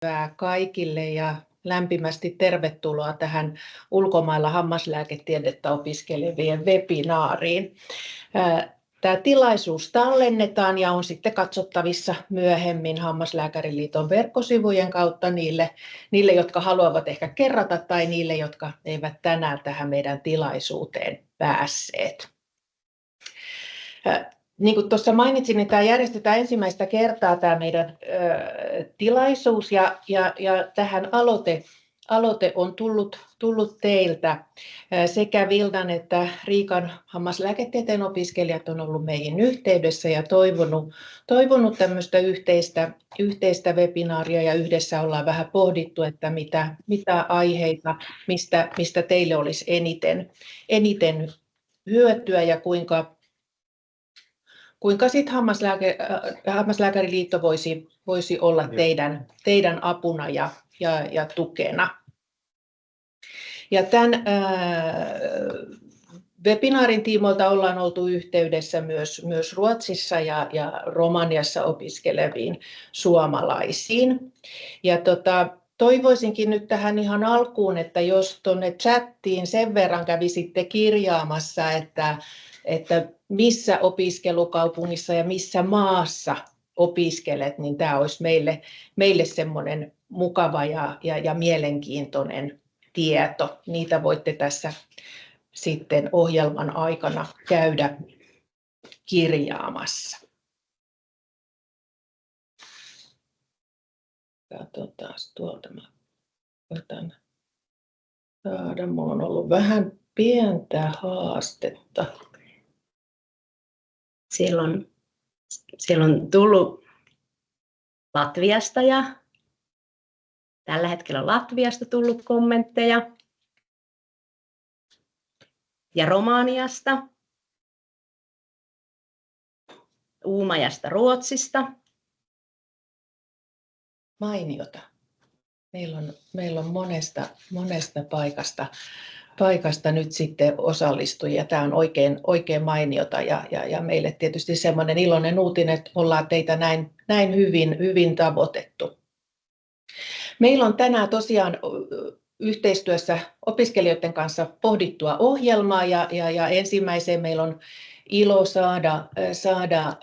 Hyvää kaikille ja lämpimästi tervetuloa tähän ulkomailla hammaslääketiedettä opiskelevien webinaariin. Tämä tilaisuus tallennetaan ja on sitten katsottavissa myöhemmin Hammaslääkäriliiton verkkosivujen kautta niille, jotka haluavat ehkä kerrata tai niille, jotka eivät tänään tähän meidän tilaisuuteen päässeet. Niin kuin tuossa mainitsin, niin tämä järjestetään ensimmäistä kertaa tämä meidän tilaisuus ja tähän aloite on tullut teiltä. Sekä Vildan että Riikan hammaslääketieteen opiskelijat on ollut meihin yhteydessä ja toivonut tämmöistä yhteistä webinaaria ja yhdessä ollaan vähän pohdittu, että mitä aiheita, mistä teille olisi eniten hyötyä ja kuinka sitten Hammaslääkäriliitto voisi olla teidän apuna ja tukena. Ja tämän webinaarin tiimoilta ollaan oltu yhteydessä myös Ruotsissa ja Romaniassa opiskeleviin suomalaisiin. Ja toivoisinkin nyt tähän ihan alkuun, että jos tuonne chattiin sen verran kävisitte kirjaamassa, että missä opiskelukaupungissa ja missä maassa opiskelet, niin tämä olisi meille semmoinen mukava ja mielenkiintoinen tieto. Niitä voitte tässä sitten ohjelman aikana käydä kirjaamassa. Katsotaan tuolta mä otan saada. Mulla on ollut vähän pientä haastetta. Siellä on tullut Latviasta ja tällä hetkellä on Latviasta tullut kommentteja ja Romaniasta, Uumajasta Ruotsista. Mainiota. Meillä on monesta paikasta nyt sitten osallistujia. Tämä on oikein mainiota ja meille tietysti semmoinen iloinen uutinen, että ollaan teitä näin hyvin tavoitettu. Meillä on tänään tosiaan yhteistyössä opiskelijoiden kanssa pohdittua ohjelmaa ja ensimmäiseen meillä on ilo saada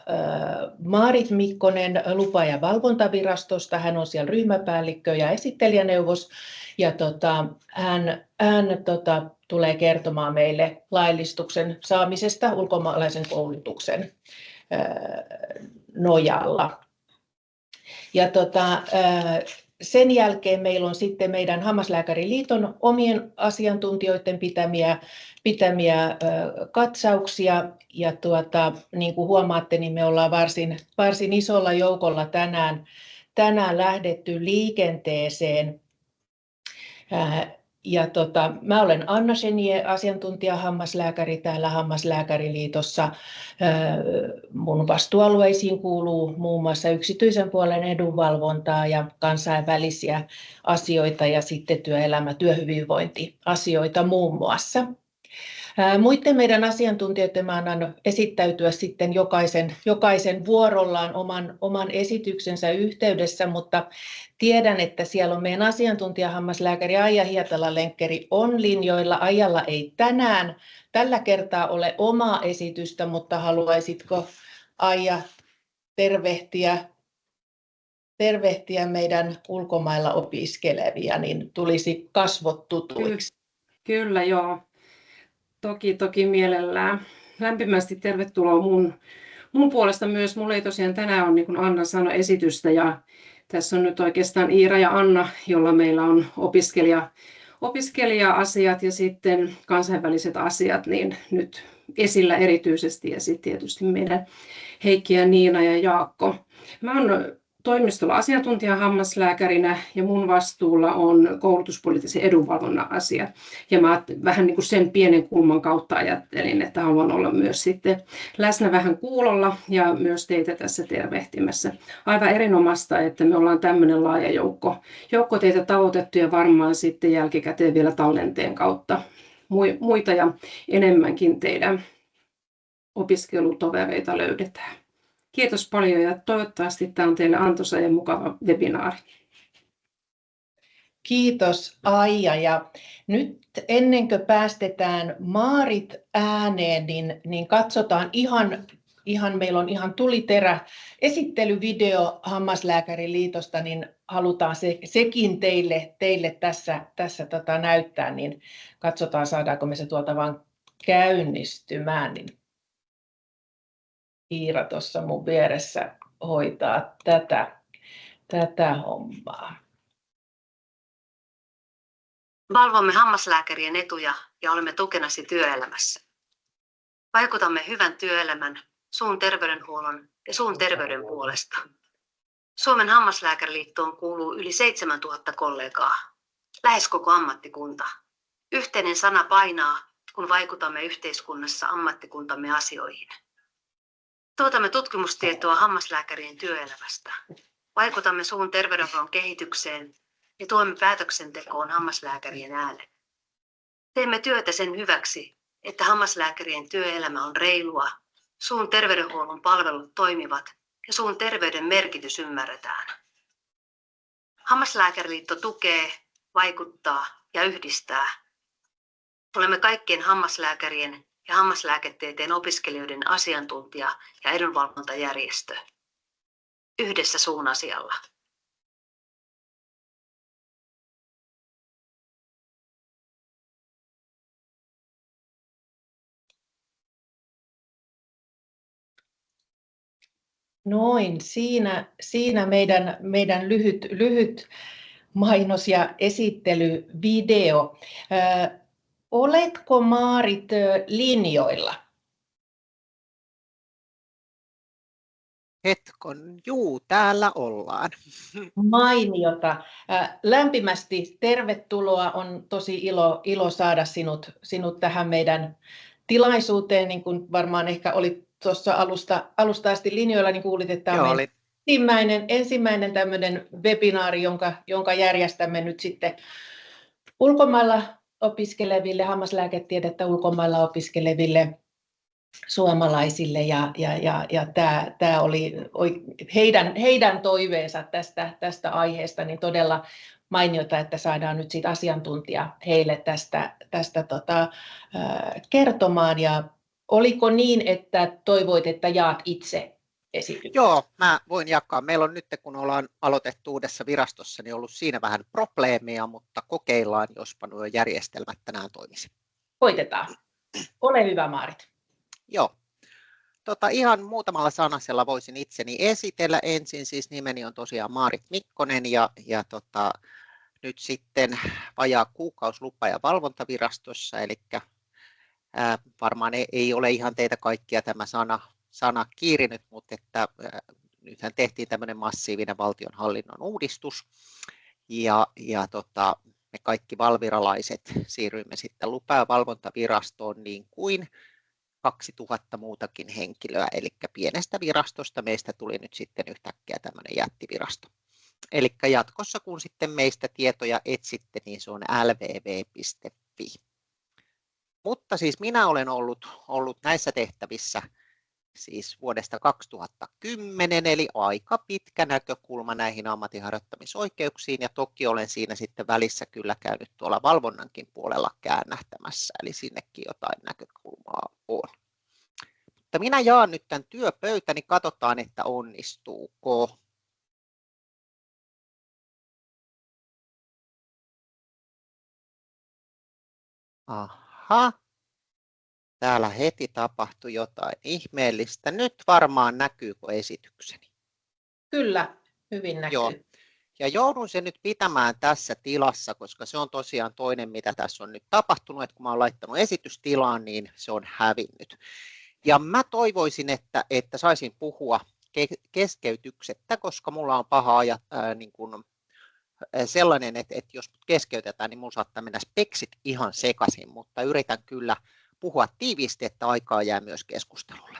Maarit Mikkonen Lupa- ja valvontavirastosta. Hän on siellä ryhmäpäällikkö ja esittelijäneuvos. Ja hän tulee kertomaan meille laillistuksen saamisesta ulkomaalaisen koulutuksen nojalla. Ja sen jälkeen meillä on sitten meidän Hammaslääkäriliiton omien asiantuntijoiden pitämiä katsauksia. Ja niin kuin huomaatte, niin me ollaan varsin isolla joukolla tänään lähdetty liikenteeseen. Ja mä olen Anna Chenier, asiantuntijahammaslääkäri täällä Hammaslääkäriliitossa. Mun vastuualueisiin kuuluu muun muassa yksityisen puolen edunvalvontaa ja kansainvälisiä asioita ja sitten työhyvinvointiasioita muun muassa. Muiden meidän asiantuntijoiden mä annan esittäytyä sitten jokaisen vuorollaan oman esityksensä yhteydessä, mutta tiedän, että siellä on meidän asiantuntijahammaslääkäri Aija Hietala-Lenkkeri on linjoilla. Aijalla ei tänään tällä kertaa ole omaa esitystä, mutta haluaisitko Aija tervehtiä meidän ulkomailla opiskelevia, niin tulisi kasvot tutuiksi. Kyllä joo. Toki mielellään. Lämpimästi tervetuloa mun puolesta myös. Mulla ei tosiaan tänään ole, niin kuin Anna sanoi, esitystä ja tässä on nyt oikeastaan Iira ja Anna, jolla meillä on opiskelija-asiat ja sitten kansainväliset asiat niin nyt esillä erityisesti ja sitten tietysti meidän Heikki ja Niina ja Jaakko. Mä oon toimistolla asiantuntijahammaslääkärinä ja mun vastuulla on koulutuspoliittisen edunvalvonnan asiat. Ja mä vähän niin kuin sen pienen kulman kautta ajattelin, että haluan olla myös sitten läsnä vähän kuulolla ja myös teitä tässä tervehtimässä. Aivan erinomaista, että me ollaan tämmöinen laaja joukko teitä tavoitettu ja varmaan sitten jälkikäteen vielä tallenteen kautta muita ja enemmänkin teidän opiskelutovereita löydetään. Kiitos paljon ja toivottavasti tämä on teille antoisa ja mukava webinaari. Kiitos Aija. Ja nyt ennen kuin päästetään Maarit ääneen, niin katsotaan meillä on ihan tuliterä esittelyvideo Hammaslääkäriliitosta, niin halutaan sekin teille tässä näyttää, niin katsotaan saadaanko me se tuolta vaan käynnistymään. Niin Iira tuossa mun vieressä hoitaa tätä hommaa. Valvomme hammaslääkärien etuja ja olemme tukenasi työelämässä. Vaikutamme hyvän työelämän, suun terveydenhuollon ja suun terveyden puolesta. Suomen hammaslääkäriliittoon kuuluu yli 7000 kollegaa, lähes koko ammattikunta. Yhteinen sana painaa, kun vaikutamme yhteiskunnassa ammattikuntamme asioihin. Tuotamme tutkimustietoa hammaslääkärien työelämästä. Vaikutamme suun terveydenhuollon kehitykseen ja tuomme päätöksentekoon hammaslääkärien äänen. Teemme työtä sen hyväksi, että hammaslääkärien työelämä on reilua, suun terveydenhuollon palvelut toimivat ja suun terveyden merkitys ymmärretään. Hammaslääkäriliitto tukee, vaikuttaa ja yhdistää. Olemme kaikkien hammaslääkärien ja hammaslääketieteen opiskelijoiden asiantuntija- ja edunvalvontajärjestö. Yhdessä suun asialla. Noin, siinä meidän lyhyt mainos- ja esittelyvideo. Oletko Maarit linjoilla? Hetkon, juu, täällä ollaan. Mainiota. Lämpimästi tervetuloa. On tosi ilo saada sinut tähän meidän tilaisuuteen. Niin kuin varmaan ehkä olit tuossa alusta asti linjoilla, niin kuulit, että tämä on ensimmäinen tämmöinen webinaari, jonka järjestämme nyt sitten ulkomailla opiskeleville, hammaslääketiedettä ulkomailla opiskeleville suomalaisille, ja tämä oli heidän toiveensa tästä aiheesta, niin todella mainiota, että saadaan nyt siitä asiantuntija heille tästä kertomaan. Ja oliko niin, että toivoit, että jaat itse esityksen? Joo, mä voin jakaa. Meillä on nyt, kun ollaan aloitettu uudessa virastossa, niin ollut siinä vähän probleemia, mutta kokeillaan, jospa nuo järjestelmät tänään toimisi. Koitetaan. Ole hyvä, Maarit. Joo. Ihan muutamalla sanasella voisin itseni esitellä ensin. Siis nimeni on tosiaan Maarit Mikkonen ja nyt sitten vajaa kuukausi lupa- ja valvontavirastossa, eli varmaan ei ole ihan teitä kaikkia tämä sana kiirinyt, mutta nythän tehtiin tämmöinen massiivinen valtionhallinnon uudistus ja me kaikki valviralaiset siirryimme sitten lupa- ja valvontavirastoon niin kuin 2000 muutakin henkilöä, eli pienestä virastosta meistä tuli nyt sitten yhtäkkiä tämmöinen jättivirasto. Eli jatkossa kun sitten meistä tietoja etsitte, niin se on lvv.fi. Mutta siis minä olen ollut näissä tehtävissä siis vuodesta 2010, eli aika pitkä näkökulma näihin ammatinharjoittamisoikeuksiin, ja toki olen siinä sitten välissä kyllä käynyt tuolla valvonnankin puolella käännähtämässä, eli sinnekin jotain näkökulmaa on. Mutta minä jaan nyt tämän työpöytäni, katsotaan, että onnistuuko. Aha. Täällä heti tapahtui jotain ihmeellistä. Nyt varmaan näkyykö esitykseni? Kyllä, hyvin näkyy. Joo. Ja joudun sen nyt pitämään tässä tilassa, koska se on tosiaan toinen, mitä tässä on nyt tapahtunut, että kun mä olen laittanut esitystilaan, niin se on hävinnyt. Ja mä toivoisin, että saisin puhua keskeytyksettä, koska mulla on paha sellainen, että jos keskeytetään, niin mulla saattaa mennä speksit ihan sekaisin, mutta yritän kyllä puhua tiiviisti, että aikaa jää myös keskustelulle.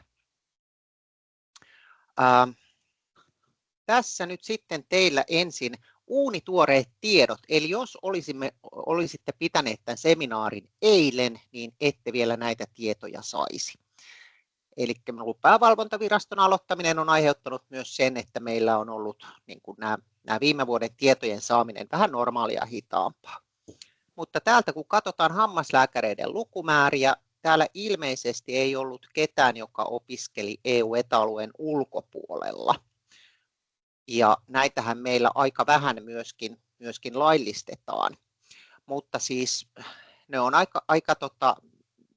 Tässä nyt sitten teillä ensin uunituoreet tiedot, eli jos olisitte pitäneet tämän seminaarin eilen, niin ette vielä näitä tietoja saisi. Eli lupa- ja valvontaviraston aloittaminen on aiheuttanut myös sen, että meillä on ollut niin kuin nämä nämä viime vuoden tietojen saaminen vähän normaalia hitaampaa. Mutta täältä kun katsotaan hammaslääkäreiden lukumääriä, täällä ilmeisesti ei ollut ketään, joka opiskeli EU-ETA-alueen ulkopuolella. Ja näitähän meillä aika vähän myöskin laillistetaan. Mutta siis ne on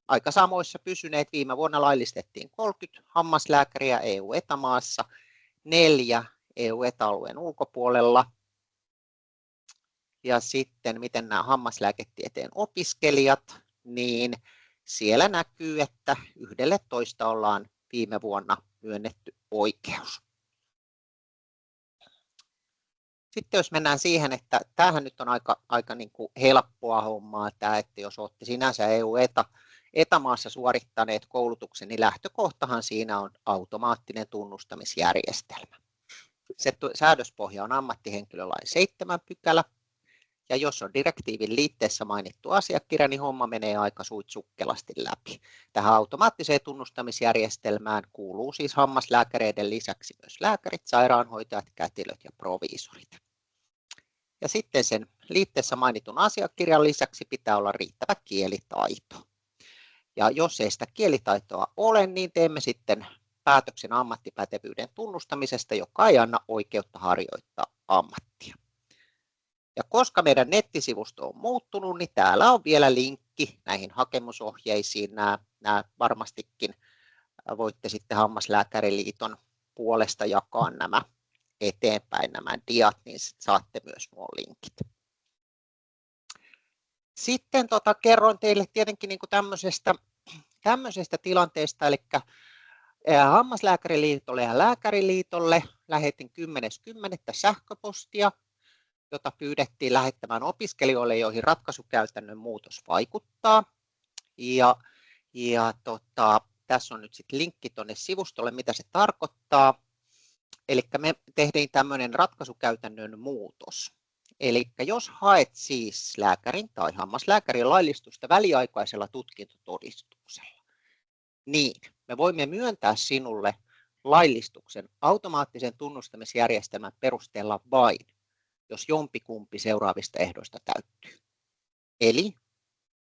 aika samoissa pysyneet. Viime vuonna laillistettiin 30 hammaslääkäriä EU-ETA-maassa, 4 EU-ETA-alueen ulkopuolella. Ja sitten miten nämä hammaslääketieteen opiskelijat, niin siellä näkyy, että 11 ollaan viime vuonna myönnetty oikeus. Sitten jos mennään siihen, että tämähän nyt on aika niin kuin helppoa hommaa, että jos olette sinänsä EU-ETA-maassa suorittaneet koulutuksen, niin lähtökohtahan siinä on automaattinen tunnustamisjärjestelmä. Se säädöspohja on ammattihenkilölain 7 pykälä, ja jos on direktiivin liitteessä mainittu asiakirja, niin homma menee aika suitsukkelasti läpi. Tähän automaattiseen tunnustamisjärjestelmään kuuluu siis hammaslääkäreiden lisäksi myös lääkärit, sairaanhoitajat, kätilöt ja proviisorit. Ja sitten sen liitteessä mainitun asiakirjan lisäksi pitää olla riittävä kielitaito. Ja jos ei sitä kielitaitoa ole, niin teemme sitten päätöksen ammattipätevyyden tunnustamisesta, joka ei anna oikeutta harjoittaa ammattia. Ja koska meidän nettisivusto on muuttunut, niin täällä on vielä linkki näihin hakemusohjeisiin. Nämä varmastikin voitte sitten Hammaslääkäriliiton puolesta jakaa nämä eteenpäin, nämä diat, niin saatte myös nuo linkit. Sitten kerron teille tietenkin niin kuin tämmöisestä tilanteesta, eli Hammaslääkäriliitolle ja Lääkäriliitolle lähetin 10.10. sähköpostia, jota pyydettiin lähettämään opiskelijoille, joihin ratkaisukäytännön muutos vaikuttaa. Tässä on nyt sitten linkki tuonne sivustolle, mitä se tarkoittaa. Eli me tehdään tämmöinen ratkaisukäytännön muutos. Eli jos haet siis lääkärin tai hammaslääkärin laillistusta väliaikaisella tutkintotodistuksella, niin me voimme myöntää sinulle laillistuksen automaattisen tunnustamisjärjestelmän perusteella vain, jos jompikumpi seuraavista ehdoista täyttyy. Eli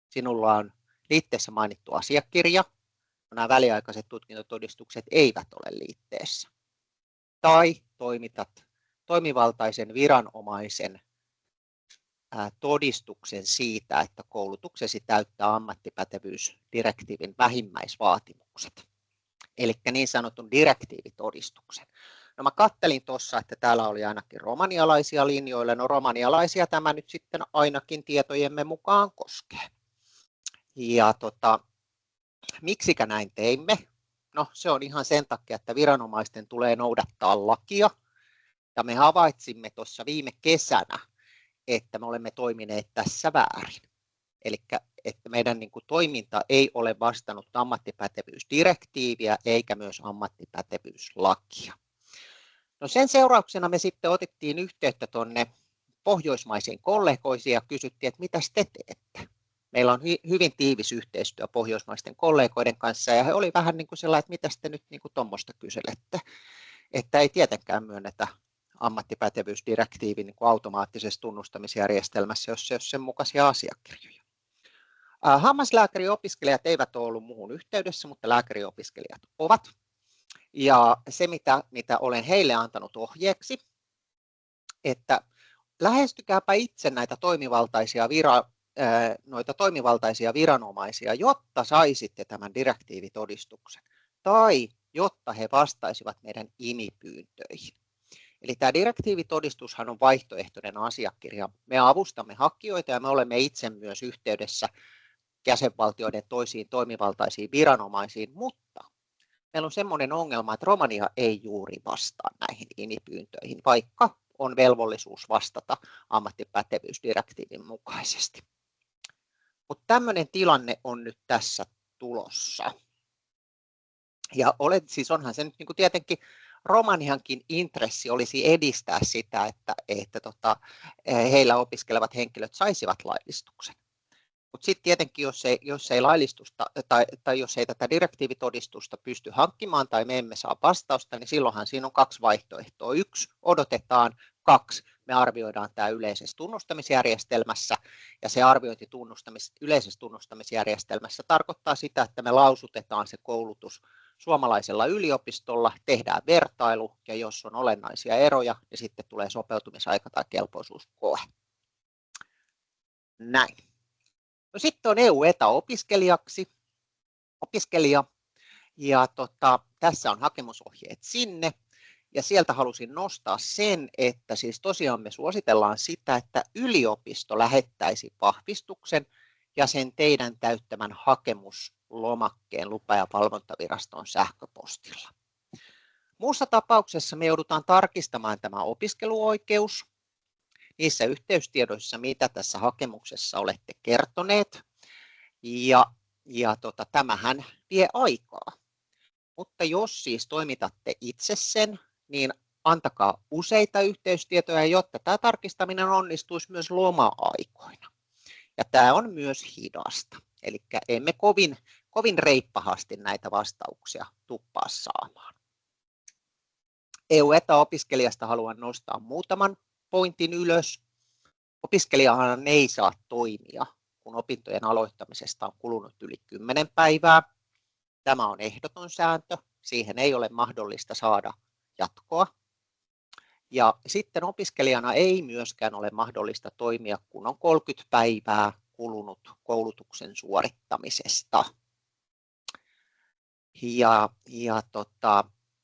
sinulla on liitteessä mainittu asiakirja, nämä väliaikaiset tutkintotodistukset eivät ole liitteessä. Tai toimitat toimivaltaisen viranomaisen todistuksen siitä, että koulutuksesi täyttää ammattipätevyysdirektiivin vähimmäisvaatimukset. Eli niin sanotun direktiivitodistuksen. No mä kattelin tuossa, että täällä oli ainakin romanialaisia linjoilla. No romanialaisia tämä nyt sitten ainakin tietojemme mukaan koskee. Ja miksikä näin teimme? No se on ihan sen takia, että viranomaisten tulee noudattaa lakia. Ja me havaitsimme tuossa viime kesänä, että me olemme toimineet tässä väärin. Eli että meidän toiminta ei ole vastannut ammattipätevyysdirektiiviä eikä myös ammattipätevyyslakia. No sen seurauksena me sitten otettiin yhteyttä tuonne pohjoismaisiin kollegoisiin ja kysyttiin, että mitäs te teette? Meillä on hyvin tiivis yhteistyö pohjoismaisten kollegoiden kanssa ja he oli vähän niin kuin sellainen, että mitäs te nyt tuommoista kyselette, että ei tietenkään myönnetä ammattipätevyysdirektiivin automaattisessa tunnustamisjärjestelmässä, jos se on sen mukaisia asiakirjoja. Hammaslääkäriopiskelijat eivät ole olleet muuhun yhteydessä, mutta lääkäriopiskelijat ovat. Ja se, mitä olen heille antanut ohjeeksi, että lähestykääpä itse näitä toimivaltaisia viranomaisia, jotta saisitte tämän direktiivitodistuksen, tai jotta he vastaisivat meidän IMI-pyyntöihin. Eli tämä direktiivitodistushan on vaihtoehtoinen asiakirja. Me avustamme hakijoita ja me olemme itse myös yhteydessä jäsenvaltioiden toisiin toimivaltaisiin viranomaisiin, mutta meillä on semmoinen ongelma, että Romania ei juuri vastaa näihin IMI-pyyntöihin, vaikka on velvollisuus vastata ammattipätevyysdirektiivin mukaisesti. Mutta tämmöinen tilanne on nyt tässä tulossa. Ja onhan se nyt tietenkin Romaniankin intressi olisi edistää sitä, että heillä opiskelevat henkilöt saisivat laillistuksen. Mutta sitten tietenkin, jos ei laillistusta tai jos ei tätä direktiivitodistusta pysty hankkimaan tai me emme saa vastausta, niin silloinhan siinä on 2 vaihtoehtoa. 1, odotetaan 2. Me arvioidaan tämä yleisessä tunnustamisjärjestelmässä, ja se arviointi yleisessä tunnustamisjärjestelmässä tarkoittaa sitä, että me lausutetaan se koulutus suomalaisella yliopistolla, tehdään vertailu, ja jos on olennaisia eroja, niin sitten tulee sopeutumisaika tai kelpoisuuskoe. Näin. No sitten on EU-ETA-opiskelija, ja tässä on hakemusohjeet sinne. Ja sieltä halusin nostaa sen, että siis tosiaan me suositellaan sitä, että yliopisto lähettäisi vahvistuksen ja sen teidän täyttämän hakemuslomakkeen lupa- ja valvontaviraston sähköpostilla. Muussa tapauksessa me joudutaan tarkistamaan tämä opiskeluoikeus niissä yhteystiedoissa, mitä tässä hakemuksessa olette kertoneet, ja tämähän vie aikaa. Mutta jos siis toimitatte itse sen, niin antakaa useita yhteystietoja, jotta tämä tarkistaminen onnistuisi myös loma-aikoina. Ja tämä on myös hidasta, eli emme kovin reippahasti näitä vastauksia tuppaa saamaan. EU-ETA-opiskelijasta haluan nostaa muutaman pointin ylös. Opiskelijahan ei saa toimia, kun opintojen aloittamisesta on kulunut yli 10 päivää. Tämä on ehdoton sääntö, siihen ei ole mahdollista saada jatkoa. Ja sitten opiskelijana ei myöskään ole mahdollista toimia, kun on 30 päivää kulunut koulutuksen suorittamisesta.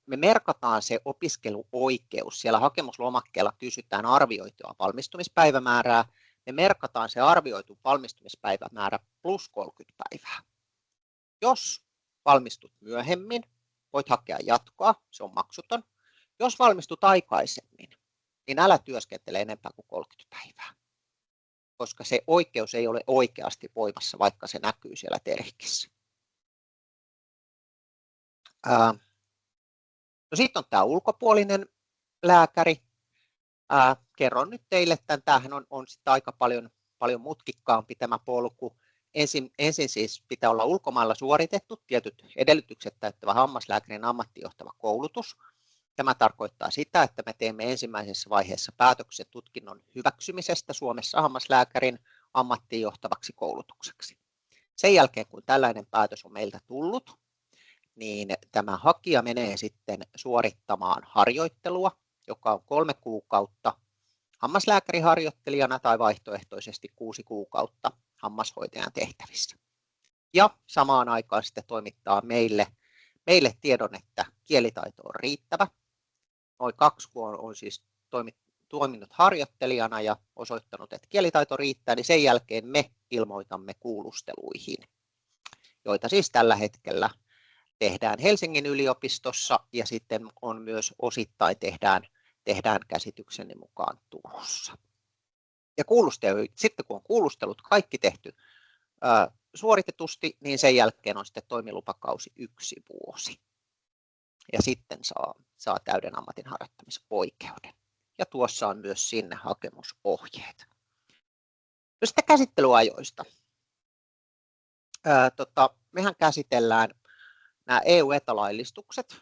Me merkataan se opiskeluoikeus. Siellä hakemuslomakkeella kysytään arvioitua valmistumispäivämäärää. Me merkataan se arvioitu valmistumispäivämäärä plus 30 päivää. Jos valmistut myöhemmin, voit hakea jatkoa, se on maksuton. Jos valmistut aikaisemmin, niin älä työskentele enempää kuin 30 päivää, koska se oikeus ei ole oikeasti voimassa, vaikka se näkyy siellä terhikissä. No sitten on tämä ulkopuolinen lääkäri. Kerron nyt teille, että tämähän on sitten aika paljon mutkikkaampi tämä polku. Ensin siis pitää olla ulkomailla suoritettu tietyt edellytykset täyttävä hammaslääkärin ammattijohtava koulutus. Tämä tarkoittaa sitä, että me teemme ensimmäisessä vaiheessa päätöksen tutkinnon hyväksymisestä Suomessa hammaslääkärin ammattiin johtavaksi koulutukseksi. Sen jälkeen, kun tällainen päätös on meiltä tullut, niin tämä hakija menee sitten suorittamaan harjoittelua, joka on 3 kuukautta hammaslääkäriharjoittelijana tai vaihtoehtoisesti 6 kuukautta hammashoitajan tehtävissä. Ja samaan aikaan sitten toimittaa meille tiedon, että kielitaito on riittävä. Noin 2 kun on siis toiminut harjoittelijana ja osoittanut, että kielitaito riittää, niin sen jälkeen me ilmoitamme kuulusteluihin, joita siis tällä hetkellä tehdään Helsingin yliopistossa ja sitten on myös osittain tehdään käsitykseni mukaan Turussa. Ja sitten kun on kuulustelut kaikki tehty suoritetusti, niin sen jälkeen on sitten toimilupakausi 1 vuosi. Ja sitten saa täyden ammatin harjoittamisoikeuden. Ja tuossa on myös sinne hakemusohjeet. No sitten käsittelyajoista. Mehän käsitellään nämä EU-ETA-laillistukset.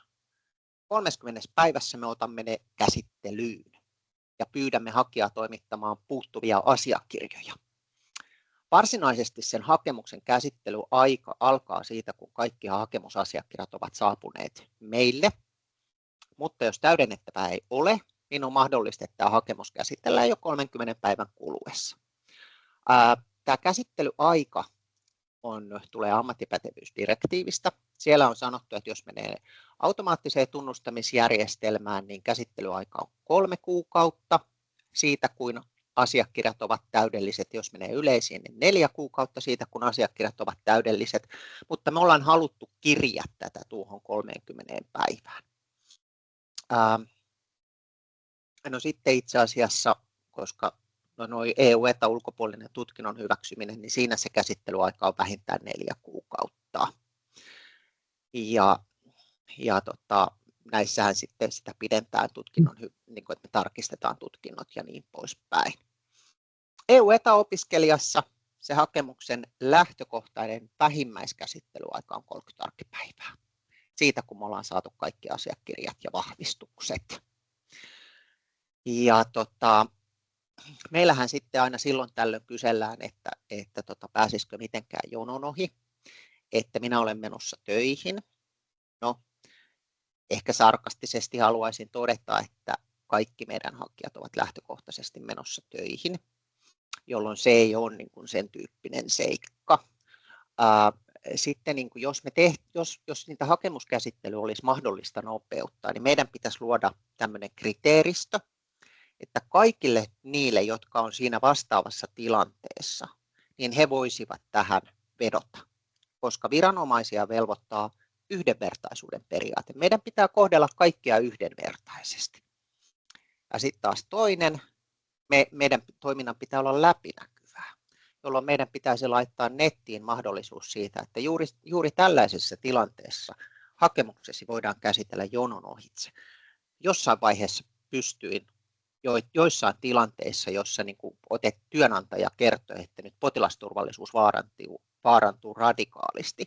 30 päivässä me otamme ne käsittelyyn ja pyydämme hakijaa toimittamaan puuttuvia asiakirjoja. Varsinaisesti sen hakemuksen käsittelyaika alkaa siitä, kun kaikki hakemusasiakirjat ovat saapuneet meille, mutta jos täydennettävää ei ole, niin on mahdollista, että tämä hakemus käsitellään jo 30 päivän kuluessa. Tämä käsittelyaika tulee ammattipätevyysdirektiivistä. Siellä on sanottu, että jos menee automaattiseen tunnustamisjärjestelmään, niin käsittelyaika on 3 kuukautta siitä, kun asiakirjat ovat täydelliset. Jos menee yleisiin, niin 4 kuukautta siitä, kun asiakirjat ovat täydelliset. Mutta me ollaan haluttu kirjata tätä tuohon 30 päivään. No sitten itse asiassa, koska EU-ETA ulkopuolinen tutkinnon hyväksyminen, niin siinä se käsittelyaika on vähintään 4 kuukautta. Näissähän sitten sitä pidentään tutkinnon, niin kuin, että me tarkistetaan tutkinnot ja niin poispäin. EU-ETA-opiskelijassa se hakemuksen lähtökohtainen vähimmäiskäsittelyaika on 30 arkipäivää. Siitä kun me ollaan saatu kaikki asiakirjat ja vahvistukset. Ja meillähän sitten aina silloin tällöin kysellään, että pääsisikö mitenkään jonon ohi, että minä olen menossa töihin. No, ehkä sarkastisesti haluaisin todeta, että kaikki meidän hakijat ovat lähtökohtaisesti menossa töihin, jolloin se ei ole niin kuin sen tyyppinen seikka. Sitten niin kuin jos niitä hakemuskäsittelyä olisi mahdollista nopeuttaa, niin meidän pitäisi luoda tämmöinen kriteeristö, että kaikille niille, jotka on siinä vastaavassa tilanteessa, niin he voisivat tähän vedota, koska viranomaisia velvoittaa yhdenvertaisuuden periaate. Meidän pitää kohdella kaikkia yhdenvertaisesti. Ja sitten taas toinen, meidän toiminnan pitää olla läpinäkyvää, jolloin meidän pitäisi laittaa nettiin mahdollisuus siitä, että juuri tällaisessa tilanteessa hakemuksesi voidaan käsitellä jonon ohitse. Jossain vaiheessa pystyin joissain tilanteissa, jossa niin kuin työnantaja kertoi, että nyt potilasturvallisuus vaarantuu radikaalisti,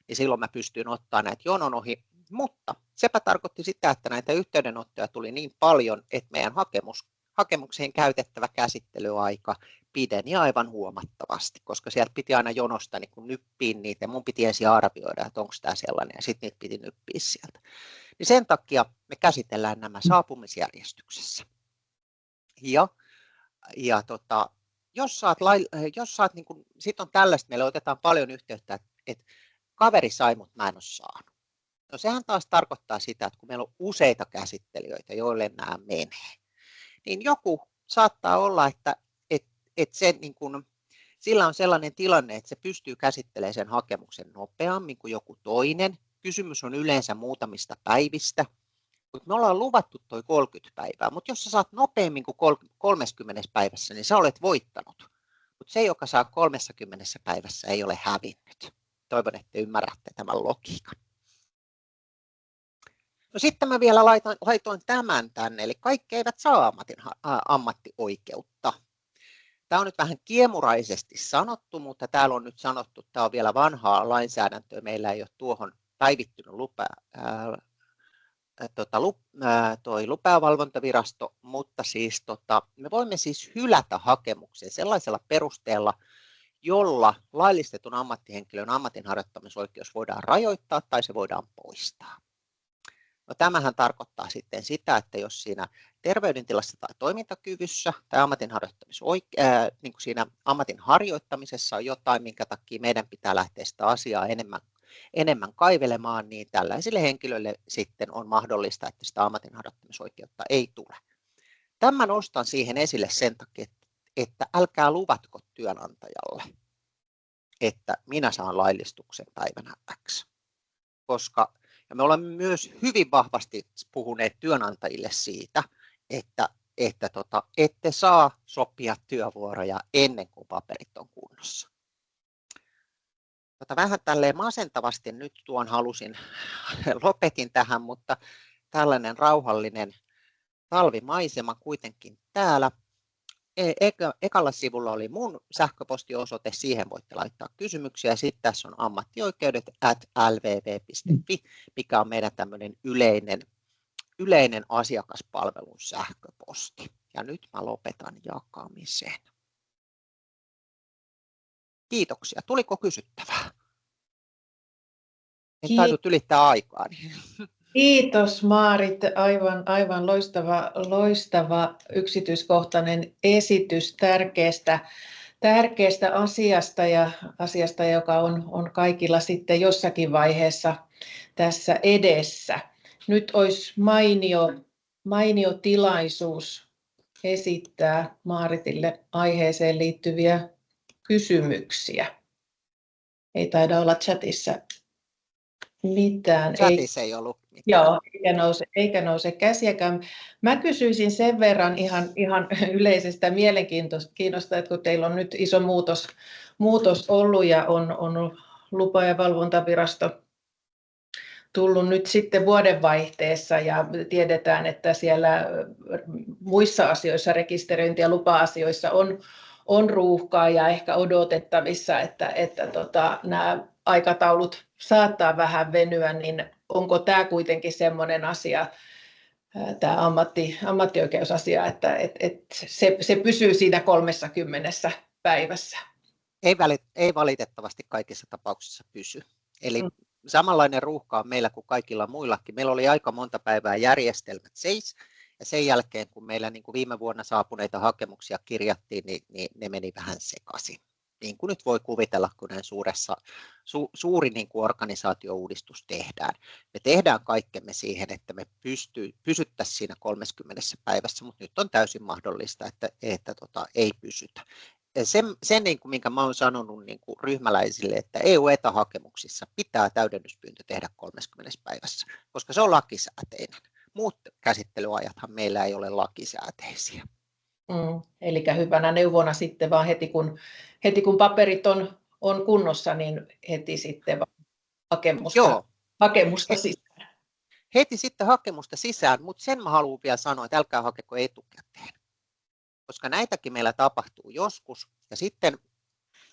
niin silloin mä pystyin ottaa näitä jonon ohi, mutta sepä tarkoitti sitä, että näitä yhteydenottoja tuli niin paljon, että meidän hakemukseen käytettävä käsittelyaika pideni aivan huomattavasti, koska sieltä piti aina jonosta niin kuin nyppiä niitä, ja mun piti ensin arvioida, että onko tämä sellainen, ja sitten niitä piti nyppiä sieltä. Niin sen takia me käsitellään nämä saapumisjärjestyksessä. Jos saat niin kuin, sit on tällaista, meille otetaan paljon yhteyttä, että kaveri sai, mutta mä en ole saanut. No sehän taas tarkoittaa sitä, että kun meillä on useita käsittelijöitä, joille nämä menee, niin joku saattaa olla, että se, niin kun, sillä on sellainen tilanne, että se pystyy käsittelemään sen hakemuksen nopeammin kuin joku toinen. Kysymys on yleensä muutamista päivistä, mutta me ollaan luvattu toi 30 päivää, mutta jos sä saat nopeammin kuin 30 päivässä, niin sä olet voittanut. Mutta se, joka saa 30 päivässä, ei ole hävinnyt. Toivon, että ymmärrätte tämän logiikan. No sitten mä vielä laitoin tämän tänne, eli kaikki eivät saa ammattioikeutta. Tämä on nyt vähän kiemuraisesti sanottu, mutta täällä on nyt sanottu, että tämä on vielä vanhaa lainsäädäntöä, meillä ei ole tuohon päivittynyt lupavalvontavirasto, mutta siis me voimme siis hylätä hakemuksen sellaisella perusteella, jolla laillistetun ammattihenkilön ammatinharjoittamisoikeus voidaan rajoittaa tai se voidaan poistaa. No, tämähän tarkoittaa sitten sitä, että jos siinä terveydentilassa tai toimintakyvyssä tai niin kuin siinä ammatin harjoittamisessa on jotain, minkä takia meidän pitää lähteä sitä asiaa enemmän kaivelemaan, niin tällaisille henkilöille sitten on mahdollista, että sitä ammatinharjoittamisoikeutta ei tule. Tämän nostan siihen esille sen takia, että älkää luvatko työnantajalle, että minä saan laillistuksen päivänä X, koska ja me olemme myös hyvin vahvasti puhuneet työnantajille siitä, että ette saa sopia työvuoroja ennen kuin paperit on kunnossa. Vähän tälleen masentavasti nyt lopetin tähän, mutta tällainen rauhallinen talvimaisema kuitenkin täällä. Ekalla sivulla oli mun sähköpostiosoite, siihen voitte laittaa kysymyksiä. Sitten tässä on ammattioikeudet@lvv.fi, mikä on meidän tämmöinen yleinen asiakaspalvelun sähköposti. Ja nyt mä lopetan jakamisen. Lopetuksia. Tuliko kysyttävää? En tainnut ylittää aikaani. Kiitos Maarit, aivan loistava yksityiskohtainen esitys tärkeästä asiasta, joka on kaikilla sitten jossakin vaiheessa tässä edessä. Nyt olisi mainio tilaisuus esittää Maaritille aiheeseen liittyviä kysymyksiä. Ei taida olla chatissa mitään. Chatissa ei ollut mitään. Joo, eikä nouse käsiäkään. Mä kysyisin sen verran ihan yleisestä mielenkiinnosta, että kun teillä on nyt iso muutos ollut ja on lupa- ja valvontavirasto tullut nyt sitten vuodenvaihteessa ja tiedetään, että siellä muissa asioissa, rekisteröinti- ja lupa-asioissa on ruuhkaa ja ehkä odotettavissa, että nämä aikataulut saattaa vähän venyä, niin onko tämä kuitenkin sellainen asia, tämä ammattioikeusasia, että se pysyy siinä 30 päivässä. Ei valitettavasti kaikissa tapauksissa pysy. Eli samanlainen ruuhka on meillä kuin kaikilla muillakin. Meillä oli aika monta päivää järjestelmät seis, ja sen jälkeen, kun meillä niin kuin viime vuonna saapuneita hakemuksia kirjattiin, niin ne meni vähän sekaisin. Niin kuin nyt voi kuvitella, kun näin suuri niin kuin organisaatio-uudistus tehdään. Me tehdään kaikkemme siihen, että me pysyttäisiin siinä 30 päivässä, mutta nyt on täysin mahdollista, että ei pysytä. Sen niin kuin, minkä mä olen sanonut niin kuin ryhmäläisille, että EU-ETA-hakemuksissa pitää täydennyspyyntö tehdä 30 päivässä, koska se on lakisääteinen. Muut käsittelyajathan meillä ei ole lakisääteisiä. Eli hyvänä neuvona sitten vaan heti kun paperit on kunnossa, niin heti sitten hakemusta sisään. Heti sitten hakemusta sisään, mutta sen mä haluan vielä sanoa, että älkää hakeko etukäteen. Koska näitäkin meillä tapahtuu joskus, ja sitten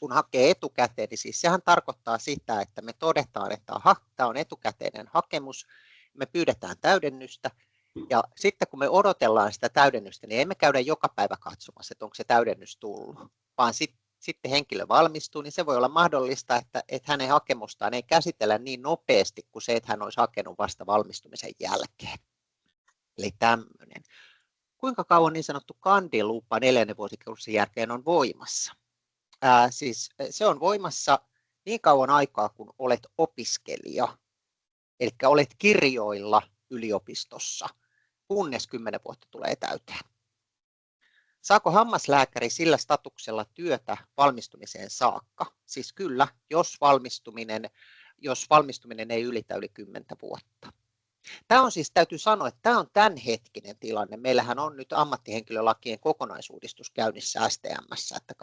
kun hakee etukäteen, niin siis sehän tarkoittaa sitä, että me todetaan, että tämä on etukäteinen hakemus, me pyydetään täydennystä, ja sitten kun me odotellaan sitä täydennystä, niin emme käydä joka päivä katsomassa, että onko se täydennys tullut, vaan sitten henkilö valmistuu, niin se voi olla mahdollista, että hänen hakemustaan ei käsitellä niin nopeasti kuin se, että hän olisi hakenut vasta valmistumisen jälkeen. Eli tämmöinen. Kuinka kauan niin sanottu kandilupa 4. vuosikurssin jälkeen on voimassa? Siis se on voimassa niin kauan aikaa, kun olet opiskelija, eli olet kirjoilla yliopistossa, kunnes 10 vuotta tulee täyteen. Saako hammaslääkäri sillä statuksella työtä valmistumiseen saakka? Siis kyllä, jos valmistuminen ei ylitä yli 10 vuotta. Tämä on siis, täytyy sanoa, että tämä on tämänhetkinen tilanne. Meillähän on nyt ammattihenkilölakien kokonaisuudistus käynnissä STM:ssä, että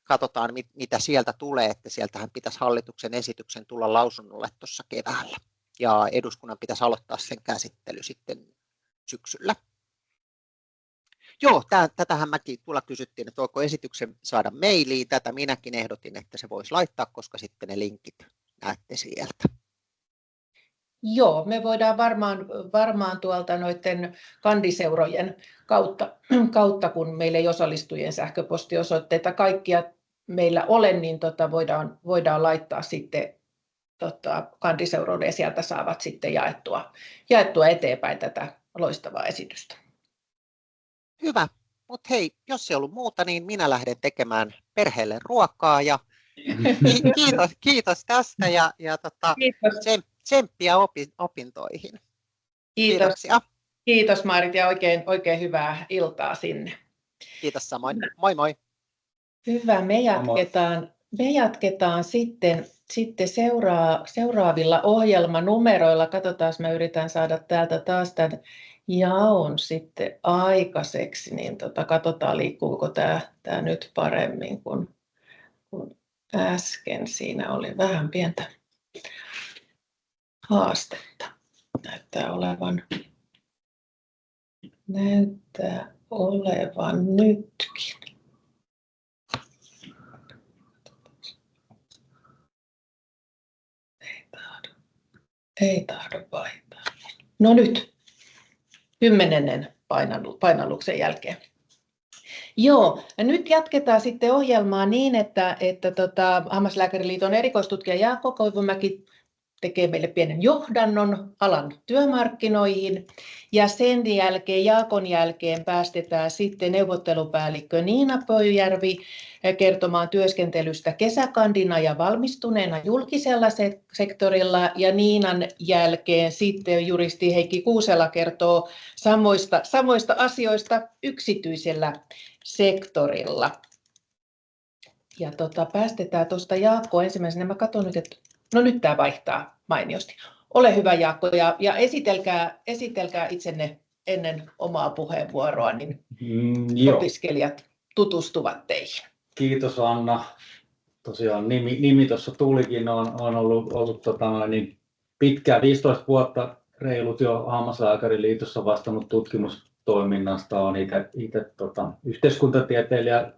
katsotaan mitä sieltä tulee, että sieltähän pitäisi hallituksen esityksen tulla lausunnolle tuossa keväällä. Ja eduskunnan pitäisi aloittaa sen käsittely sitten syksyllä. Joo, tätähän mäkin tulla kysyttiin, että voiko esityksen saada mailiin. Tätä minäkin ehdotin, että se voisi laittaa, koska sitten ne linkit näette sieltä. Joo, me voidaan varmaan tuolta noiden kandiseurojen kautta, kun meillä ei osallistujien sähköpostiosoitteita kaikkia meillä ole, niin voidaan laittaa sitten kandiseuroille ja sieltä saavat sitten jaettua eteenpäin tätä loistavaa esitystä. Hyvä, mutta hei, jos ei ollut muuta, niin minä lähden tekemään perheelle ruokaa ja kiitos tästä ja Kiitos. tsemppiä opintoihin. Kiitos. Kiitoksia. Kiitos Maarit ja oikein hyvää iltaa sinne. Kiitos samoin. Moi moi. Hyvä, me jatketaan sitten seuraavilla ohjelmanumeroilla. Katsotaan, mä yritän saada täältä taas tämän jaon sitten aikaiseksi, niin katsotaan liikkuuko tämä nyt paremmin kuin äsken. Siinä oli vähän pientä haastetta. Näyttää olevan nytkin. Ei tahdo vaihtaa. No nyt, 10. painalluksen jälkeen. Joo, ja nyt jatketaan sitten ohjelmaa niin, että Hammaslääkäriliiton erikoistutkija Jaakko Koivumäki tekee meille pienen johdannon alan työmarkkinoihin. Ja sen jälkeen, Jaakon jälkeen, päästetään sitten neuvottelupäällikkö Niina Pöyjärvi kertomaan työskentelystä kesäkandina ja valmistuneena julkisella sektorilla. Ja Niinan jälkeen sitten juristi Heikki Kuusela kertoo samoista asioista yksityisellä sektorilla. Ja päästetään tuosta Jaakko ensimmäisenä. Mä katson nyt, että no nyt tämä vaihtaa mainiosti. Ole hyvä Jaakko ja esitelkää itsenne ennen omaa puheenvuoroa, niin opiskelijat tutustuvat teihin. Kiitos Anna. Tosiaan nimi tuossa tulikin, on ollut pitkään, 15 vuotta reilut jo Hammaslääkäriliitossa vastannut tutkimustoiminnasta. Olen itse yhteiskuntatieteilijä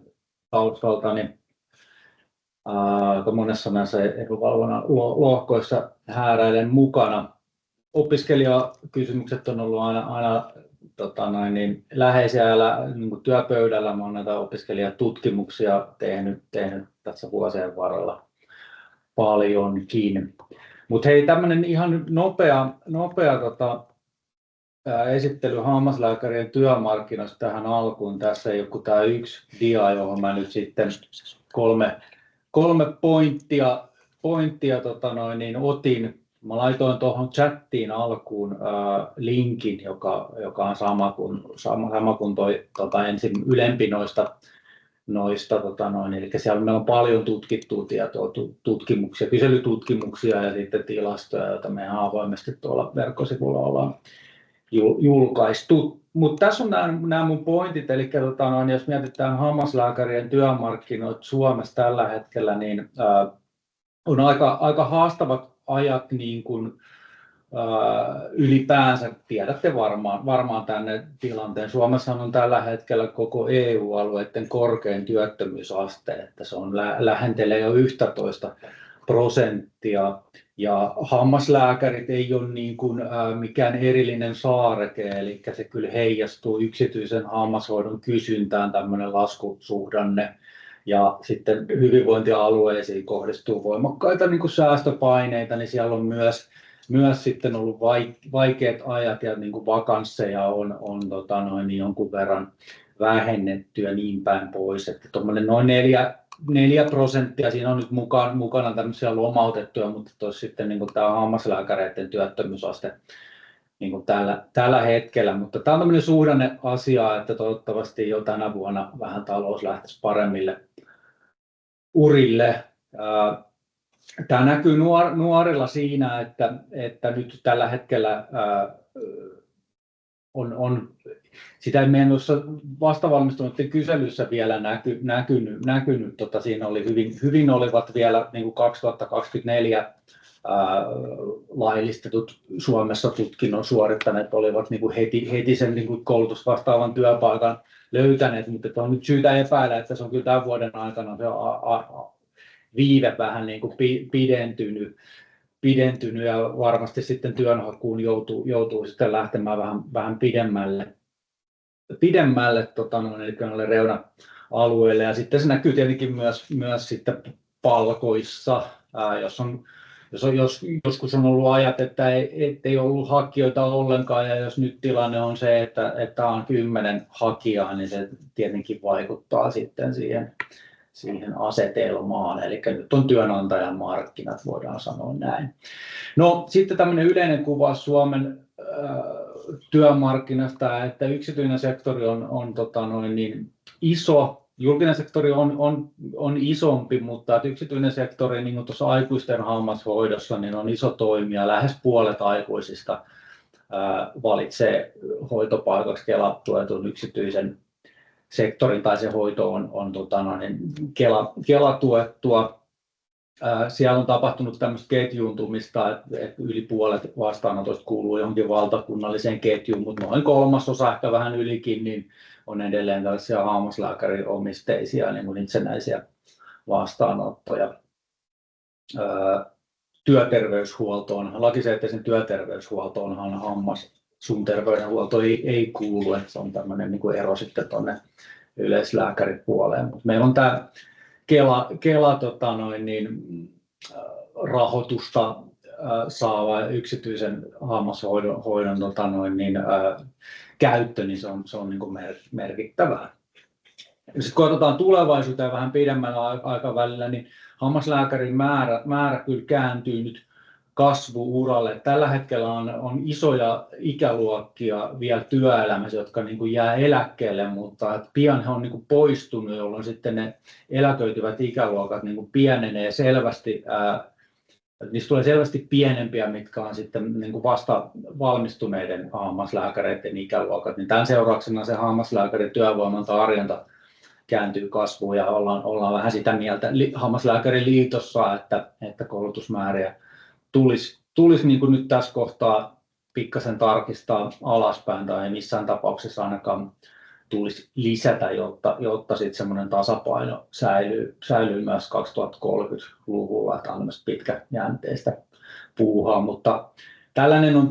taustaltani. Aika monessa näissä edunvalvonnan lohkoissa hääräilen mukana. opiskelijakysymykset on ollut aina läheisiä ja niin työpöydällä. Mä olen näitä opiskelijatutkimuksia tehnyt tässä vuosien varrella paljonkin. Mutta hei, tämmöinen ihan nopea esittely hammaslääkärien työmarkkinoista tähän alkuun. Tässä ei ole kuin tämä yksi dia, johon mä nyt sitten kolme pointtia otin. Mä laitoin tuohon chattiin alkuun linkin, joka on sama kuin toi ensin ylempi noista eli siellä meillä on paljon tutkittua tietoa, tutkimuksia, kyselytutkimuksia ja sitten tilastoja, joita me avoimesti tuolla verkkosivulla ollaan julkaistu. Mutta tässä on nämä mun pointit, eli jos mietitään hammaslääkärien työmarkkinoita Suomessa tällä hetkellä, niin on aika haastavat ajat niin kuin ylipäänsä, tiedätte varmaan tänne tilanteen. Suomessa on tällä hetkellä koko EU-alueiden korkein työttömyysaste, että se on lähentelee jo 11%. Ja hammaslääkärit ei ole niin kuin mikään erillinen saareke, eli se kyllä heijastuu yksityisen hammashoidon kysyntään, tämmöinen laskusuhdanne. Ja sitten hyvinvointialueisiin kohdistuu voimakkaita niin kuin säästöpaineita, niin siellä on myös sitten ollut vaikeat ajat ja niin kuin vakansseja on jonkun verran vähennetty ja niin päin pois. Että noin 4%, siinä on nyt mukana tämmöisiä lomautettuja, mutta sitten niin kuin tämä hammaslääkäreiden työttömyysaste niin kuin tällä hetkellä. Mutta tämä on tämmöinen suhdanneasia, että toivottavasti jo tänä vuonna vähän talous lähtisi paremmille urille. Tämä näkyy nuorilla siinä, että nyt tällä hetkellä on sitä ei meidän noissa vastavalmistuneiden kyselyssä vielä näkynyt. Siinä oli hyvin olivat vielä niin kuin 2024 laillistetut Suomessa tutkinnon suorittaneet olivat niin kuin heti sen niin kuin koulutusvastaavan työpaikan löytäneet, mutta on nyt syytä epäillä, että se on kyllä tämän vuoden aikana se viive vähän niin kuin pidentynyt ja varmasti sitten työnhakuun joutuu sitten lähtemään vähän pidemmälle eli noille reuna-alueille. Ja sitten se näkyy tietenkin myös sitten palkoissa, jos joskus on ollut ajat, että ei ollut hakijoita ollenkaan, ja jos nyt tilanne on se, että on 10 hakijaa, niin se tietenkin vaikuttaa sitten siihen asetelmaan, eli nyt on työnantajan markkinat, voidaan sanoa näin. No sitten tämmöinen yleinen kuva Suomen työmarkkinasta, että yksityinen sektori on niin iso, julkinen sektori on isompi, mutta yksityinen sektori, niin kuin tuossa aikuisten hammashoidossa, niin on iso toimija. Lähes puolet aikuisista valitsee hoitopaikaksi Kela-tuetun yksityisen sektorin, tai se hoito on Kela-tuettua. Siellä on tapahtunut tämmöistä ketjuuntumista, että yli puolet vastaanotoista kuuluu johonkin valtakunnalliseen ketjuun, mutta noin 1/3, ehkä vähän ylikin, niin on edelleen tällaisia hammaslääkäriomisteisia niin kuin itsenäisiä vastaanottoja. Työterveyshuoltoon, lakisääteisen työterveyshuoltoonhan suun terveydenhuolto ei kuulu, että se on tämmöinen niin kuin ero sitten tuonne yleislääkäripuoleen. Mutta meillä on tämä Kela rahoitusta saava yksityisen hammashoidon käyttö, niin se on niin kuin merkittävää. Sitten kun katsotaan tulevaisuuteen vähän pidemmällä aikavälillä, niin hammaslääkärin määrä kyllä kääntyy nyt kasvu-uralle. Tällä hetkellä on isoja ikäluokkia vielä työelämässä, jotka niin kuin jää eläkkeelle, mutta pian he on niin kuin poistunut, jolloin sitten ne eläköityvät ikäluokat niin kuin pienenee selvästi. Niistä tulee selvästi pienempiä, mitkä on sitten niin kuin vasta valmistuneiden hammaslääkäreiden ikäluokat. Niin tämän seurauksena se hammaslääkärin työvoiman tarjonta kääntyy kasvuun ja ollaan vähän sitä mieltä Hammaslääkäriliitossa, että koulutusmääriä tulisi niin kuin nyt tässä kohtaa pikkasen tarkistaa alaspäin tai ei missään tapauksessa ainakaan tulisi lisätä, jotta sitten semmoinen tasapaino säilyy myös 2030-luvulla, että on pitkäjänteistä puuhaa, mutta tällainen on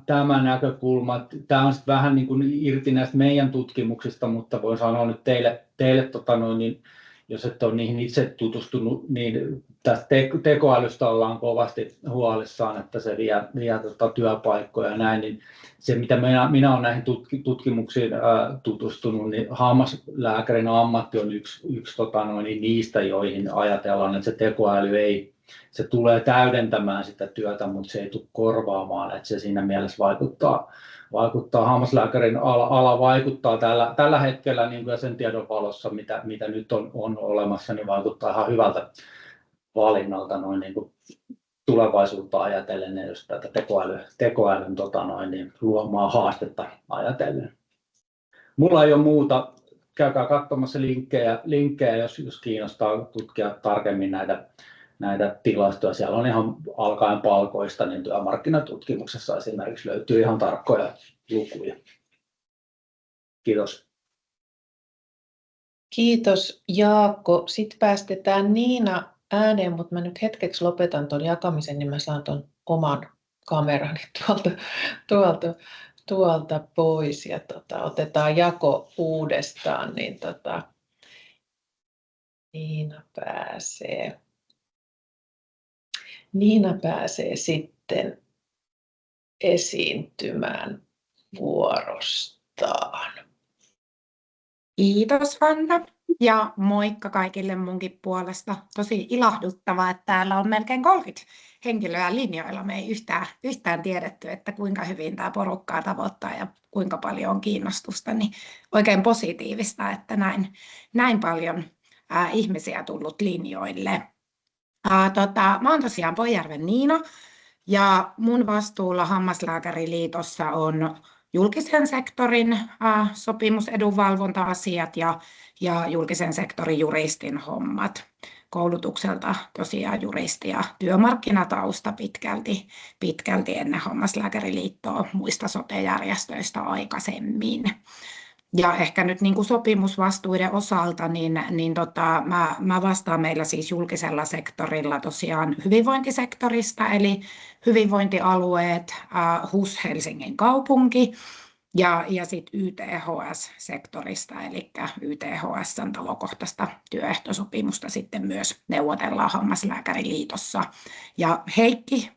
tämä näkökulma. Tämä on sitten vähän niin kuin irti näistä meidän tutkimuksista, mutta voin sanoa nyt teille niin, jos et ole niihin itse tutustunut, niin tästä tekoälystä ollaan kovasti huolissaan, että se vie työpaikkoja ja näin. Niin se, mitä minä olen näihin tutkimuksiin tutustunut, niin hammaslääkärin ammatti on yksi niistä, joihin ajatellaan, että se tekoäly se tulee täydentämään sitä työtä, mutta se ei tule korvaamaan, että se siinä mielessä vaikuttaa hammaslääkärin ala vaikuttaa tällä hetkellä niin kuin sen tiedon valossa, mitä nyt on olemassa, niin vaikuttaa ihan hyvältä valinnalta noin niin kuin tulevaisuutta ajatellen ja just tätä tekoälyn niin luomaa haastetta ajatellen. Mulla ei ole muuta. Käykää katsomassa linkkejä jos kiinnostaa tutkia tarkemmin näitä tilastoja. Siellä on ihan alkaen palkoista, niin työmarkkinatutkimuksessa esimerkiksi löytyy ihan tarkkoja lukuja. Kiitos. Kiitos Jaakko. Sitten päästetään Niina ääneen, mutta mä nyt hetkeksi lopetan tuon jakamisen, niin mä saan tuon oman kamerani tuolta pois ja otetaan jako uudestaan, niin Niina pääsee sitten esiintymään vuorostaan. Kiitos Hanna ja moikka kaikille munkin puolesta. Tosi ilahduttavaa, että täällä on melkein 30 henkilöä linjoilla. Me ei yhtään tiedetty, että kuinka hyvin tämä porukkaa tavoittaa ja kuinka paljon on kiinnostusta. Niin oikein positiivista, että näin paljon ihmisiä tullut linjoille. Mä oon tosiaan Poijärven Niina ja mun vastuulla Hammaslääkäriliitossa on julkisen sektorin sopimusedunvalvonta-asiat ja julkisen sektorin juristin hommat. Koulutukselta tosiaan juristi ja työmarkkinatausta pitkälti ennen Hammaslääkäriliittoa muista sote-järjestöistä aikaisemmin. Ja ehkä nyt niin kuin sopimusvastuiden osalta, niin mä vastaan meillä siis julkisella sektorilla tosiaan hyvinvointisektorista, eli hyvinvointialueet, HUS Helsingin kaupunki ja sitten YTHS-sektorista, eli YTHS:n talokohtaista työehtosopimusta sitten myös neuvotellaan Hammaslääkäriliitossa. Ja Heikki,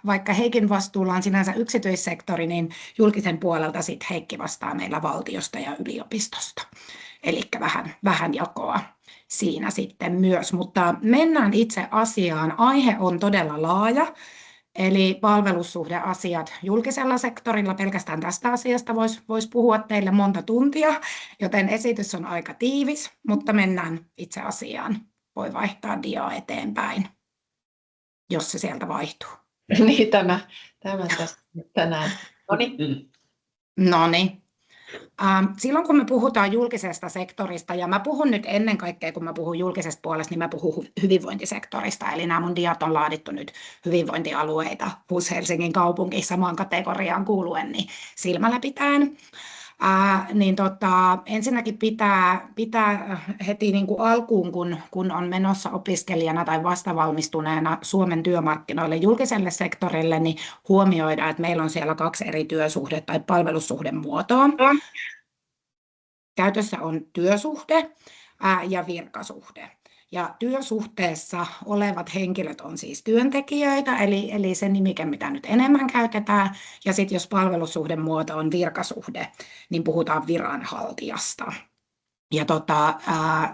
vaikka Heikin vastuulla on sinänsä yksityissektori, niin julkisen puolelta sitten Heikki vastaa meillä valtiosta ja yliopistosta. Eli vähän jakoa siinä sitten myös, mutta mennään itse asiaan. Aihe on todella laaja. Eli palvelussuhdeasiat julkisella sektorilla, pelkästään tästä asiasta voisi puhua teille monta tuntia, joten esitys on aika tiivis, mutta mennään itse asiaan. Voi vaihtaa diaa eteenpäin, jos se sieltä vaihtuu. Niin, tämä tässä tänään. Noniin. Silloin kun me puhutaan julkisesta sektorista, ja mä puhun nyt ennen kaikkea, kun mä puhun julkisesta puolesta, niin mä puhun hyvinvointisektorista, eli nämä mun diat on laadittu nyt hyvinvointialueita, HUS Helsingin kaupunki samaan kategoriaan kuuluen, niin silmällä pitäen. Ensinnäkin pitää heti niin kuin alkuun, kun on menossa opiskelijana tai vastavalmistuneena Suomen työmarkkinoille julkiselle sektorille, niin huomioida, että meillä on siellä 2 eri työsuhde- tai palvelussuhdemuotoa. Käytössä on työsuhde ja virkasuhde. Ja työsuhteessa olevat henkilöt on siis työntekijöitä, eli se nimike, mitä nyt enemmän käytetään. Ja sitten jos palvelussuhdemuoto on virkasuhde, niin puhutaan viranhaltijasta. Ja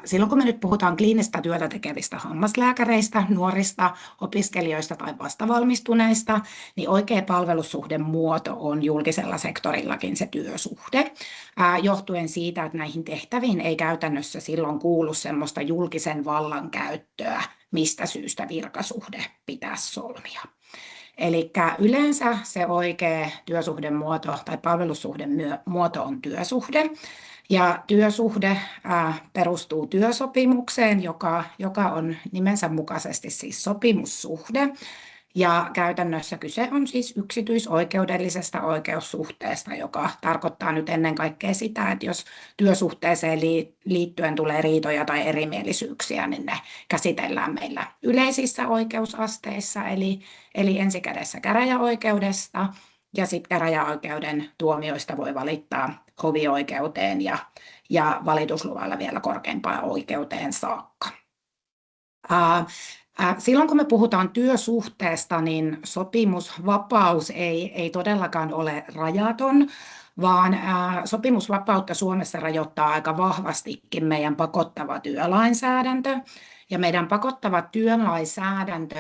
silloin kun me nyt puhutaan kliinistä työtä tekevistä hammaslääkäreistä, nuorista opiskelijoista tai vastavalmistuneista, niin oikea palvelussuhdemuoto on julkisella sektorillakin se työsuhde, johtuen siitä, että näihin tehtäviin ei käytännössä silloin kuulu semmoista julkisen vallan käyttöä, mistä syystä virkasuhde pitäisi solmia. Eli yleensä se oikea työsuhdemuoto tai palvelussuhdemuoto on työsuhde. Ja työsuhde perustuu työsopimukseen, joka on nimensä mukaisesti siis sopimussuhde. Ja käytännössä kyse on siis yksityisoikeudellisesta oikeussuhteesta, joka tarkoittaa nyt ennen kaikkea sitä, että jos työsuhteeseen liittyen tulee riitoja tai erimielisyyksiä, niin ne käsitellään meillä yleisissä oikeusasteissa, eli ensikädessä käräjäoikeudesta, ja sitten käräjäoikeuden tuomioista voi valittaa hovioikeuteen ja valitusluvalla vielä korkeimpaan oikeuteen saakka. Silloin kun me puhutaan työsuhteesta, niin sopimusvapaus ei todellakaan ole rajaton, vaan sopimusvapautta Suomessa rajoittaa aika vahvastikin meidän pakottava työlainsäädäntö. Ja meidän pakottava työlainsäädäntö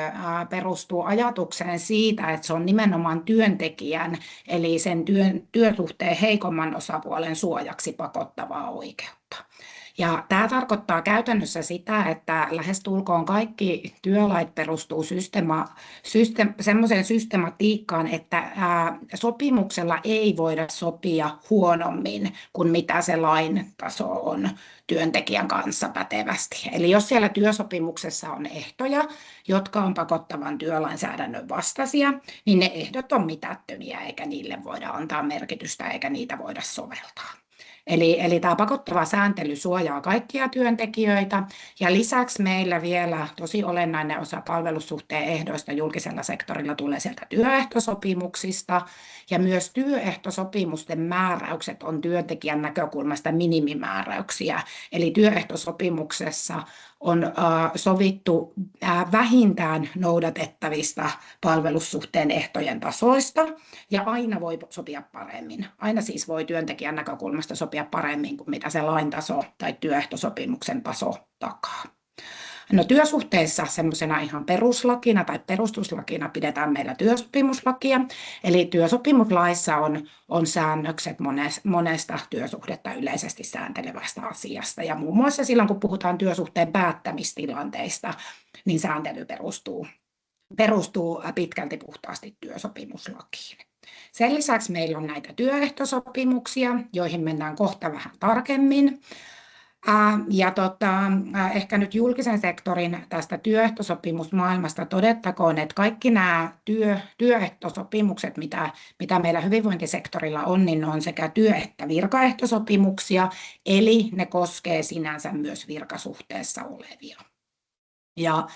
perustuu ajatukseen siitä, että se on nimenomaan työntekijän, eli sen työsuhteen heikomman osapuolen suojaksi pakottavaa oikeutta. Ja tämä tarkoittaa käytännössä sitä, että lähestulkoon kaikki työlait perustuu semmoiseen systematiikkaan, että sopimuksella ei voida sopia huonommin kuin mitä se lain taso on työntekijän kanssa pätevästi. Eli jos siellä työsopimuksessa on ehtoja, jotka on pakottavan työlainsäädännön vastaisia, niin ne ehdot on mitättömiä eikä niille voida antaa merkitystä eikä niitä voida soveltaa. Eli tämä pakottava sääntely suojaa kaikkia työntekijöitä ja lisäksi meillä vielä tosi olennainen osa palvelussuhteen ehdoista julkisella sektorilla tulee sieltä työehtosopimuksista ja myös työehtosopimusten määräykset on työntekijän näkökulmasta minimimääräyksiä. Eli työehtosopimuksessa on sovittu vähintään noudatettavista palvelussuhteen ehtojen tasoista ja aina voi sopia paremmin. Aina siis voi työntekijän näkökulmasta sopia paremmin kuin mitä se lain taso tai työehtosopimuksen taso takaa. No työsuhteessa semmoisena ihan peruslakina tai perustuslakina pidetään meillä työsopimuslakia, eli työsopimuslaissa on säännökset monesta työsuhdetta yleisesti sääntelevästä asiasta. Ja muun muassa silloin, kun puhutaan työsuhteen päättämistilanteista, niin sääntely perustuu pitkälti puhtaasti työsopimuslakiin. Sen lisäksi meillä on näitä työehtosopimuksia, joihin mennään kohta vähän tarkemmin. Ehkä nyt julkisen sektorin tästä työehtosopimusmaailmasta todettakoon, että kaikki nämä työehtosopimukset, mitä meillä hyvinvointisektorilla on, niin ne on sekä työ- että virkaehtosopimuksia, eli ne koskee sinänsä myös virkasuhteessa olevia. Ja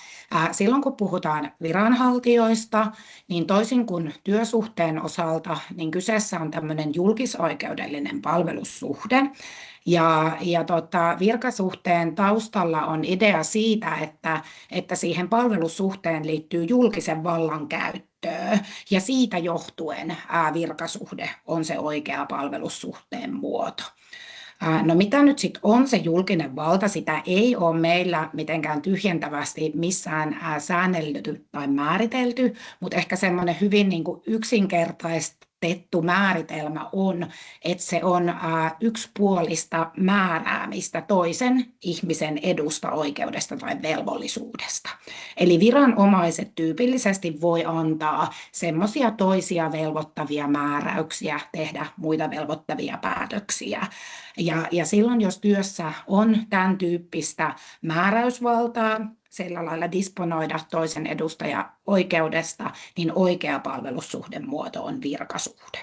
silloin kun puhutaan viranhaltijoista, niin toisin kuin työsuhteen osalta, niin kyseessä on tämmöinen julkisoikeudellinen palvelussuhde. Ja virkasuhteen taustalla on idea siitä, että siihen palvelussuhteen liittyy julkisen vallan käyttöön ja siitä johtuen virkasuhde on se oikea palvelussuhteen muoto. No mitä nyt sitten on se julkinen valta, sitä ei ole meillä mitenkään tyhjentävästi missään säännelty tai määritelty, mutta ehkä semmoinen hyvin niin kuin yksinkertaistettu määritelmä on, että se on yksipuolista määräämistä toisen ihmisen edusta, oikeudesta tai velvollisuudesta. Eli viranomaiset tyypillisesti voi antaa semmoisia toisia velvoittavia määräyksiä, tehdä muita velvoittavia päätöksiä. Ja silloin, jos työssä on tämän tyyppistä määräysvaltaa, sillä lailla disponoida toisen edustaja oikeudesta, niin oikea palvelussuhdemuoto on virkasuhde.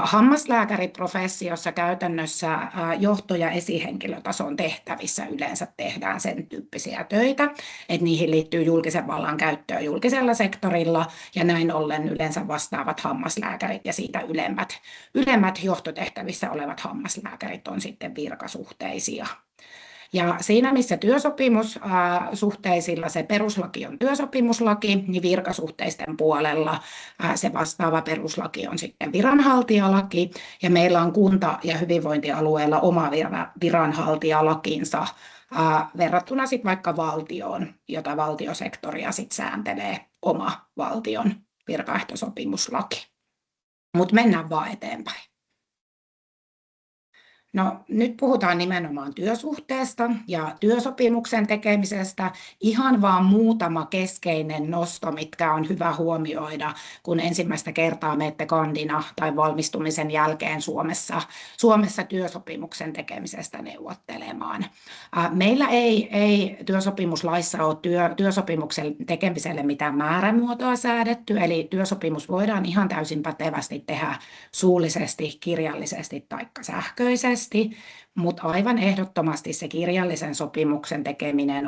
Hammaslääkäriprofessiossa käytännössä johto- ja esihenkilötason tehtävissä yleensä tehdään sen tyyppisiä töitä, että niihin liittyy julkisen vallan käyttöä julkisella sektorilla, ja näin ollen yleensä vastaavat hammaslääkärit ja siitä ylemmät johtotehtävissä olevat hammaslääkärit on sitten virkasuhteisia. Ja siinä, missä työsopimussuhteisilla se peruslaki on työsopimuslaki, niin virkasuhteisten puolella se vastaava peruslaki on sitten viranhaltijalaki, ja meillä on kunta- ja hyvinvointialueella oma viranhaltijalakinsa verrattuna sitten vaikka valtioon, jota valtiosektoria sitten sääntelee oma valtion virkaehtosopimuslaki. Mutta mennään vaan eteenpäin. No, nyt puhutaan nimenomaan työsuhteesta ja työsopimuksen tekemisestä. Ihan vaan muutama keskeinen nosto, mitkä on hyvä huomioida, kun ensimmäistä kertaa menette kandina tai valmistumisen jälkeen Suomessa työsopimuksen tekemisestä neuvottelemaan. Meillä ei työsopimuslaissa ole työsopimuksen tekemiselle mitään määrämuotoa säädetty, eli työsopimus voidaan ihan täysin pätevästi tehdä suullisesti, kirjallisesti tai sähköisesti. Mutta aivan ehdottomasti se kirjallisen sopimuksen tekeminen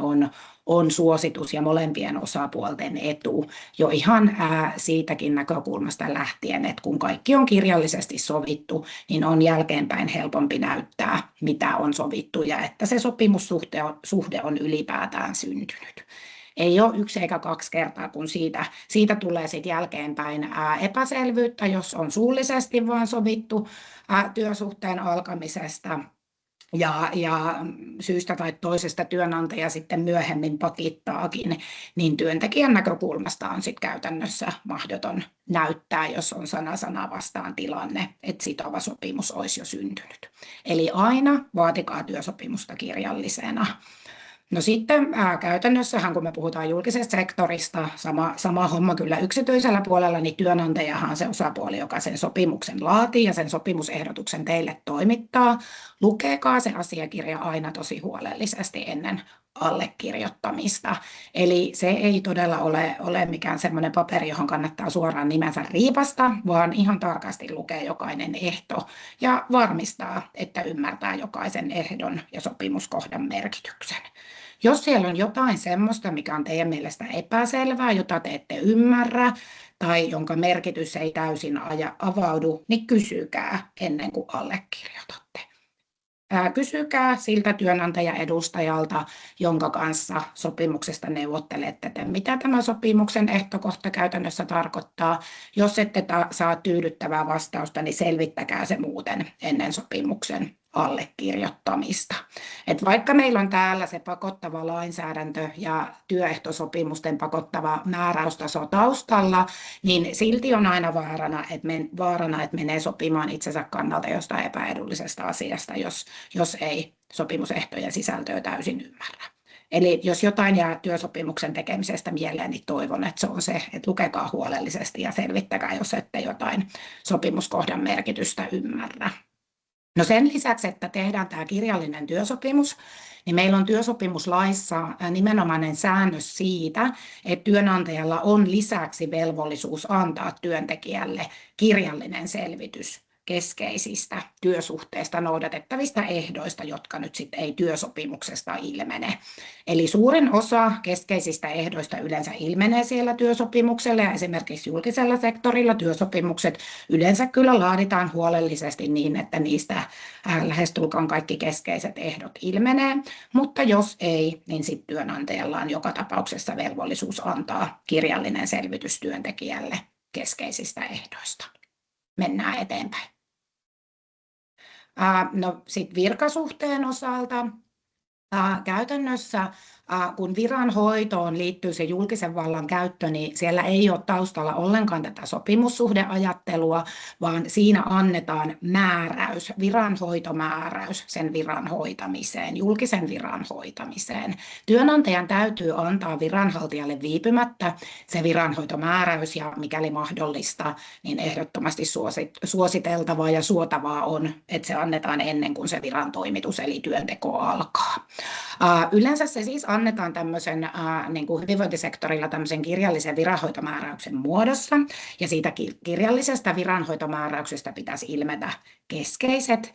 on suositus ja molempien osapuolten etu jo ihan siitäkin näkökulmasta lähtien, että kun kaikki on kirjallisesti sovittu, niin on jälkeenpäin helpompi näyttää, mitä on sovittu ja että se sopimussuhde on ylipäätään syntynyt. Ei ole 1 eikä 2 kertaa, kun siitä tulee sitten jälkeenpäin epäselvyyttä, jos on suullisesti vaan sovittu työsuhteen alkamisesta ja syystä tai toisesta työnantaja sitten myöhemmin pakittaakin, niin työntekijän näkökulmasta on sitten käytännössä mahdoton näyttää, jos on sana vastaan tilanne, että sitova sopimus olisi jo syntynyt. Eli aina vaatikaa työsopimusta kirjallisena. No sitten käytännössähän, kun me puhutaan julkisesta sektorista, sama homma kyllä yksityisellä puolella, niin työnantajahan on se osapuoli, joka sen sopimuksen laatii ja sen sopimusehdotuksen teille toimittaa. Lukekaa se asiakirja aina tosi huolellisesti ennen allekirjoittamista. Eli se ei todella ole mikään semmoinen paperi, johon kannattaa suoraan nimensä riipasta, vaan ihan tarkasti lukee jokainen ehto ja varmistaa, että ymmärtää jokaisen ehdon ja sopimuskohdan merkityksen. Jos siellä on jotain semmoista, mikä on teidän mielestä epäselvää, jota te ette ymmärrä tai jonka merkitys ei täysin avaudu, niin kysykää ennen kuin allekirjoitatte. Kysykää siltä työnantajaedustajalta, jonka kanssa sopimuksesta neuvottelette, että mitä tämä sopimuksen ehtokohta käytännössä tarkoittaa. Jos ette saa tyydyttävää vastausta, niin selvittäkää se muuten ennen sopimuksen allekirjoittamista. Et vaikka meillä on täällä se pakottava lainsäädäntö ja työehtosopimusten pakottava määräystaso taustalla, niin silti on aina vaarana, että menee sopimaan itsensä kannalta jostain epäedullisesta asiasta, jos ei sopimusehtojen sisältöä täysin ymmärrä. Eli jos jotain jää työsopimuksen tekemisestä mieleen, niin toivon, että se on se, että lukekaa huolellisesti ja selvittäkää, jos ette jotain sopimuskohdan merkitystä ymmärrä. No sen lisäksi, että tehdään tämä kirjallinen työsopimus, niin meillä on työsopimuslaissa nimenomainen säännös siitä, että työnantajalla on lisäksi velvollisuus antaa työntekijälle kirjallinen selvitys keskeisistä työsuhteesta noudatettavista ehdoista, jotka nyt sitten ei työsopimuksesta ilmene. Eli suurin osa keskeisistä ehdoista yleensä ilmenee siellä työsopimuksella ja esimerkiksi julkisella sektorilla työsopimukset yleensä kyllä laaditaan huolellisesti niin, että niistä lähestulkoon kaikki keskeiset ehdot ilmenee, mutta jos ei, niin sitten työnantajalla on joka tapauksessa velvollisuus antaa kirjallinen selvitys työntekijälle keskeisistä ehdoista. Mennään eteenpäin. No sitten virkasuhteen osalta käytännössä, kun viranhoitoon liittyy se julkisen vallan käyttö, niin siellä ei ole taustalla ollenkaan tätä sopimussuhdeajattelua, vaan siinä annetaan määräys, viranhoitomääräys sen viran hoitamiseen, julkisen viran hoitamiseen. Työnantajan täytyy antaa viranhaltijalle viipymättä se viranhoitomääräys ja mikäli mahdollista, niin ehdottomasti suositeltavaa ja suotavaa on, että se annetaan ennen kuin se viran toimitus eli työnteko alkaa. Yleensä se siis annetaan tämmöisen niin kuin hyvinvointisektorilla tämmöisen kirjallisen viranhoitomääräyksen muodossa, ja siitä kirjallisesta viranhoitomääräyksestä pitäisi ilmetä keskeiset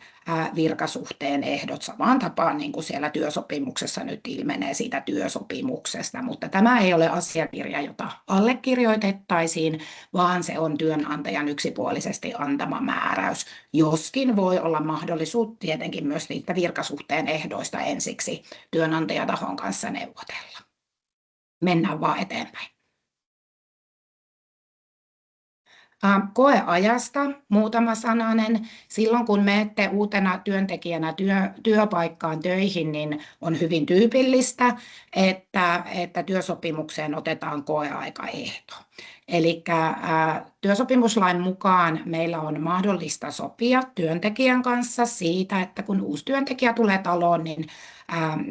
virkasuhteen ehdot samaan tapaan niin kuin siellä työsopimuksessa nyt ilmenee siitä työsopimuksesta, mutta tämä ei ole asiakirja, jota allekirjoitettaisiin, vaan se on työnantajan yksipuolisesti antama määräys, joskin voi olla mahdollisuus tietenkin myös niitä virkasuhteen ehdoista ensiksi työnantajatahon kanssa neuvotella. Mennään vaan eteenpäin. Koeajasta muutama sananen. Silloin kun menette uutena työntekijänä työpaikkaan töihin, niin on hyvin tyypillistä, että työsopimukseen otetaan koeaikaehto. Eli työsopimuslain mukaan meillä on mahdollista sopia työntekijän kanssa siitä, että kun uusi työntekijä tulee taloon, niin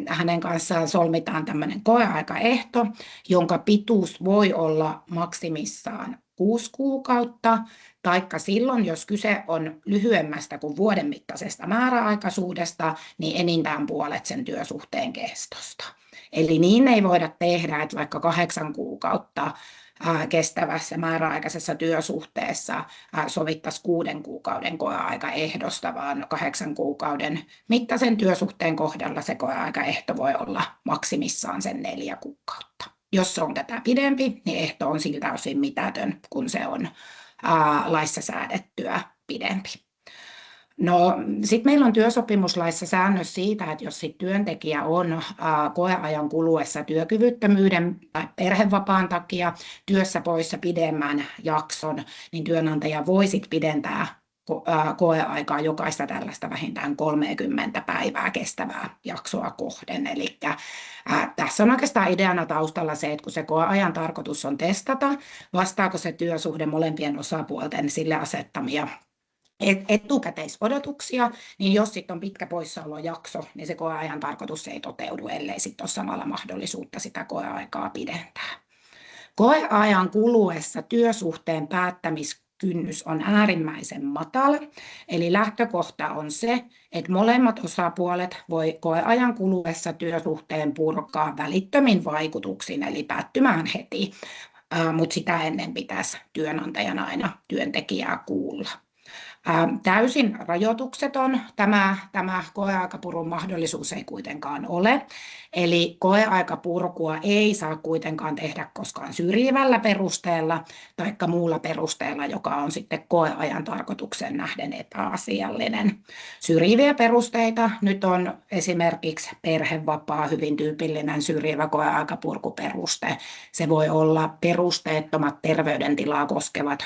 hänen kanssaan solmitaan tämmöinen koeaikaehto, jonka pituus voi olla maksimissaan 6 kuukautta, taikka silloin, jos kyse on lyhyemmästä kuin vuoden mittaisesta määräaikaisuudesta, niin enintään puolet sen työsuhteen kestosta. Eli niin ei voida tehdä, että vaikka 8 kuukautta kestävässä määräaikaisessa työsuhteessa sovittaisiin 6 kuukauden koeaikaehdosta, vaan 8 kuukauden mittaisen työsuhteen kohdalla se koeaikaehto voi olla maksimissaan sen 4 kuukautta. Jos se on tätä pidempi, niin ehto on siltä osin mitätön, kun se on laissa säädettyä pidempi. No, sitten meillä on työsopimuslaissa säännös siitä, että jos sit työntekijä on koeajan kuluessa työkyvyttömyyden tai perhevapaan takia työssä poissa pidemmän jakson, niin työnantaja voi sit pidentää koeaikaa jokaista tällaista vähintään 30 päivää kestävää jaksoa kohden. Eli tässä on oikeastaan ideana taustalla se, että kun se koeajan tarkoitus on testata, vastaako se työsuhde molempien osapuolten sille asettamia etukäteisodotuksia, niin jos sitten on pitkä poissaolojakso, niin se koeajan tarkoitus ei toteudu, ellei sitten ole samalla mahdollisuutta sitä koeaikaa pidentää. Koeajan kuluessa työsuhteen päättämiskynnys on äärimmäisen matala, eli lähtökohta on se, että molemmat osapuolet voi koeajan kuluessa työsuhteen purkaa välittömin vaikutuksin, eli päättymään heti, mutta sitä ennen pitäisi työnantajan aina työntekijää kuulla. Täysin rajoitukseton tämä koeaikapurun mahdollisuus ei kuitenkaan ole. Eli koeaikapurkua ei saa kuitenkaan tehdä koskaan syrjivällä perusteella tai muulla perusteella, joka on sitten koeajan tarkoituksen nähden epäasiallinen. Syrjiviä perusteita nyt on esimerkiksi perhevapaa, hyvin tyypillinen syrjivä koeaikapurkuperuste. Se voi olla perusteettomat terveydentilaa koskevat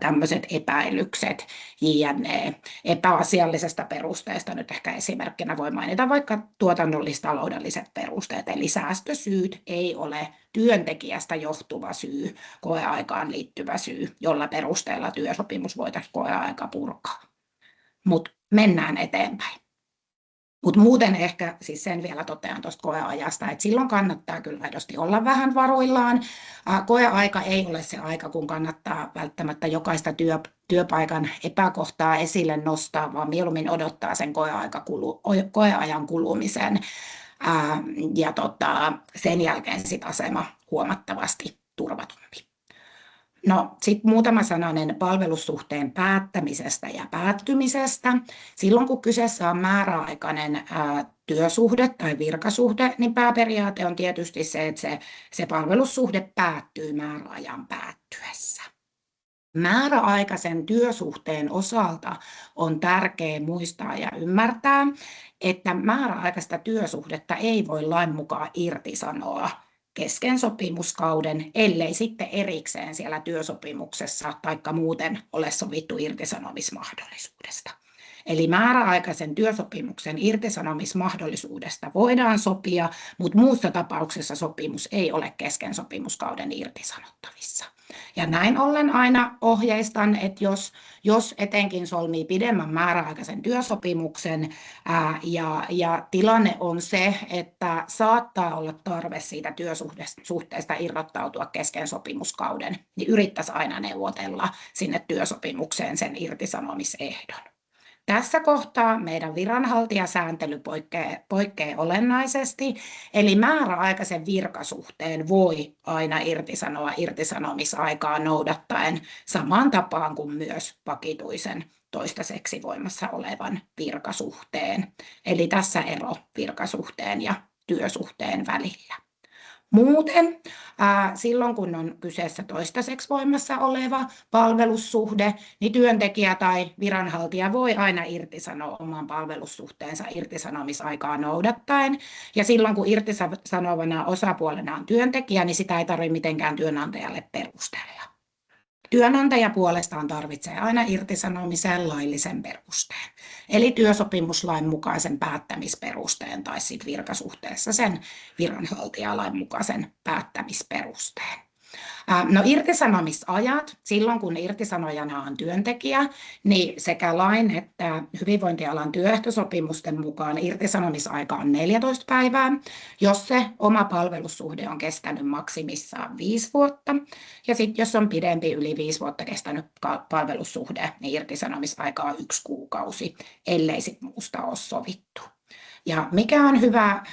tämmöiset epäilykset, jne. Epäasiallisesta perusteesta nyt ehkä esimerkkinä voi mainita vaikka tuotannollis-taloudelliset perusteet, eli säästösyyt ei ole työntekijästä johtuva syy, koeaikaan liittyvä syy, jolla perusteella työsopimus voitaisiin koeaika purkaa. Mutta mennään eteenpäin. Mutta muuten ehkä siis sen vielä totean tuosta koeajasta, että silloin kannattaa kyllä aidosti olla vähän varuillaan. Koeaika ei ole se aika, kun kannattaa välttämättä jokaista työpaikan epäkohtaa esille nostaa, vaan mieluummin odottaa sen koeajan kulumisen ja sen jälkeen sit asema huomattavasti turvatumpi. No, sitten muutama sananen palvelussuhteen päättämisestä ja päättymisestä. Silloin kun kyseessä on määräaikainen työsuhde tai virkasuhde, niin pääperiaate on tietysti se, että se palvelussuhde päättyy määräajan päättyessä. Määräaikaisen työsuhteen osalta on tärkeää muistaa ja ymmärtää, että määräaikaista työsuhdetta ei voi lain mukaan irtisanoa kesken sopimuskauden, ellei sitten erikseen siellä työsopimuksessa tai muuten ole sovittu irtisanomismahdollisuudesta. Eli määräaikaisen työsopimuksen irtisanomismahdollisuudesta voidaan sopia, mutta muussa tapauksessa sopimus ei ole kesken sopimuskauden irtisanottavissa. Ja näin ollen aina ohjeistan, että jos etenkin solmii pidemmän määräaikaisen työsopimuksen ja tilanne on se, että saattaa olla tarve siitä työsuhteesta irrottautua kesken sopimuskauden, niin yrittäisi aina neuvotella sinne työsopimukseen sen irtisanomisehdon. Tässä kohtaa meidän viranhaltijasääntely poikkeaa olennaisesti, eli määräaikaisen virkasuhteen voi aina irtisanoa irtisanomisaikaa noudattaen samaan tapaan kuin myös vakituisen toistaiseksi voimassa olevan virkasuhteen. Eli tässä ero virkasuhteen ja työsuhteen välillä. Muuten, silloin kun on kyseessä toistaiseksi voimassa oleva palvelussuhde, niin työntekijä tai viranhaltija voi aina irtisanoa oman palvelussuhteensa irtisanomisaikaa noudattaen. Ja silloin kun irtisanovana osapuolena on työntekijä, niin sitä ei tarvitse mitenkään työnantajalle perustella. Työnantaja puolestaan tarvitsee aina irtisanomiseen laillisen perusteen, eli työsopimuslain mukaisen päättämisperusteen tai sitten virkasuhteessa sen viranhaltijalain mukaisen päättämisperusteen. No irtisanomisajat, silloin kun irtisanojana on työntekijä, niin sekä lain että hyvinvointialan työehtosopimusten mukaan irtisanomisaika on 14 päivää, jos se oma palvelussuhde on kestänyt maksimissaan 5 vuotta. Ja sitten jos on pidempi yli 5 vuotta kestänyt palvelussuhde, niin irtisanomisaika on 1 kuukausi, ellei sitten muusta ole sovittu. Ja mikä on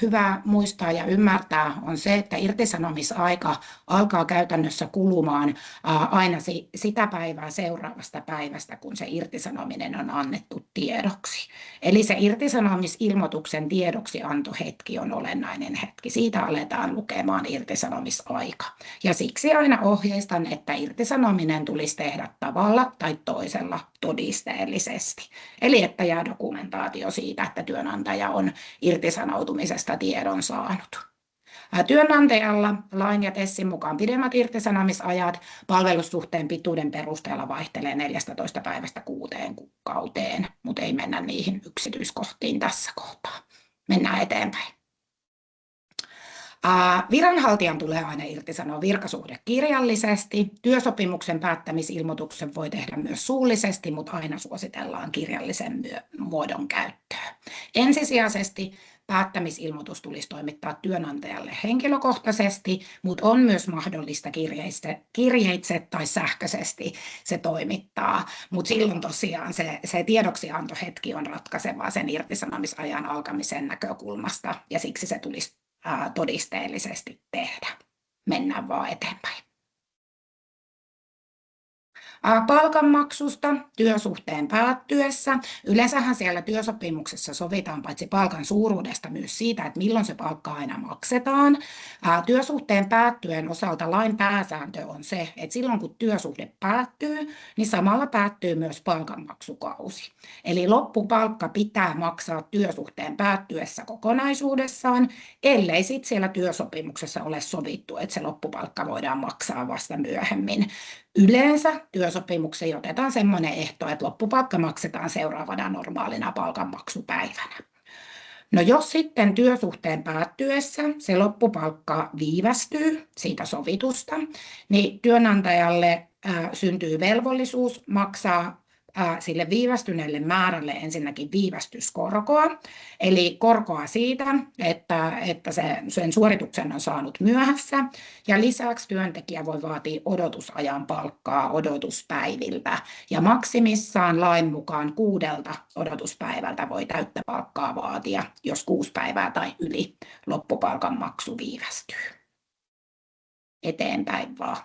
hyvä muistaa ja ymmärtää on se, että irtisanomisaika alkaa käytännössä kulumaan aina sitä päivää seuraavasta päivästä, kun se irtisanominen on annettu tiedoksi. Eli se irtisanomisilmoituksen tiedoksiantohetki on olennainen hetki. Siitä aletaan lukemaan irtisanomisaika. Ja siksi aina ohjeistan, että irtisanominen tulisi tehdä tavalla tai toisella todisteellisesti. Eli että jää dokumentaatio siitä, että työnantaja on irtisanoutumisesta tiedon saanut. Työnantajalla lain ja TESin mukaan pidemmät irtisanomisajat palvelussuhteen pituuden perusteella vaihtelee 14 päivästä 6 kuukauteen, mutta ei mennä niihin yksityiskohtiin tässä kohtaa. Mennään eteenpäin. Viranhaltijan tulee aina irtisanoa virkasuhde kirjallisesti. Työsopimuksen päättämisilmoituksen voi tehdä myös suullisesti, mutta aina suositellaan kirjallisen muodon käyttöä. Ensisijaisesti päättämisilmoitus tulisi toimittaa työnantajalle henkilökohtaisesti, mutta on myös mahdollista kirjeitse tai sähköisesti se toimittaa. Mutta silloin tosiaan se tiedoksiantohetki on ratkaiseva sen irtisanomisajan alkamisen näkökulmasta ja siksi se tulisi todisteellisesti tehdä. Mennään vaan eteenpäin. Palkanmaksusta työsuhteen päättyessä. Yleensähän siellä työsopimuksessa sovitaan paitsi palkan suuruudesta myös siitä, että milloin se palkka aina maksetaan. Työsuhteen päättyen osalta lain pääsääntö on se, että silloin kun työsuhde päättyy, niin samalla päättyy myös palkanmaksukausi. Eli loppupalkka pitää maksaa työsuhteen päättyessä kokonaisuudessaan, ellei sitten siellä työsopimuksessa ole sovittu, että se loppupalkka voidaan maksaa vasta myöhemmin. Yleensä työsopimukseen otetaan sellainen ehto, että loppupalkka maksetaan seuraavana normaalina palkanmaksupäivänä. No jos sitten työsuhteen päättyessä se loppupalkka viivästyy siitä sovitusta, niin työnantajalle syntyy velvollisuus maksaa sille viivästyneelle määrälle ensinnäkin viivästyskorkoa, eli korkoa siitä, että sen suorituksen on saanut myöhässä, ja lisäksi työntekijä voi vaatia odotusajan palkkaa odotuspäiviltä, ja maksimissaan lain mukaan 6 odotuspäivältä voi täyttä palkkaa vaatia, jos 6 päivää tai yli loppupalkan maksu viivästyy. Eteenpäin vaan.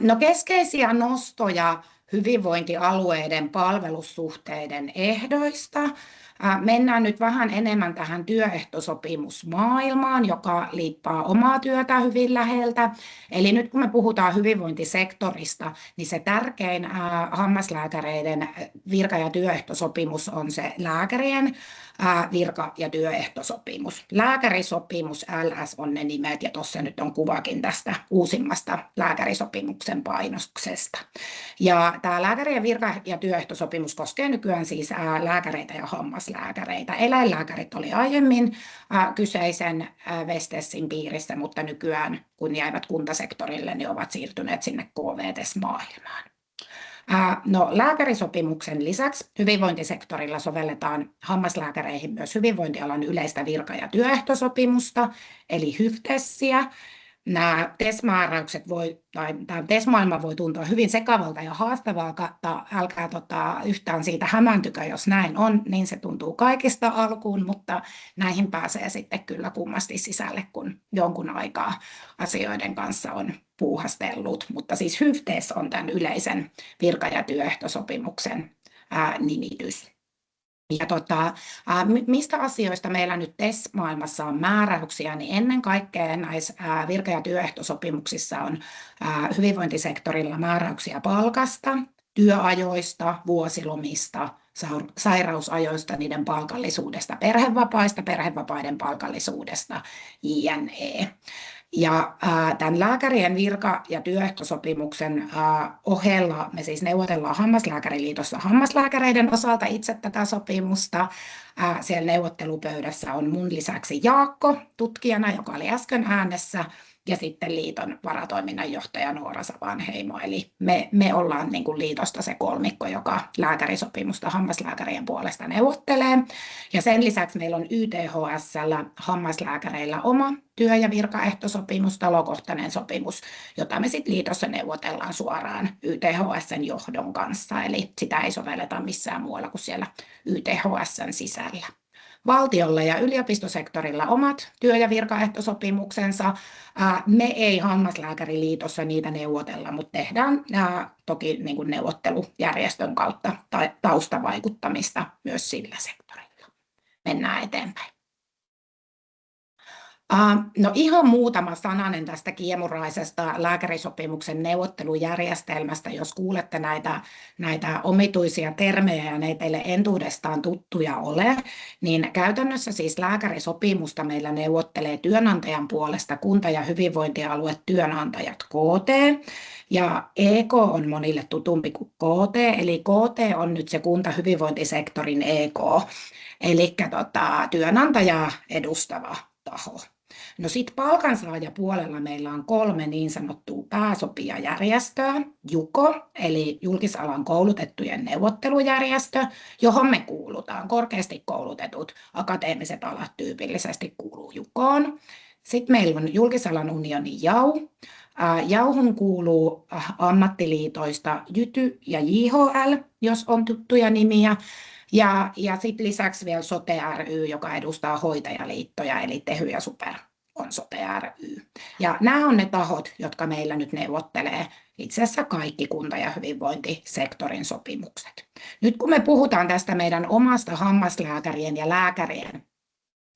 No keskeisiä nostoja hyvinvointialueiden palvelussuhteiden ehdoista. Mennään nyt vähän enemmän tähän työehtosopimusmaailmaan, joka liippaa omaa työtä hyvin läheltä. Eli nyt kun me puhutaan hyvinvointisektorista, niin se tärkein hammaslääkäreiden virka- ja työehtosopimus on se lääkärien virka- ja työehtosopimus. Lääkärisopimus, LS on ne nimet, ja tuossa nyt on kuvakin tästä uusimmasta lääkärisopimuksen painoksesta. Ja tämä lääkärien virka- ja työehtosopimus koskee nykyään siis lääkäreitä ja hammaslääkäreitä. Eläinlääkärit oli aiemmin kyseisen VSTESin piirissä, mutta nykyään kun jäivät kuntasektorille, niin ovat siirtyneet sinne KVTES-maailmaan. No, lääkärisopimuksen lisäksi hyvinvointisektorilla sovelletaan hammaslääkäreihin myös hyvinvointialan yleistä virka- ja työehtosopimusta, eli HYVTESiä. Nämä TES-määräykset TES-maailma voi tuntua hyvin sekavalta ja haastavalta, älkää yhtään siitä hämääntykö, jos näin on, niin se tuntuu kaikista alkuun, mutta näihin pääsee sitten kyllä kummasti sisälle, kun jonkun aikaa asioiden kanssa on puuhastellut, mutta siis HYVTES on tämän yleisen virka- ja työehtosopimuksen nimitys. Ja mistä asioista meillä nyt TES-maailmassa on määräyksiä, niin ennen kaikkea näissä virka- ja työehtosopimuksissa on hyvinvointisektorilla määräyksiä palkasta, työajoista, vuosilomista, sairausajoista, niiden palkallisuudesta, perhevapaiden palkallisuudesta, jne. Ja tämän lääkärien virka- ja työehtosopimuksen ohella me siis neuvotellaan Hammaslääkäriliitossa hammaslääkäreiden osalta itse tätä sopimusta. Siellä neuvottelupöydässä on mun lisäksi Jaakko tutkijana, joka oli äsken äänessä, ja sitten liiton varatoiminnanjohtaja Noora Savanheimo. Eli me ollaan niin kuin liitosta se kolmikko, joka lääkärisopimusta hammaslääkärien puolesta neuvottelee. Ja sen lisäksi meillä on YTHS:llä hammaslääkäreillä oma työ- ja virkaehtosopimus, talokohtainen sopimus, jota me sitten liitossa neuvotellaan suoraan YTHS:n johdon kanssa. Eli sitä ei sovelleta missään muualla kuin siellä YTHS:n sisällä. Valtiolla ja yliopistosektorilla omat työ- ja virkaehtosopimuksensa. Me ei Hammaslääkäriliitossa niitä neuvotella, mutta tehdään toki niin kuin neuvottelujärjestön kautta tai taustavaikuttamista myös sillä sektorilla. Mennään eteenpäin. No ihan muutama sananen tästä kiemuraisesta lääkärisopimuksen neuvottelujärjestelmästä, jos kuulette näitä omituisia termejä ja ne ei teille entuudestaan tuttuja ole, niin käytännössä siis lääkärisopimusta meillä neuvottelee työnantajan puolesta kunta- ja hyvinvointialue työnantajat KT, ja EK on monille tutumpi kuin KT, eli KT on nyt se kunta-hyvinvointisektorin EK, eli työnantajaa edustava taho. No sitten palkansaajapuolella meillä on 3 niin sanottua pääsopijajärjestöä, JUKO, eli julkisalan koulutettujen neuvottelujärjestö, johon me kuulutaan. Korkeasti koulutetut akateemiset alat tyypillisesti kuuluu JUKOon. Sitten meillä on julkisalan unioni JAU. JAUhun kuuluu ammattiliitoista JYTY ja JHL, jos on tuttuja nimiä. Ja sitten lisäksi vielä Sote ry, joka edustaa hoitajaliittoja, eli Tehy ja Super on Sote ry. Ja nämä on ne tahot, jotka meillä nyt neuvottelee itse asiassa kaikki kunta- ja hyvinvointisektorin sopimukset. Nyt kun me puhutaan tästä meidän omasta hammaslääkärien ja lääkärien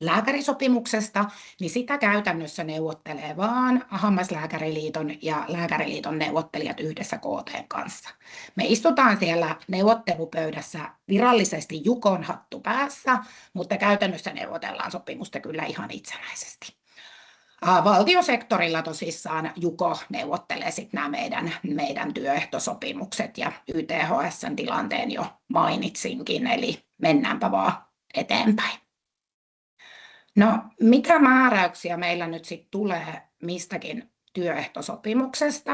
lääkärisopimuksesta, niin sitä käytännössä neuvottelee vaan Hammaslääkäriliiton ja Lääkäriliiton neuvottelijat yhdessä KT:n kanssa. Me istutaan siellä neuvottelupöydässä virallisesti JUKOn hattu päässä, mutta käytännössä neuvotellaan sopimusta kyllä ihan itsenäisesti. Valtiosektorilla tosissaan JUKO neuvottelee sitten nämä meidän työehtosopimukset ja YTHS:n tilanteen jo mainitsinkin, eli mennäänpä vaan eteenpäin. No, mitä määräyksiä meillä nyt sitten tulee mistäkin työehtosopimuksesta?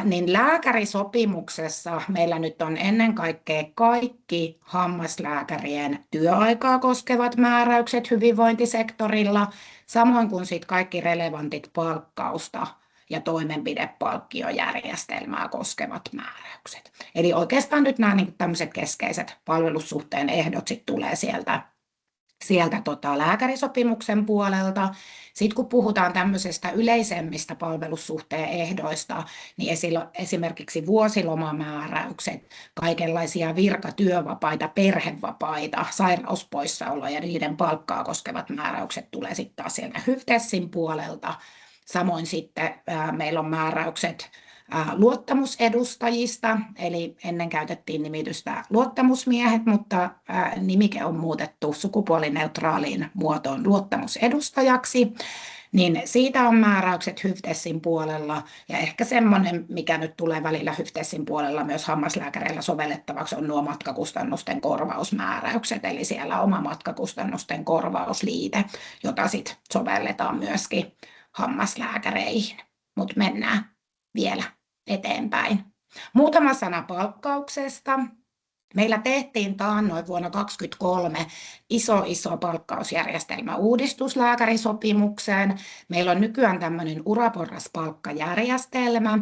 Niin lääkärisopimuksessa meillä nyt on ennen kaikkea kaikki hammaslääkärien työaikaa koskevat määräykset hyvinvointisektorilla, samoin kuin sitten kaikki relevantit palkkausta ja toimenpidepalkkiojärjestelmää koskevat määräykset. Eli oikeastaan nyt nämä niin tämmöiset keskeiset palvelussuhteen ehdot sitten tulee sieltä lääkärisopimuksen puolelta. Sitten kun puhutaan tämmöisestä yleisemmistä palvelussuhteen ehdoista, niin esimerkiksi vuosilomamääräykset, kaikenlaisia virkatyövapaita, perhevapaita, sairauspoissaoloja ja niiden palkkaa koskevat määräykset tulee sitten taas sieltä HYVTESin puolelta. Samoin sitten meillä on määräykset luottamusedustajista, eli ennen käytettiin nimitystä luottamusmiehet, mutta nimike on muutettu sukupuolineutraaliin muotoon luottamusedustajaksi, niin siitä on määräykset HYVTESin puolella, ja ehkä semmoinen, mikä nyt tulee välillä HYVTESin puolella myös hammaslääkäreillä sovellettavaksi, on nuo matkakustannusten korvausmääräykset, eli siellä oma matkakustannusten korvausliite, jota sitten sovelletaan myöskin hammaslääkäreihin, mutta mennään vielä eteenpäin. Muutama sana palkkauksesta. Meillä tehtiin taannoin vuonna 2023 iso palkkausjärjestelmäuudistus lääkärisopimukseen. Meillä on nykyään tämmöinen uraporraspalkkajärjestelmä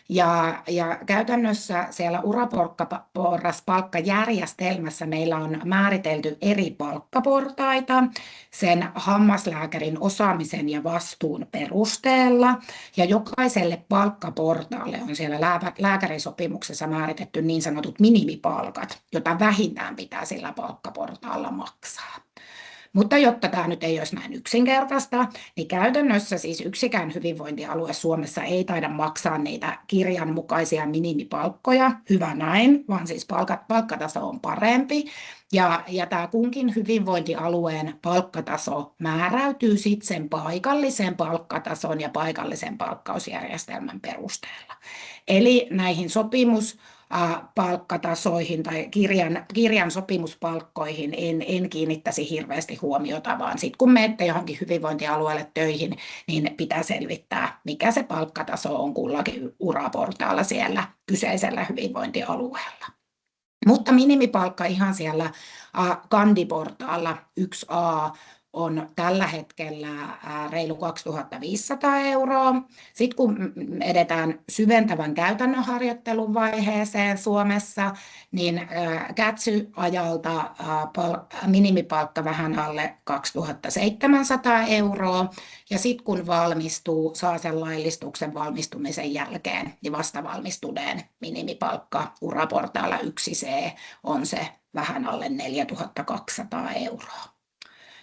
ja käytännössä siellä uraporraspalkkajärjestelmässä meillä on määritelty eri palkkaportaita sen hammaslääkärin osaamisen ja vastuun perusteella, ja jokaiselle palkkaportaalle on siellä lääkärisopimuksessa määritetty niin sanotut minimipalkat, jota vähintään pitää sillä palkkaportaalla maksaa. Mutta jotta tämä nyt ei olisi näin yksinkertaista, niin käytännössä siis yksikään hyvinvointialue Suomessa ei taida maksaa niitä kirjan mukaisia minimipalkkoja, hyvä näin, vaan siis palkkataso on parempi. Ja tämä kunkin hyvinvointialueen palkkataso määräytyy sitten sen paikallisen palkkatason ja paikallisen palkkausjärjestelmän perusteella. Eli näihin sopimuspalkkatasoihin tai kirjan sopimuspalkkoihin en kiinnittäisi hirveästi huomiota, vaan sitten kun menette johonkin hyvinvointialueelle töihin, niin pitää selvittää, mikä se palkkataso on kullakin uraportaalla siellä kyseisellä hyvinvointialueella. Mutta minimipalkka ihan siellä kandiportaalla 1A on tällä hetkellä reilu 2500 €. Sitten kun edetään syventävän käytännön harjoittelun vaiheeseen Suomessa, niin kätsyajalta minimipalkka vähän alle 2700 €. Ja sitten kun valmistuu, saa sen laillistuksen valmistumisen jälkeen, niin vastavalmistuneen minimipalkka uraportaalla 1C on se vähän alle 4200 €.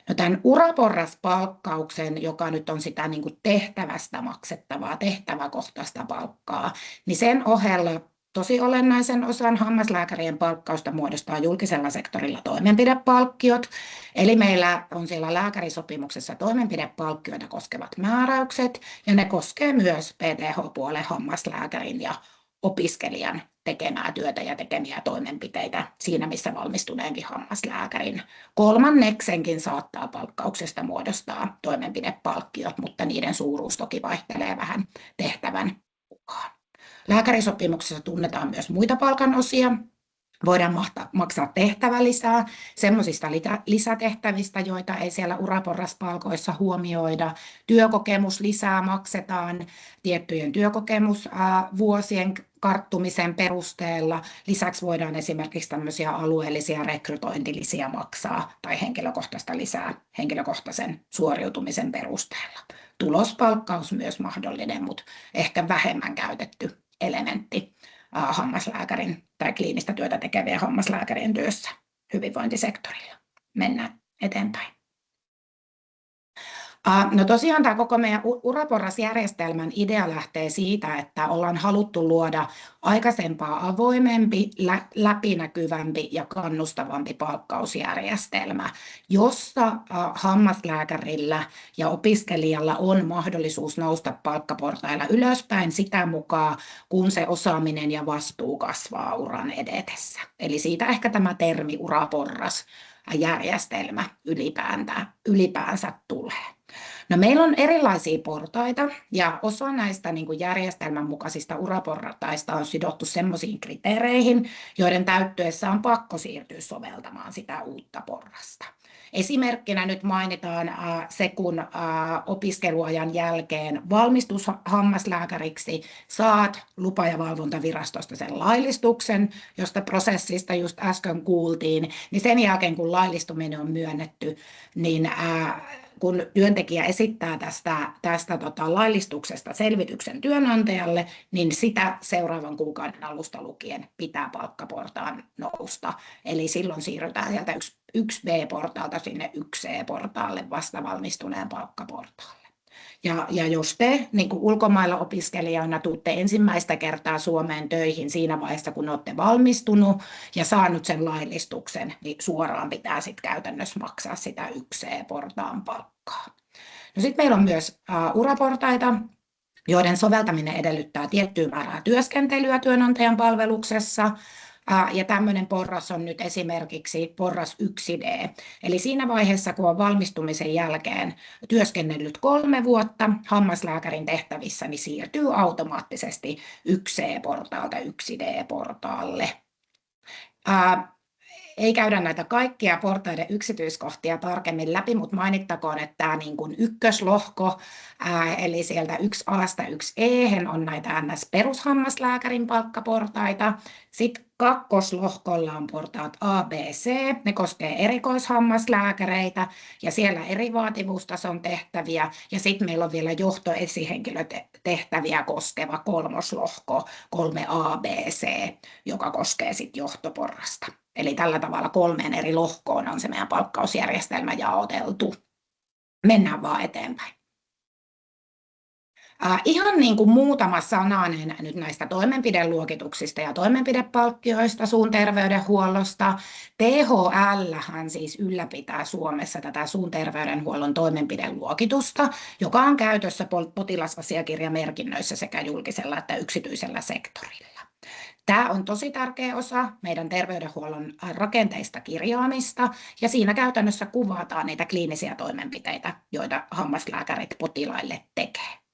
No tämän uraporraspalkkauksen, joka nyt on sitä niin kuin tehtävästä maksettavaa, tehtäväkohtaista palkkaa, niin sen ohella tosi olennaisen osan hammaslääkärien palkkausta muodostaa julkisella sektorilla toimenpidepalkkiot. Eli meillä on siellä lääkärisopimuksessa toimenpidepalkkioita koskevat määräykset, ja ne koskee myös PTH-puolen hammaslääkärin ja opiskelijan tekemää työtä ja tekemiä toimenpiteitä siinä, missä valmistuneenkin hammaslääkärin. Kolmanneksenkin saattaa palkkauksesta muodostaa toimenpidepalkkiot, mutta niiden suuruus toki vaihtelee vähän tehtävän mukaan. Lääkärisopimuksessa tunnetaan myös muita palkanosia. Voidaan maksaa tehtävälisää semmoisista lisätehtävistä, joita ei siellä uraporraspalkoissa huomioida. Työkokemuslisää maksetaan tiettyjen työkokemusvuosien karttumisen perusteella. Lisäksi voidaan esimerkiksi tämmöisiä alueellisia rekrytointilisiä maksaa tai henkilökohtaista lisää henkilökohtaisen suoriutumisen perusteella. Tulospalkkaus myös mahdollinen, mutta ehkä vähemmän käytetty elementti hammaslääkärin tai kliinistä työtä tekevien hammaslääkärien työssä hyvinvointisektorilla. Mennään eteenpäin. No tosiaan tämä koko meidän uraporrasjärjestelmän idea lähtee siitä, että ollaan haluttu luoda aikaisempaa avoimempi, läpinäkyvämpi ja kannustavampi palkkausjärjestelmä, jossa hammaslääkärillä ja opiskelijalla on mahdollisuus nousta palkkaportailla ylöspäin sitä mukaan, kun se osaaminen ja vastuu kasvaa uran edetessä. Eli siitä ehkä tämä termi uraporrasjärjestelmä ylipäänsä tulee. No, meillä on erilaisia portaita ja osa näistä järjestelmän mukaisista uraportaista on sidottu sellaisiin kriteereihin, joiden täyttyessä on pakko siirtyä soveltamaan sitä uutta porrasta. Esimerkkinä nyt mainitaan se, kun opiskeluajan jälkeen valmistus hammaslääkäriksi saat lupa- ja valvontavirastosta sen laillistuksen, josta prosessista just äsken kuultiin, niin sen jälkeen kun laillistuminen on myönnetty, niin kun työntekijä esittää tästä laillistuksesta selvityksen työnantajalle, niin sitä seuraavan kuukauden alusta lukien pitää palkkaportaan nousta. Eli silloin siirrytään sieltä 1B-portaalta sinne 1C-portaalle vastavalmistuneen palkkaportaalle. Ja jos te niin kuin ulkomailla opiskelijoina tuutte ensimmäistä kertaa Suomeen töihin siinä vaiheessa, kun olette valmistunut ja saanut sen laillistuksen, niin suoraan pitää sitten käytännössä maksaa sitä 1C-portaan palkkaa. No sitten meillä on myös uraportaita, joiden soveltaminen edellyttää tiettyä määrää työskentelyä työnantajan palveluksessa. Ja tämmöinen porras on nyt esimerkiksi porras 1D. Eli siinä vaiheessa, kun on valmistumisen jälkeen työskennellyt 3 vuotta hammaslääkärin tehtävissä, niin siirtyy automaattisesti 1C-portaalta 1D-portaalle. Ei käydä näitä kaikkia portaiden yksityiskohtia tarkemmin läpi, mutta mainittakoon, että tämä niin kuin ykköslohko, eli sieltä 1A:sta 1E:hen on näitä NS-perushammaslääkärin palkkaportaita. Sitten kakkoslohkolla on portaat A, B, C. Ne koskee erikoishammaslääkäreitä ja siellä eri vaativuustason tehtäviä. Ja sitten meillä on vielä johtoesihenkilötehtäviä koskeva kolmoslohko 3A, B, C, joka koskee sitten johtoporrasta. Eli tällä tavalla 3 eri lohkoon on se meidän palkkausjärjestelmä jaoteltu. Mennään vaan eteenpäin. Ihan niin kuin muutama sananen nyt näistä toimenpideluokituksista ja toimenpidepalkkioista suun terveydenhuollosta. THL siis ylläpitää Suomessa tätä suun terveydenhuollon toimenpideluokitusta, joka on käytössä potilasasiakirjamerkinnöissä sekä julkisella että yksityisellä sektorilla. Tämä on tosi tärkeä osa meidän terveydenhuollon rakenteista kirjaamista, ja siinä käytännössä kuvataan niitä kliinisiä toimenpiteitä, joita hammaslääkärit potilaille tekee.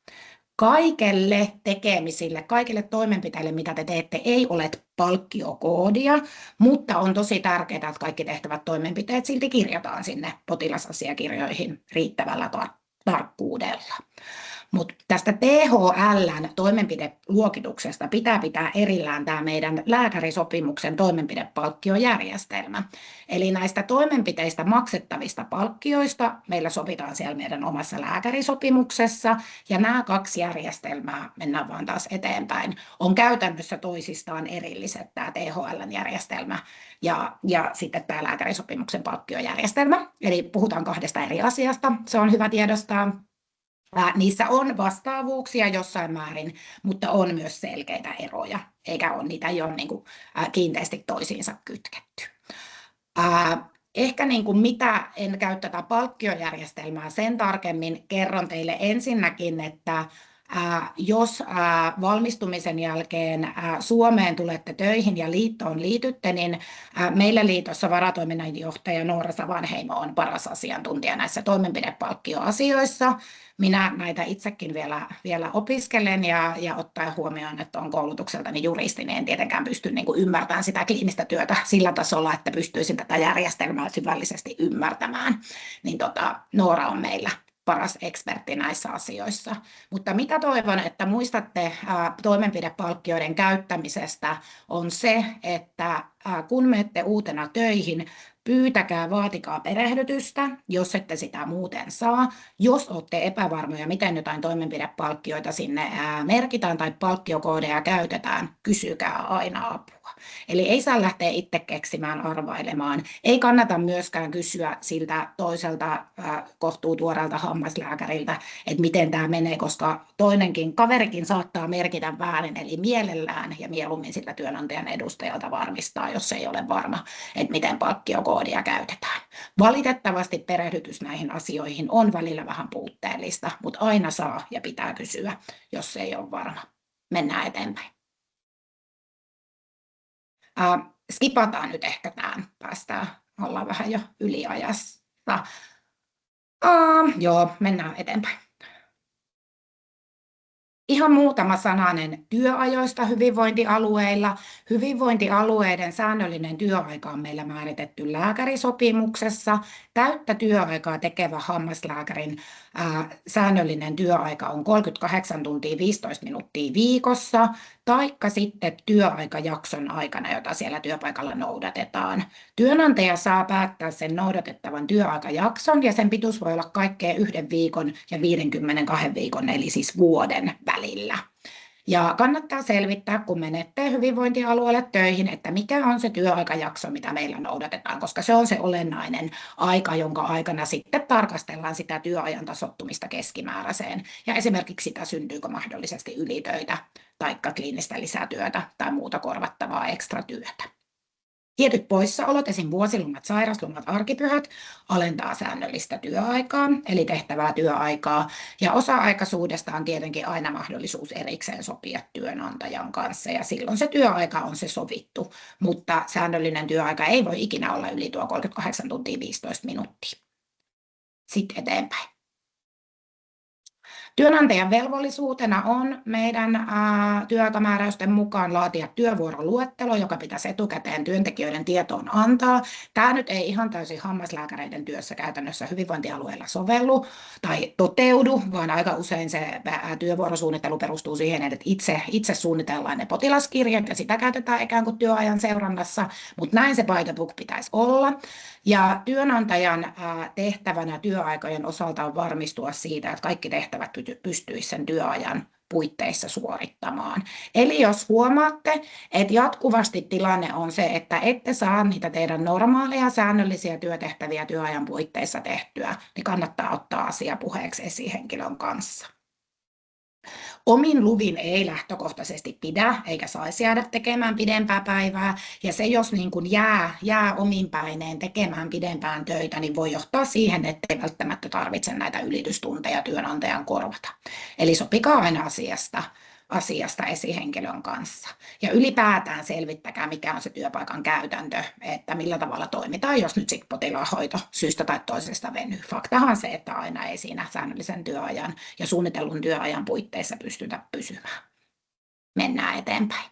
Kaikelle tekemisille, kaikille toimenpiteille, mitä te teette, ei ole palkkiokoodia, mutta on tosi tärkeää, että kaikki tehtävät toimenpiteet silti kirjataan sinne potilasasiakirjoihin riittävällä tarkkuudella. Mutta tästä THL:n toimenpideluokituksesta pitää erillään tämä meidän lääkärisopimuksen toimenpidepalkkiojärjestelmä. Eli näistä toimenpiteistä maksettavista palkkioista meillä sovitaan siellä meidän omassa lääkärisopimuksessa, ja nämä 2 järjestelmää, mennään vaan taas eteenpäin, on käytännössä toisistaan erilliset, tämä THL:n järjestelmä ja sitten tämä lääkärisopimuksen palkkiojärjestelmä. Eli puhutaan 2 eri asiasta, se on hyvä tiedostaa. Niissä on vastaavuuksia jossain määrin, mutta on myös selkeitä eroja, eikä ole niitä ei ole niin kuin kiinteästi toisiinsa kytketty. Ehkä niin kuin mitä en käy tätä palkkiojärjestelmää sen tarkemmin, kerron teille ensinnäkin, että jos valmistumisen jälkeen Suomeen tulette töihin ja liittoon liitytte, niin meillä liitossa varatoiminnanjohtaja Noora Savanheimo on paras asiantuntija näissä toimenpidepalkkioasioissa. Minä näitä itsekin vielä opiskelen ja ottaen huomioon, että olen koulutukseltani juristi, niin en tietenkään pysty niin kuin ymmärtämään sitä kliinistä työtä sillä tasolla, että pystyisin tätä järjestelmää syvällisesti ymmärtämään. Niin Noora on meillä paras ekspertti näissä asioissa. Mutta mitä toivon, että muistatte toimenpidepalkkioiden käyttämisestä, on se, että kun menette uutena töihin, pyytäkää, vaatikaa perehdytystä, jos ette sitä muuten saa. Jos olette epävarmoja, miten jotain toimenpidepalkkioita sinne merkitään tai palkkiokoodeja käytetään, kysykää aina apua. Eli ei saa lähteä itse keksimään, arvailemaan. Ei kannata myöskään kysyä siltä toiselta kohtuutuoreelta hammaslääkäriltä, että miten tämä menee, koska toinenkin kaverikin saattaa merkitä väärin, eli mielellään ja mieluummin siltä työnantajan edustajalta varmistaa, jos ei ole varma, että miten palkkiokoodia käytetään. Valitettavasti perehdytys näihin asioihin on välillä vähän puutteellista, mutta aina saa ja pitää kysyä, jos ei ole varma. Mennään eteenpäin. Skipataan nyt ehkä tämän, päästään, ollaan vähän jo yliajassa. Joo, mennään eteenpäin. Ihan muutama sananen työajoista hyvinvointialueilla. Hyvinvointialueiden säännöllinen työaika on meillä määritetty lääkärisopimuksessa. Täyttä työaikaa tekevä hammaslääkärin säännöllinen työaika on 38 tuntia 15 minuuttia viikossa, taikka sitten työaikajakson aikana, jota siellä työpaikalla noudatetaan. Työnantaja saa päättää sen noudatettavan työaikajakson, ja sen pituus voi olla kaikkea 1 viikon ja 52 viikon, eli siis vuoden välillä. Ja kannattaa selvittää, kun menette hyvinvointialueelle töihin, että mikä on se työaikajakso, mitä meillä noudatetaan, koska se on se olennainen aika, jonka aikana sitten tarkastellaan sitä työajan tasoittumista keskimääräiseen. Ja esimerkiksi sitä, syntyykö mahdollisesti ylitöitä tai kliinistä lisätyötä tai muuta korvattavaa ekstratyötä. Tietyt poissaolot, esim. Vuosilomat, sairaslomat, arkipyhät, alentaa säännöllistä työaikaa, eli tehtävää työaikaa. Ja osa-aikaisuudesta on tietenkin aina mahdollisuus erikseen sopia työnantajan kanssa, ja silloin se työaika on se sovittu, mutta säännöllinen työaika ei voi ikinä olla yli tuo 38 tuntia 15 minuuttia. Sitten eteenpäin. Työnantajan velvollisuutena on meidän työaikamääräysten mukaan laatia työvuoroluettelo, joka pitäisi etukäteen työntekijöiden tietoon antaa. Tämä nyt ei ihan täysin hammaslääkäreiden työssä käytännössä hyvinvointialueella sovellu tai toteudu, vaan aika usein se työvuorosuunnittelu perustuu siihen, että itse suunnitellaan ne potilaskirjat ja sitä käytetään ikään kuin työajan seurannassa, mutta näin se by the book pitäisi olla. Ja työnantajan tehtävänä työaikojen osalta on varmistua siitä, että kaikki tehtävät pystyisivät sen työajan puitteissa suorittamaan. Eli jos huomaatte, että jatkuvasti tilanne on se, että ette saa niitä teidän normaaleja säännöllisiä työtehtäviä työajan puitteissa tehtyä, niin kannattaa ottaa asia puheeksi esihenkilön kanssa. Omin luvin ei lähtökohtaisesti pidä eikä saisi jäädä tekemään pidempää päivää, ja se jos niin kuin jää omin päineen tekemään pidempään töitä, niin voi johtaa siihen, ettei välttämättä tarvitse näitä ylitystunteja työnantajan korvata. Eli sopikaa aina asiasta esihenkilön kanssa. Ja ylipäätään selvittäkää, mikä on se työpaikan käytäntö, että millä tavalla toimitaan, jos nyt sitten potilaanhoito syystä tai toisesta venyy. Faktahan se, että aina ei siinä säännöllisen työajan ja suunnitellun työajan puitteissa pystytä pysymään. Mennään eteenpäin.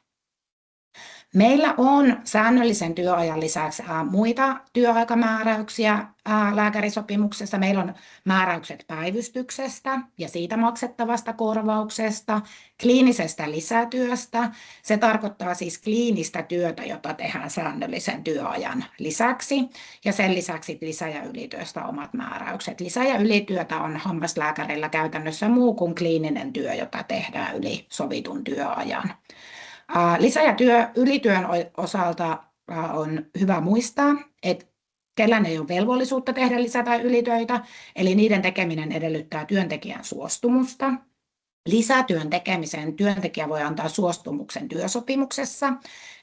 Meillä on säännöllisen työajan lisäksi muita työaikamääräyksiä lääkärisopimuksessa. Meillä on määräykset päivystyksestä ja siitä maksettavasta korvauksesta, kliinisestä lisätyöstä. Se tarkoittaa siis kliinistä työtä, jota tehdään säännöllisen työajan lisäksi. Ja sen lisäksi lisä- ja ylityöstä omat määräykset. Lisä- ja ylityötä on hammaslääkärillä käytännössä muu kuin kliininen työ, jota tehdään yli sovitun työajan. Lisä- ja ylityön osalta on hyvä muistaa, että kellään ei ole velvollisuutta tehdä lisä- tai ylitöitä, eli niiden tekeminen edellyttää työntekijän suostumusta. Lisätyön tekemiseen työntekijä voi antaa suostumuksen työsopimuksessa,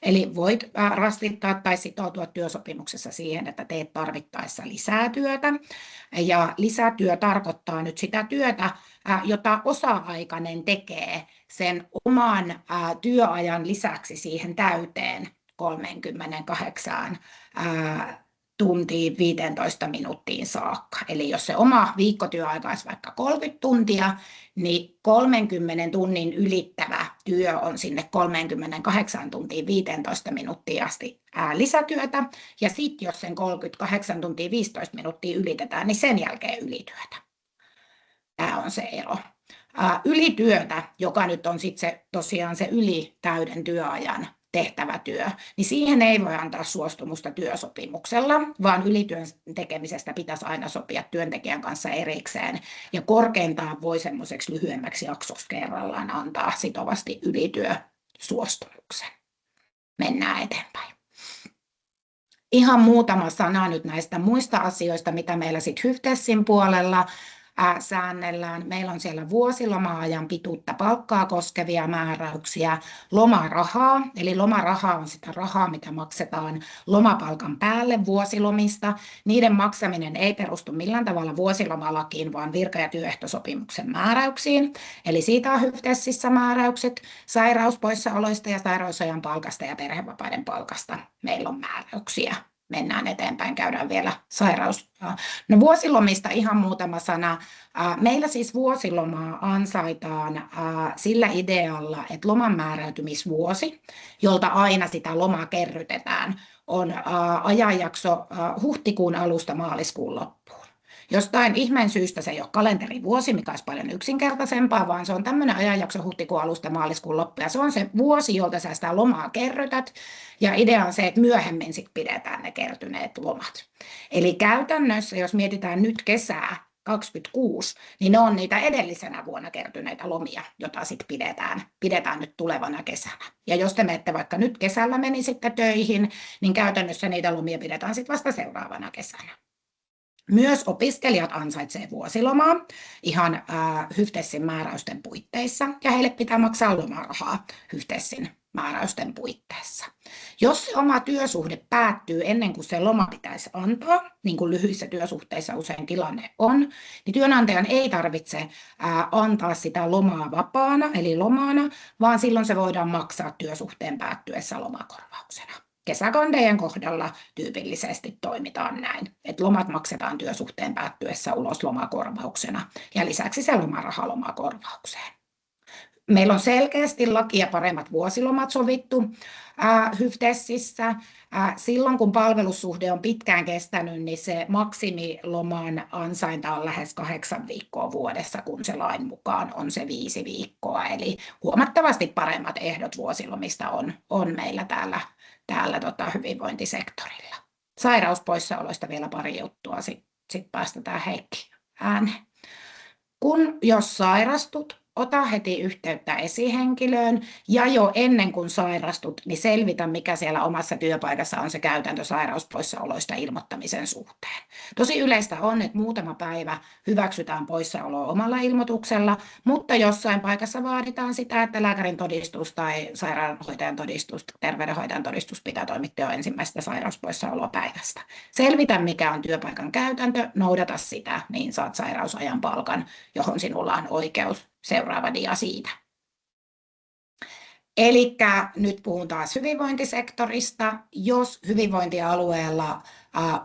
eli voit rastittaa tai sitoutua työsopimuksessa siihen, että teet tarvittaessa lisää työtä. Ja lisätyö tarkoittaa nyt sitä työtä, jota osa-aikainen tekee sen oman työajan lisäksi siihen täyteen 38 tuntiin 15 minuuttiin saakka. Eli jos se oma viikkotyöaika olisi vaikka 30 tuntia, niin 30 tunnin ylittävä työ on sinne 38 tuntiin 15 minuuttia asti lisätyötä. Ja sitten jos sen 38 tuntia 15 minuuttia ylitetään, niin sen jälkeen ylityötä. Tämä on se ero. Ylityötä, joka nyt on sitten tosiaan se yli täyden työajan tehtävä työ, niin siihen ei voi antaa suostumusta työsopimuksella, vaan ylityön tekemisestä pitäisi aina sopia työntekijän kanssa erikseen, ja korkeintaan voi semmoiseksi lyhyemmäksi jaksoksi kerrallaan antaa sitovasti ylityösuostumuksen. Mennään eteenpäin. Ihan muutama sana nyt näistä muista asioista, mitä meillä sitten HYFTESin puolella säännellään. Meillä on siellä vuosiloma-ajan pituutta palkkaa koskevia määräyksiä, lomarahaa, eli lomaraha on sitä rahaa, mitä maksetaan lomapalkan päälle vuosilomista. Niiden maksaminen ei perustu millään tavalla vuosilomalakiin, vaan virka- ja työehtosopimuksen määräyksiin. Eli siitä on HYFTESissä määräykset sairauspoissaoloista ja sairausajan palkasta ja perhevapaiden palkasta. Meillä on määräyksiä. Mennään eteenpäin, käydään vielä sairaus. No vuosilomista ihan muutama sana. Meillä siis vuosilomaa ansaitaan sillä idealla, että loman määräytymisvuosi, jolta aina sitä lomaa kerrytetään, on ajanjakso huhtikuun alusta maaliskuun loppuun. Jostain ihmeen syystä se ei ole kalenterivuosi, mikä olisi paljon yksinkertaisempaa, vaan se on tämmöinen ajanjakso huhtikuun alusta maaliskuun loppuun. Ja se on se vuosi, jolta sä sitä lomaa kerrytät. Ja idea on se, että myöhemmin sit pidetään ne kertyneet lomat. Eli käytännössä, jos mietitään nyt kesää 2026, niin ne on niitä edellisenä vuonna kertyneitä lomia, jota sitten pidetään nyt tulevana kesänä. Ja jos te menette vaikka nyt kesällä menisitte töihin, niin käytännössä niitä lomia pidetään sitten vasta seuraavana kesänä. Myös opiskelijat ansaitsevat vuosilomaa ihan HYFTESin määräysten puitteissa, ja heille pitää maksaa lomarahaa HYFTESin määräysten puitteissa. Jos se oma työsuhde päättyy ennen kuin se loma pitäisi antaa, niin kuin lyhyissä työsuhteissa usein tilanne on, niin työnantajan ei tarvitse antaa sitä lomaa vapaana, eli lomana, vaan silloin se voidaan maksaa työsuhteen päättyessä lomakorvauksena. Kesäkandejen kohdalla tyypillisesti toimitaan näin, että lomat maksetaan työsuhteen päättyessä ulos lomakorvauksena ja lisäksi se lomaraha lomakorvaukseen. Meillä on selkeästi lakia paremmat vuosilomat sovittu HYFTESissä. Silloin kun palvelussuhde on pitkään kestänyt, niin se maksimiloman ansainta on lähes 8 viikkoa vuodessa, kun se lain mukaan on se 5 viikkoa. Eli huomattavasti paremmat ehdot vuosilomista on meillä täällä hyvinvointisektorilla. Sairauspoissaoloista vielä pari juttua, sitten päästetään Heikki ääneen. Jos sairastut ota heti yhteyttä esihenkilöön ja jo ennen kuin sairastut, niin selvitä, mikä siellä omassa työpaikassa on se käytäntö sairauspoissaoloista ilmoittamisen suhteen. Tosi yleistä on, että muutama päivä hyväksytään poissaoloa omalla ilmoituksella, mutta jossain paikassa vaaditaan sitä, että lääkärin todistus tai sairaanhoitajan todistus, terveydenhoitajan todistus pitää toimittaa jo ensimmäisestä sairauspoissaolopäivästä. Selvitä, mikä on työpaikan käytäntö, noudata sitä, niin saat sairausajan palkan, johon sinulla on oikeus. Seuraava dia siitä. Eli nyt puhun taas hyvinvointisektorista. Jos hyvinvointialueella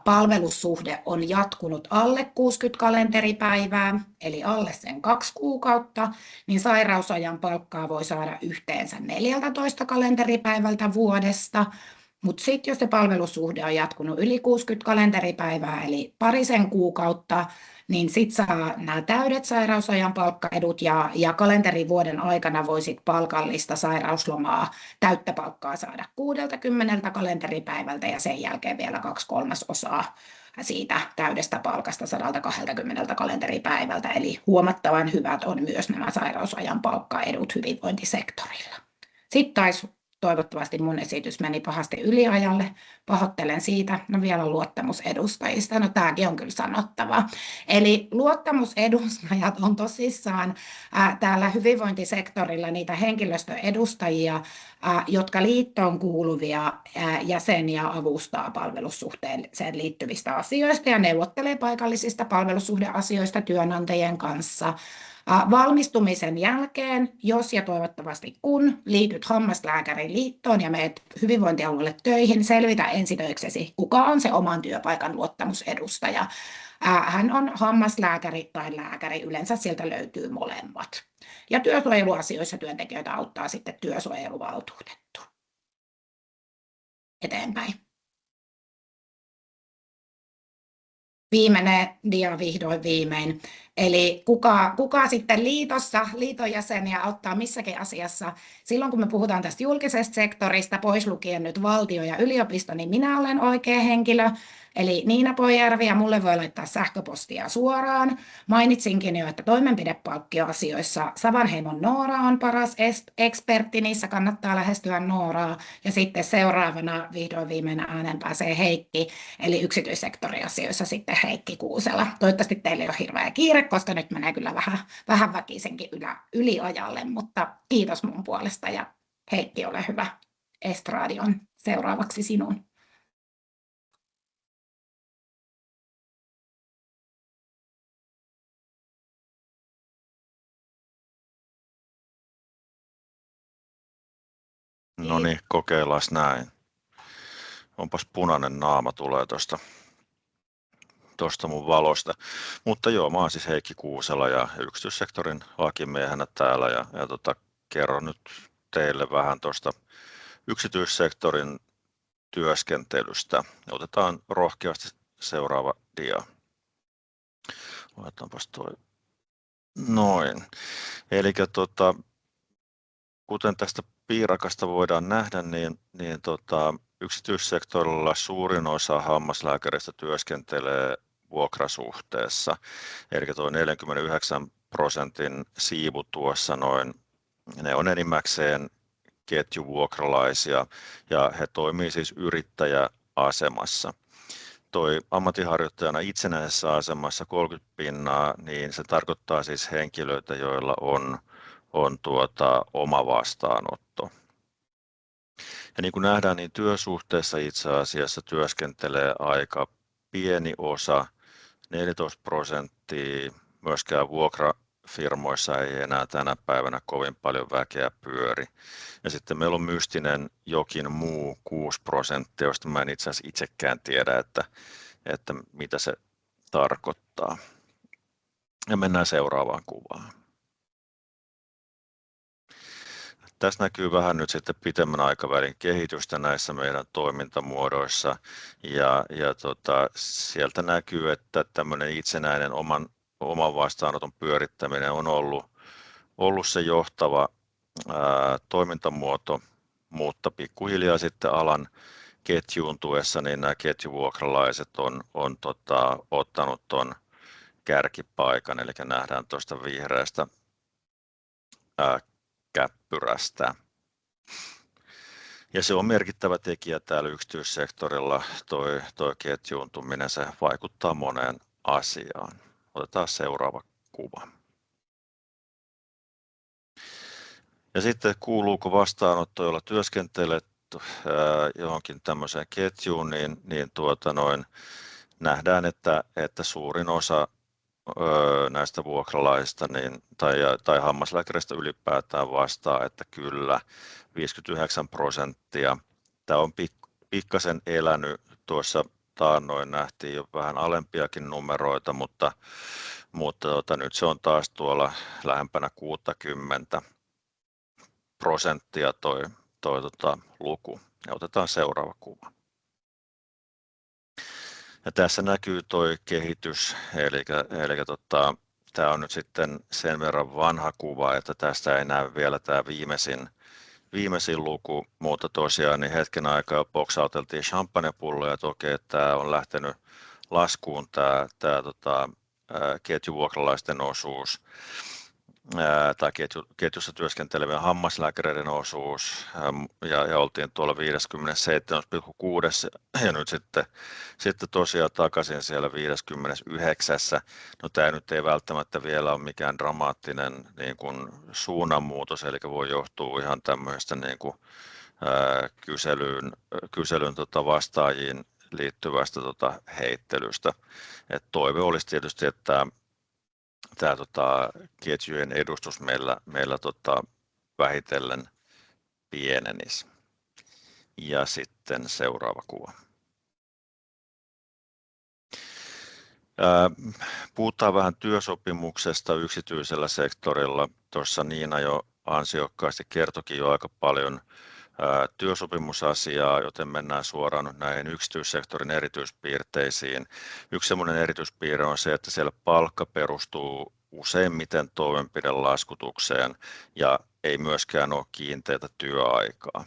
palvelussuhde on jatkunut alle 60 kalenteripäivää, eli alle sen 2 kuukautta, niin sairausajan palkkaa voi saada yhteensä 14 kalenteripäivältä vuodesta. Mutta sitten jos se palvelussuhde on jatkunut yli 60 kalenteripäivää, eli parisen kuukautta, niin sitten saa nämä täydet sairausajan palkkaedut ja kalenterivuoden aikana voisit palkallista sairauslomaa, täyttä palkkaa saada 60 kalenteripäivältä ja sen jälkeen vielä 2/3 siitä täydestä palkasta 120 kalenteripäivältä. Eli huomattavan hyvät on myös nämä sairausajan palkkaedut hyvinvointisektorilla. Sitten taisi toivottavasti mun esitys meni pahasti yliajalle. Pahoittelen siitä. No vielä luottamusedustajista. No tämäkin on kyllä sanottava. Eli luottamusedustajat on tosissaan täällä hyvinvointisektorilla niitä henkilöstöedustajia, jotka liittoon kuuluvia jäseniä avustaa palvelussuhteeseen liittyvistä asioista ja neuvottelee paikallisista palvelussuhdeasioista työnantajien kanssa. Valmistumisen jälkeen, jos ja toivottavasti kun liityt Hammaslääkäriliittoon ja menet hyvinvointialueelle töihin, selvitä ensitöiksesi, kuka on se oman työpaikan luottamusedustaja. Hän on hammaslääkäri tai lääkäri, yleensä sieltä löytyy molemmat. Ja työsuojeluasioissa työntekijöitä auttaa sitten työsuojeluvaltuutettu. Eteenpäin. Viimeinen dia vihdoin viimein. Eli kuka sitten liiton jäseniä auttaa missäkin asiassa. Silloin kun me puhutaan tästä julkisesta sektorista, pois lukien nyt valtio ja yliopisto, niin minä olen oikea henkilö. Eli Niina Pojärvi ja mulle voi laittaa sähköpostia suoraan. Mainitsinkin jo, että toimenpidepalkkioasioissa Savanheimon Noora on paras ekspertti, niissä kannattaa lähestyä Nooraa. Ja sitten seuraavana vihdoin viimeinen äänen pääsee Heikki, eli yksityissektoriasioissa sitten Heikki Kuusela. Toivottavasti teille ei ole hirveä kiire, koska nyt menee kyllä vähän väkisenkin yliajalle, mutta kiitos mun puolesta ja Heikki, ole hyvä. Estradi on seuraavaksi sinun. No niin, kokeillaan näin. Onpas punainen naama tulee tuosta mun valosta. Mutta joo, mä oon siis Heikki Kuusela ja yksityissektorin lakimiehenä täällä ja kerron nyt teille vähän tuosta yksityissektorin työskentelystä. Otetaan rohkeasti seuraava dia. Laitetaanpas toi. Noin. Eli kuten tästä piirakasta voidaan nähdä, niin yksityissektorilla suurin osa hammaslääkäreistä työskentelee vuokrasuhteessa. Eli tuo 49% siivu tuossa noin, ne on enimmäkseen ketjuvuokralaisia ja he toimii siis yrittäjäasemassa. Toi ammatinharjoittajana itsenäisessä asemassa 30%, niin se tarkoittaa siis henkilöitä, joilla on oma vastaanotto. Ja niin kuin nähdään, niin työsuhteessa itse asiassa työskentelee aika pieni osa, 14%, myöskään vuokrafirmoissa ei enää tänä päivänä kovin paljon väkeä pyöri. Ja sitten meillä on mystinen jokin muu 6%, josta mä en itse asiassa itsekään tiedä, että mitä se tarkoittaa. Ja mennään seuraavaan kuvaan. Tässä näkyy vähän nyt sitten pitemmän aikavälin kehitystä näissä meidän toimintamuodoissa ja sieltä näkyy, että tämmöinen itsenäinen oman vastaanoton pyörittäminen on ollut se johtava toimintamuoto, mutta pikkuhiljaa sitten alan ketjuuntuessa niin nämä ketjuvuokralaiset on ottanut tuon kärkipaikan, eli nähdään tuosta käppyrästä. Ja se on merkittävä tekijä täällä yksityissektorilla, toi ketjuuntuminen, se vaikuttaa moneen asiaan. Otetaan seuraava kuva. Ja sitten kuuluuko vastaanotto, jolla työskentelet johonkin tämmöiseen ketjuun, niin nähdään, että suurin osa näistä vuokralaisista tai hammaslääkäreistä ylipäätään vastaa, että kyllä 59%. Tämä on pikkasen elänyt, tuossa taannoin nähtiin jo vähän alempiakin numeroita, mutta nyt se on taas tuolla lähempänä 60% toi luku. Ja otetaan seuraava kuva. Ja tässä näkyy toi kehitys, eli tämä on nyt sitten sen verran vanha kuva, että tästä ei näy vielä tämä viimeisin luku, mutta tosiaan niin hetken aikaa jo boksauteltiin champagnepulloja, että okei, tämä on lähtenyt laskuun tämä ketjuvuokralaisten osuus tai ketjussa työskentelevien hammaslääkäreiden osuus, ja oltiin tuolla 57,6 ja nyt sitten tosiaan takaisin siellä 59. No tämä nyt ei välttämättä vielä ole mikään dramaattinen niin kuin suunnanmuutos, eli voi johtua ihan tämmöistä niin kuin kyselyn vastaajiin liittyvästä heittelystä. Et toive olisi tietysti, että tämä ketjujen edustus meillä vähitellen pienenisi. Ja sitten seuraava kuva. Puhutaan vähän työsopimuksesta yksityisellä sektorilla. Tuossa Niina jo ansiokkaasti kertoikin jo aika paljon työsopimusasiaa, joten mennään suoraan nyt näihin yksityissektorin erityispiirteisiin. Yksi semmoinen erityispiirre on se, että siellä palkka perustuu useimmiten toimenpidelaskutukseen ja ei myöskään ole kiinteätä työaikaa.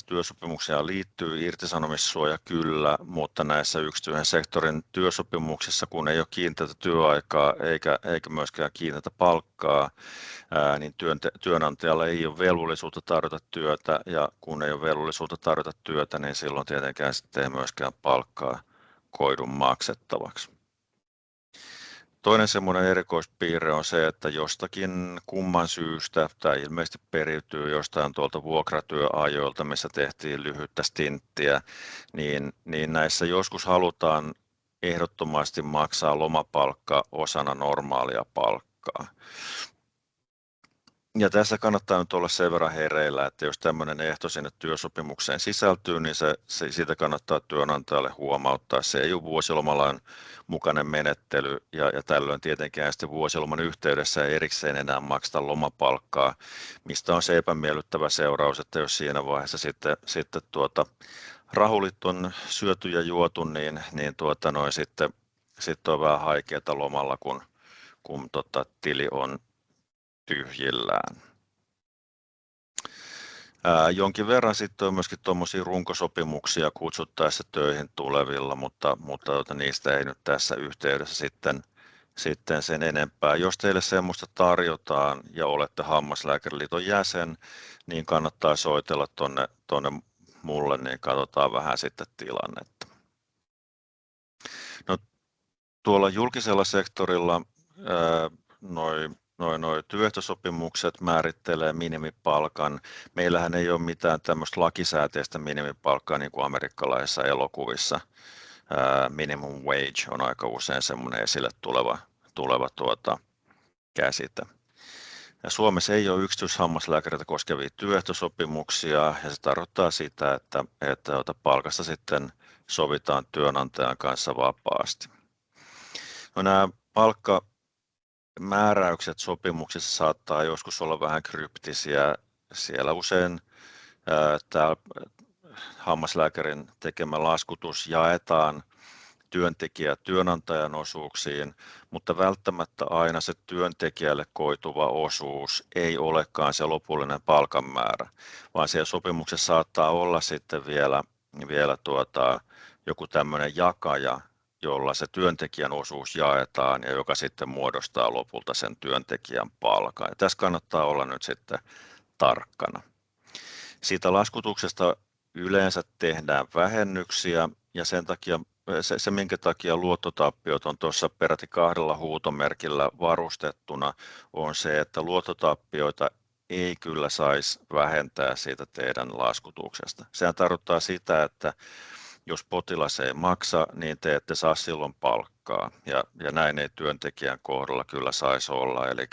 Työsopimukseen liittyy irtisanomissuoja kyllä, mutta näissä yksityisen sektorin työsopimuksissa, kun ei ole kiinteätä työaikaa eikä myöskään kiinteätä palkkaa, niin työnantajalla ei ole velvollisuutta tarjota työtä, ja kun ei ole velvollisuutta tarjota työtä, niin silloin tietenkään sitten ei myöskään palkkaa koidu maksettavaksi. Toinen semmoinen erikoispiirre on se, että jostakin kumman syystä, tämä ilmeisesti periytyy jostain tuolta vuokratyöajoilta, missä tehtiin lyhyttä stinttiä, niin näissä joskus halutaan ehdottomasti maksaa lomapalkka osana normaalia palkkaa. Ja tässä kannattaa nyt olla sen verran hereillä, että jos tämmöinen ehto sinne työsopimukseen sisältyy, niin siitä kannattaa työnantajalle huomauttaa. Se ei ole vuosilomalain mukainen menettely, ja tällöin tietenkään sitten vuosiloman yhteydessä ei erikseen enää makseta lomapalkkaa, mistä on se epämiellyttävä seuraus, että jos siinä vaiheessa sitten rahulit on syöty ja juotu, niin sitten on vähän haikeata lomalla, kun tili on tyhjillään. Jonkin verran sitten on myöskin tuommoisia runkosopimuksia kutsuttaessa töihin tulevilla, mutta niistä ei nyt tässä yhteydessä sitten sen enempää. Jos teille semmoista tarjotaan ja olette Hammaslääkäriliiton jäsen, niin kannattaa soitella tuonne mulle, niin katsotaan vähän sitten tilannetta. No, tuolla julkisella sektorilla Noi työehtosopimukset määrittelee minimipalkan. Meillähän ei ole mitään tämmöistä lakisääteistä minimipalkkaa niin kuin amerikkalaisissa elokuvissa. Minimum wage on aika usein semmoinen esille tuleva käsite. Ja Suomessa ei ole yksityishammaslääkäreitä koskevia työehtosopimuksia, ja se tarkoittaa sitä, että palkasta sitten sovitaan työnantajan kanssa vapaasti. No, nämä määräykset sopimuksissa saattaa joskus olla vähän kryptisiä. Siellä usein tämä hammaslääkärin tekemä laskutus jaetaan työnantajan osuuksiin, mutta välttämättä aina se työntekijälle koituva osuus ei olekaan se lopullinen palkanmäärä, vaan siellä sopimuksessa saattaa olla sitten vielä joku tämmöinen jakaja, jolla se työntekijän osuus jaetaan ja joka sitten muodostaa lopulta sen työntekijän palkan. Ja tässä kannattaa olla nyt sitten tarkkana. Siitä laskutuksesta yleensä tehdään vähennyksiä ja sen takia se minkä takia luottotappiot on tuossa peräti 2 huutomerkillä varustettuna, on se, että luottotappioita ei kyllä saisi vähentää siitä teidän laskutuksesta. Sehän tarkoittaa sitä, että jos potilas ei maksa, niin te ette saa silloin palkkaa ja näin ei työntekijän kohdalla kyllä saisi olla. Eli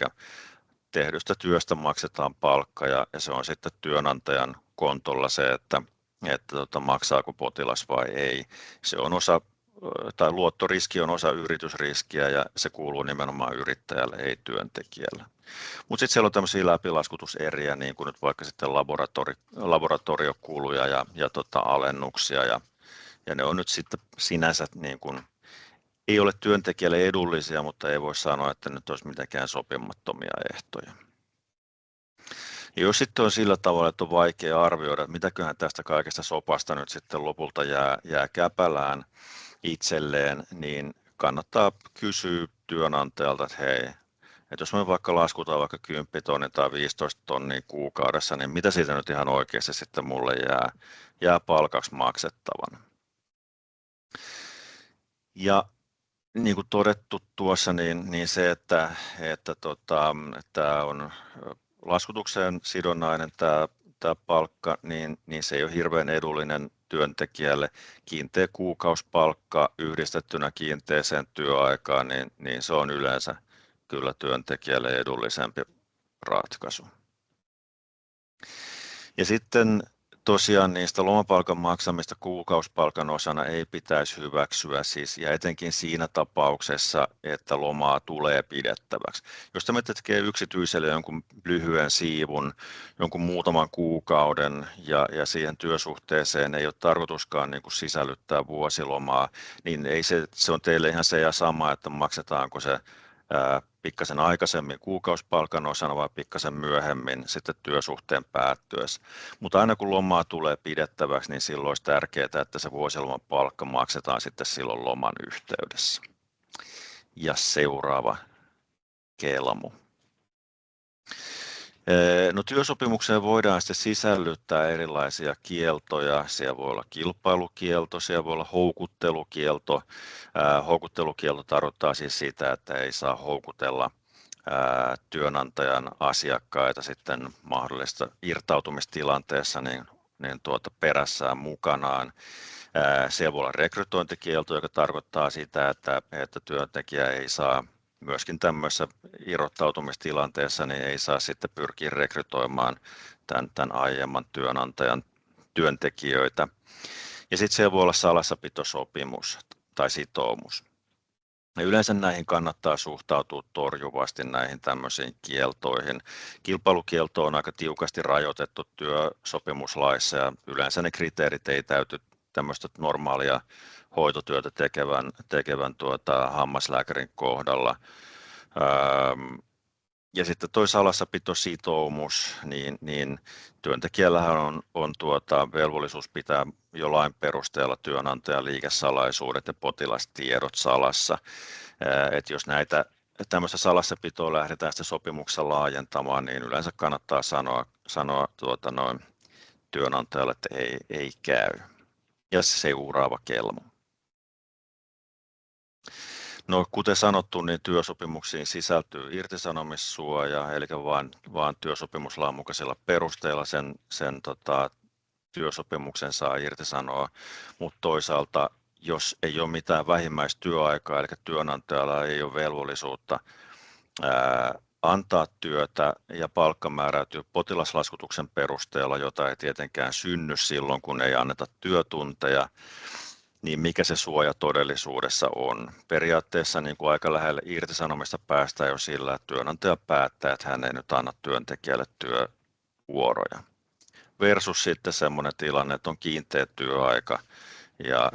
tehdystä työstä maksetaan palkka ja se on sitten työnantajan kontolla se, että maksaako potilas vai ei. Se on osa, tai luottoriski on osa yritysriskiä ja se kuuluu nimenomaan yrittäjälle, ei työntekijälle. Mutta sitten siellä on tämmöisiä läpilaskutuseriä, niin kuin nyt vaikka sitten laboratoriokuluja ja alennuksia ja ne on nyt sitten sinänsä niin kuin, ei ole työntekijälle edullisia, mutta ei voi sanoa, että nyt olisi mitenkään sopimattomia ehtoja. Ja jos sitten on sillä tavalla, että on vaikea arvioida, että mitäköhän tästä kaikesta sopasta nyt sitten lopulta jää käpälään itselleen, niin kannattaa kysyä työnantajalta, että hei, että jos me vaikka laskutaan vaikka 10 tonnia tai 15 tonnia kuukaudessa, niin mitä siitä nyt ihan oikeasti sitten mulle jää palkaksi maksettavana. Ja niin kuin todettu tuossa, niin se, että tämä on laskutukseen sidonnainen tämä palkka, niin se ei ole hirveän edullinen työntekijälle. Kiinteä kuukausipalkka yhdistettynä kiinteeseen työaikaan, niin se on yleensä kyllä työntekijälle edullisempi ratkaisu. Ja sitten tosiaan niistä lomapalkan maksamista kuukausipalkan osana ei pitäisi hyväksyä siis, ja etenkin siinä tapauksessa, että lomaa tulee pidettäväksi. Jos tämä tekee yksityiselle jonkun lyhyen siivun, jonkun muutaman kuukauden ja siihen työsuhteeseen ei ole tarkoituskaan niin kuin sisällyttää vuosilomaa, niin ei se on teille ihan se ja sama, että maksetaanko se pikkasen aikaisemmin kuukausipalkan osana vai pikkasen myöhemmin sitten työsuhteen päättyessä. Mutta aina kun lomaa tulee pidettäväksi, niin silloin olisi tärkeää, että se vuosiloman palkka maksetaan sitten silloin loman yhteydessä. Ja seuraava kelmu. No, työsopimukseen voidaan sitten sisällyttää erilaisia kieltoja. Siellä voi olla kilpailukielto, siellä voi olla houkuttelukielto. Houkuttelukielto tarkoittaa siis sitä, että ei saa houkutella työnantajan asiakkaita sitten mahdollista irtautumistilanteessa niin perässään mukanaan. Siellä voi olla rekrytointikielto, joka tarkoittaa sitä, että työntekijä ei saa myöskin tämmöisessä irrottautumistilanteessa niin ei saa sitten pyrkiä rekrytoimaan tämän aiemman työnantajan työntekijöitä. Ja sitten siellä voi olla salassapitosopimus tai sitoumus. Ja yleensä näihin kannattaa suhtautua torjuvasti näihin tämmöisiin kieltoihin. Kilpailukielto on aika tiukasti rajoitettu työsopimuslaissa ja yleensä ne kriteerit ei täyty tämmöistä normaalia hoitotyötä tekevän hammaslääkärin kohdalla. Ja sitten tuo salassapitositoumus, niin työntekijällähän on velvollisuus pitää jollain perusteella työnantajan liikesalaisuudet ja potilastiedot salassa. Et jos näitä tämmöistä salassapitoa lähdetään sitten sopimuksessa laajentamaan, niin yleensä kannattaa sanoa työnantajalle, että ei käy. Ja seuraava kelmu. No, kuten sanottu, niin työsopimuksiin sisältyy irtisanomissuoja, eli vaan työsopimuslain mukaisella perusteella sen työsopimuksen saa irtisanoa, mutta toisaalta jos ei ole mitään vähimmäistyöaikaa, eli työnantajalla ei ole velvollisuutta antaa työtä ja palkka määräytyy potilaslaskutuksen perusteella, jota ei tietenkään synny silloin, kun ei anneta työtunteja, niin mikä se suoja todellisuudessa on? Periaatteessa niin kuin aika lähellä irtisanomista päästään jo sillä, että työnantaja päättää, että hän ei nyt anna työntekijälle työvuoroja. Versus sitten semmoinen tilanne, että on kiinteä työaika ja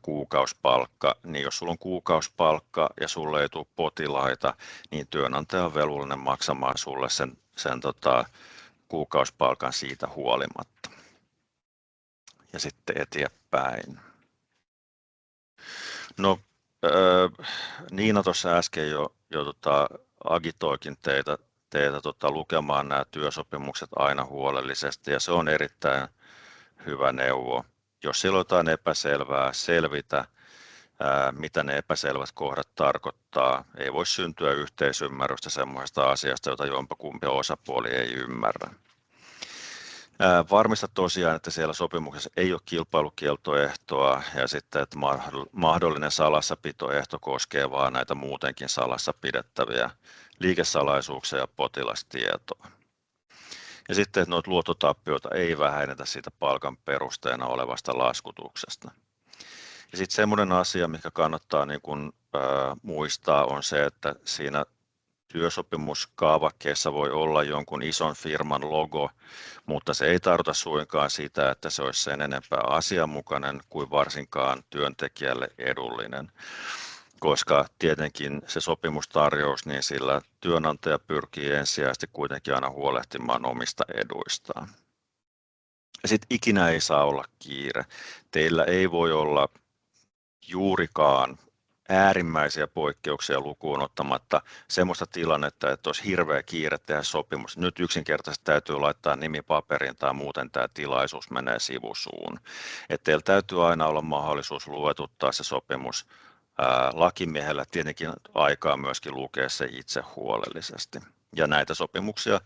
kuukausipalkka, niin jos sulla on kuukausipalkka ja sulle ei tule potilaita, niin työnantaja on velvollinen maksamaan sulle sen kuukausipalkan siitä huolimatta. Ja sitten eteenpäin. No, Niina tuossa äsken jo agitoikin teitä lukemaan nämä työsopimukset aina huolellisesti, ja se on erittäin hyvä neuvo. Jos siellä on jotain epäselvää, selvitä, mitä ne epäselvät kohdat tarkoittaa. Ei voi syntyä yhteisymmärrystä semmoisesta asiasta, jota jompakumpi osapuoli ei ymmärrä. Varmista tosiaan, että siellä sopimuksessa ei ole kilpailukieltoehtoa ja sitten, että mahdollinen salassapitoehto koskee vain näitä muutenkin salassa pidettäviä liikesalaisuuksia ja potilastietoa. Ja sitten, että noita luottotappioita ei vähennetä siitä palkan perusteena olevasta laskutuksesta. Ja sitten semmoinen asia, mikä kannattaa niin kun, muistaa, on se, että siinä työsopimuskaavakkeessa voi olla jonkun ison firman logo, mutta se ei tarkoita suinkaan sitä, että se olisi sen enempää asianmukainen kuin varsinkaan työntekijälle edullinen. Koska tietenkin se sopimustarjous, niin sillä työnantaja pyrkii ensisijaisesti kuitenkin aina huolehtimaan omista eduistaan. Sitten ikinä ei saa olla kiire. Teillä ei voi olla juurikaan äärimmäisiä poikkeuksia lukuun ottamatta semmoista tilannetta, että olisi hirveä kiire tehdä sopimus. Nyt yksinkertaisesti täytyy laittaa nimi paperiin tai muuten tämä tilaisuus menee sivusuun. Että teillä täytyy aina olla mahdollisuus luetuttaa se sopimus lakimiehellä, tietenkin aikaa myöskin lukea se itse huolellisesti. Ja näitä sopimuksia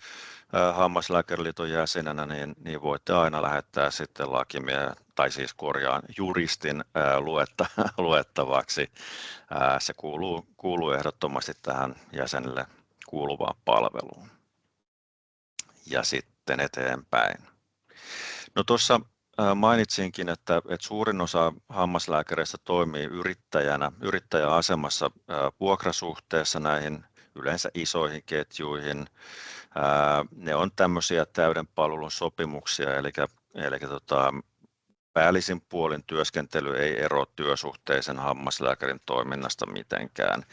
Hammaslääkäriliiton jäsenenä, niin voitte aina lähettää sitten lakimiehen, tai siis korjaan juristin luettavaksi. Se kuuluu ehdottomasti tähän jäsenelle kuuluvaan palveluun. Ja sitten eteenpäin. No tuossa mainitsinkin, että suurin osa hammaslääkäreistä toimii yrittäjäasemassa vuokrasuhteessa näihin yleensä isoihin ketjuihin. Ne on tämmöisiä täyden palvelun sopimuksia, eli päällisin puolin työskentely ei ero työsuhteisen hammaslääkärin toiminnasta mitenkään.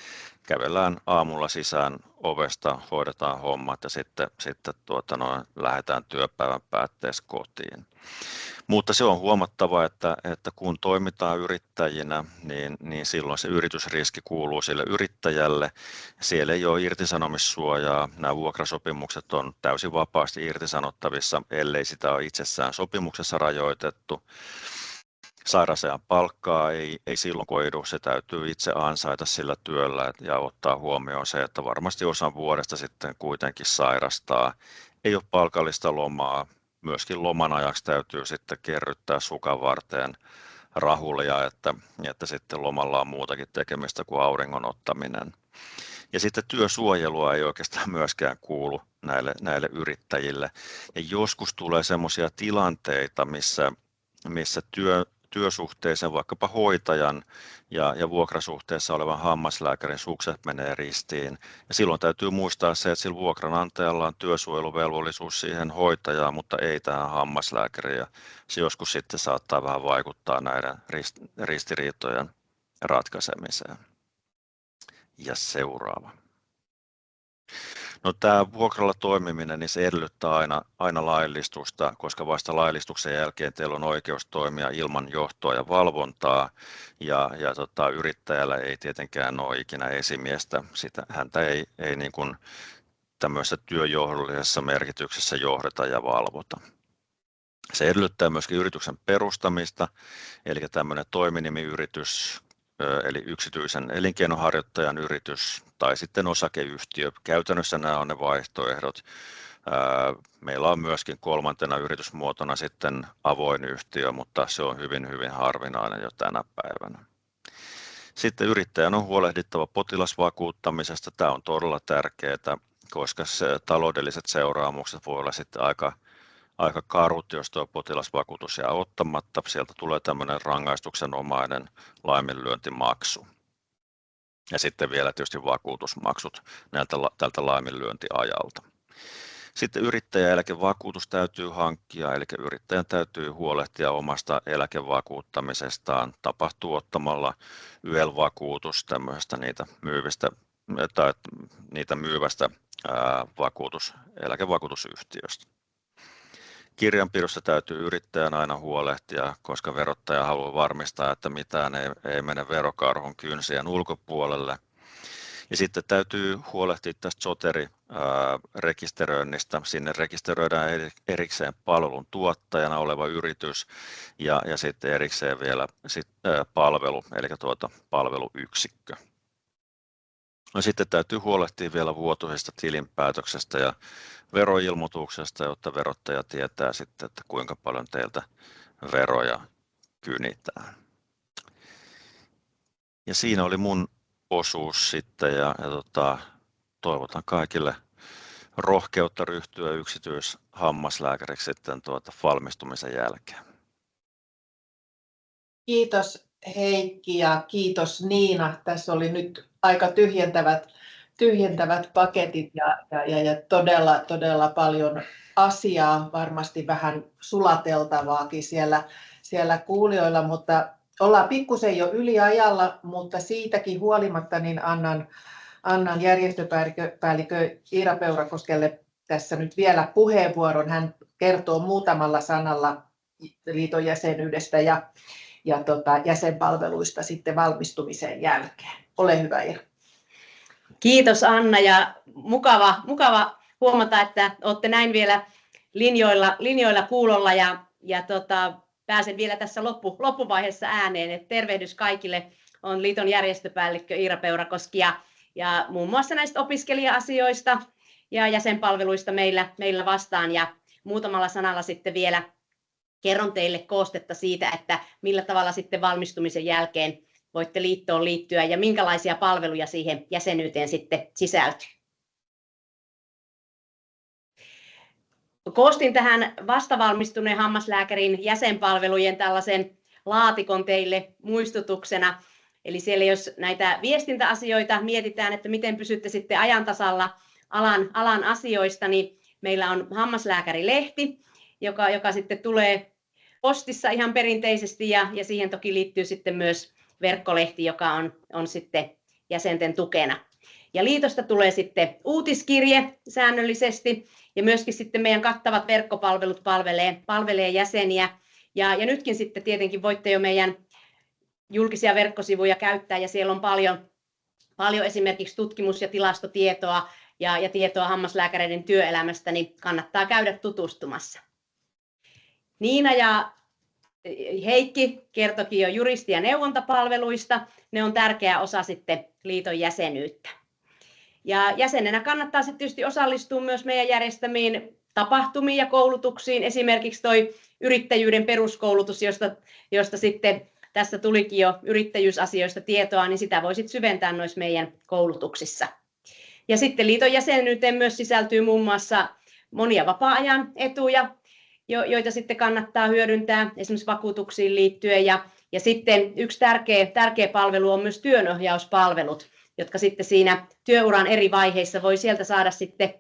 Kävellään aamulla sisään ovesta, hoidetaan hommat ja sitten lähdetään työpäivän päätteessä kotiin. Mutta se on huomattava, että kun toimitaan yrittäjinä, niin silloin se yritysriski kuuluu sille yrittäjälle. Siellä ei ole irtisanomissuojaa. Nämä vuokrasopimukset on täysin vapaasti irtisanottavissa, ellei sitä ole itsessään sopimuksessa rajoitettu. Sairausajan palkkaa ei silloin koidu, se täytyy itse ansaita sillä työllä ja ottaa huomioon se, että varmasti osan vuodesta sitten kuitenkin sairastaa. Ei ole palkallista lomaa. Myöskin loman ajaksi täytyy sitten kerryttää sukan varteen rahulia, että sitten lomalla on muutakin tekemistä kuin auringon ottaminen. Ja sitten työsuojelua ei oikeastaan myöskään kuulu näille yrittäjille. Ja joskus tulee semmoisia tilanteita, missä työsuhteisen vaikkapa hoitajan ja vuokrasuhteessa olevan hammaslääkärin sukset menee ristiin. Ja silloin täytyy muistaa se, että sillä vuokranantajalla on työsuojeluvelvollisuus siihen hoitajaan, mutta ei tähän hammaslääkäriin. Ja se joskus sitten saattaa vähän vaikuttaa näiden ristiriitojen ratkaisemiseen. Ja seuraava. No, tämä vuokralla toimiminen, niin se edellyttää aina laillistusta, koska vasta laillistuksen jälkeen teillä on oikeus toimia ilman johtoa ja valvontaa. Ja yrittäjällä ei tietenkään ole ikinä esimiestä. Häntä ei niin kuin tämmöisessä työjohdollisessa merkityksessä johdeta ja valvota. Se edellyttää myöskin yrityksen perustamista, eli tämmöinen toiminimiyritys, eli yksityisen elinkeinonharjoittajan yritys tai sitten osakeyhtiö. Käytännössä nämä on ne vaihtoehdot. Meillä on myöskin kolmantena yritysmuotona sitten avoin yhtiö, mutta se on hyvin, hyvin harvinainen jo tänä päivänä. Sitten yrittäjän on huolehdittava potilasvakuuttamisesta. Tämä on todella tärkeää, koska taloudelliset seuraamukset voi olla sitten aika karut, jos tuo potilasvakuutus jää ottamatta. Sieltä tulee tämmöinen rangaistuksenomainen laiminlyöntimaksu. Ja sitten vielä tietysti vakuutusmaksut tältä laiminlyöntiajalta. Sitten yrittäjäeläkevakuutus täytyy hankkia, eli yrittäjän täytyy huolehtia omasta eläkevakuuttamisestaan. Tapahtuu ottamalla YEL-vakuutus tämmöisestä niitä myyvästä eläkevakuutusyhtiöstä. Kirjanpidossa täytyy yrittäjän aina huolehtia, koska verottaja haluaa varmistaa, että mitään ei mene verokarhun kynsien ulkopuolelle. Ja sitten täytyy huolehtia tästä SOTERI-rekisteröinnistä. Sinne rekisteröidään erikseen palvelun tuottajana oleva yritys ja sitten erikseen vielä palvelu, eli palveluyksikkö. No sitten täytyy huolehtia vielä vuotuisesta tilinpäätöksestä ja veroilmoituksesta, jotta verottaja tietää sitten, että kuinka paljon teiltä veroja kynitään. Ja siinä oli mun osuus sitten ja toivotan kaikille rohkeutta ryhtyä yksityishammaslääkäriksi sitten valmistumisen jälkeen. Kiitos Heikki ja kiitos Niina. Tässä oli nyt aika tyhjentävät paketit ja todella paljon asiaa, varmasti vähän sulateltavaakin siellä kuulijoilla, mutta ollaan pikkusen jo yliajalla, mutta siitäkin huolimatta niin annan järjestöpäällikkö Iira Peurakoskelle tässä nyt vielä puheenvuoron. Hän kertoo muutamalla sanalla liiton jäsenyydestä ja jäsenpalveluista sitten valmistumisen jälkeen. Ole hyvä, Iira. Kiitos Anna ja mukava huomata, että olette näin vielä linjoilla kuulolla ja pääsen vielä tässä loppuvaiheessa ääneen, että tervehdys kaikille, on liiton järjestöpäällikkö Iira Peurakoski ja muun muassa näistä opiskelija-asioista ja jäsenpalveluista meillä vastaan ja muutamalla sanalla sitten vielä kerron teille koostetta siitä, että millä tavalla sitten valmistumisen jälkeen voitte liittoon liittyä ja minkälaisia palveluja siihen jäsenyyteen sitten sisältyy. Koostin tähän vastavalmistuneen hammaslääkärin jäsenpalvelujen tällaisen laatikon teille muistutuksena. Eli siellä jos näitä viestintäasioita mietitään, että miten pysytte sitten ajan tasalla alan asioista, niin meillä on hammaslääkärilehti, joka sitten tulee postissa ihan perinteisesti ja siihen toki liittyy sitten myös verkkolehti, joka on sitten jäsenten tukena. Ja liitosta tulee sitten uutiskirje säännöllisesti ja myöskin sitten meidän kattavat verkkopalvelut palvelee jäseniä. Ja nytkin sitten tietenkin voitte jo meidän julkisia verkkosivuja käyttää ja siellä on paljon esimerkiksi tutkimus- ja tilastotietoa ja tietoa hammaslääkäreiden työelämästä, niin kannattaa käydä tutustumassa. Niina ja Heikki kertoikin jo juristi- ja neuvontapalveluista. Ne on tärkeä osa sitten liiton jäsenyyttä. Ja jäsenenä kannattaa sitten tietysti osallistua myös meidän järjestämiin tapahtumiin ja koulutuksiin. Esimerkiksi toi yrittäjyyden peruskoulutus, josta sitten tässä tulikin jo yrittäjyysasioista tietoa, niin sitä voi sitten syventää noissa meidän koulutuksissa. Ja sitten liiton jäsenyyteen myös sisältyy muun muassa monia vapaa-ajan etuja, joita sitten kannattaa hyödyntää esimerkiksi vakuutuksiin liittyen. Ja sitten yksi tärkeä palvelu on myös työnohjauspalvelut, jotka sitten siinä työuran eri vaiheissa voi sieltä saada sitten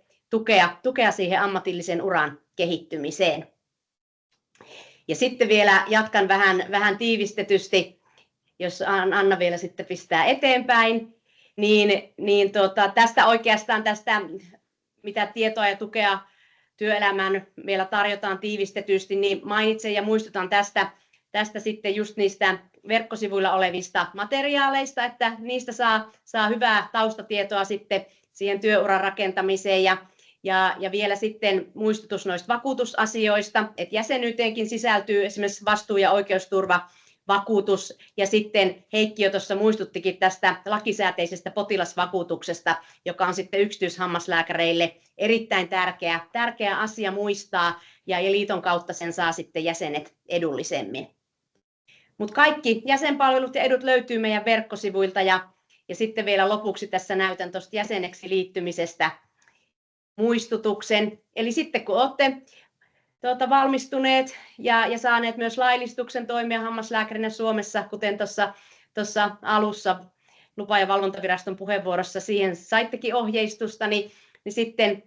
tukea siihen ammatillisen uran kehittymiseen. Ja sitten vielä jatkan vähän tiivistetysti, jos Anna vielä sitten pistää eteenpäin, niin tästä oikeastaan mitä tietoa ja tukea työelämään vielä tarjotaan tiivistetysti, niin mainitsen ja muistutan tästä sitten just niistä verkkosivuilla olevista materiaaleista, että niistä saa hyvää taustatietoa sitten siihen työuran rakentamiseen ja vielä sitten muistutus noista vakuutusasioista, että jäsenyyteenkin sisältyy esimerkiksi vastuu- ja oikeusturva, vakuutus ja sitten Heikki jo tuossa muistuttikin tästä lakisääteisestä potilasvakuutuksesta, joka on sitten yksityishammaslääkäreille erittäin tärkeä asia muistaa ja liiton kautta sen saa sitten jäsenet edullisemmin. Mutta kaikki jäsenpalvelut ja edut löytyy meidän verkkosivuilta ja sitten vielä lopuksi tässä näytän tuosta jäseneksi liittymisestä muistutuksen. Eli sitten kun olette valmistuneet ja saaneet myös laillistuksen toimia hammaslääkärinä Suomessa, kuten tuossa alussa lupa- ja valvontaviraston puheenvuorossa siihen saittekin ohjeistusta, niin sitten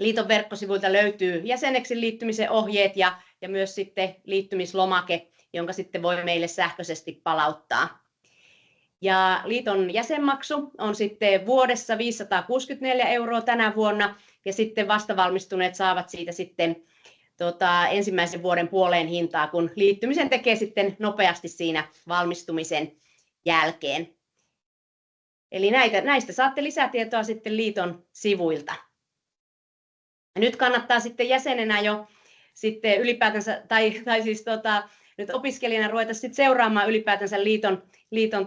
liiton verkkosivuilta löytyy jäseneksi liittymisen ohjeet ja myös sitten liittymislomake, jonka sitten voi meille sähköisesti palauttaa. Ja liiton jäsenmaksu on sitten vuodessa 564 € tänä vuonna ja sitten vastavalmistuneet saavat siitä sitten ensimmäisen vuoden puoleen hintaa, kun liittymisen tekee sitten nopeasti siinä valmistumisen jälkeen. Eli näistä saatte lisätietoa sitten liiton sivuilta. Ja nyt kannattaa sitten jäsenenä jo sitten ylipäätänsä, tai siis nyt opiskelijana ruveta sitten seuraamaan ylipäätänsä liiton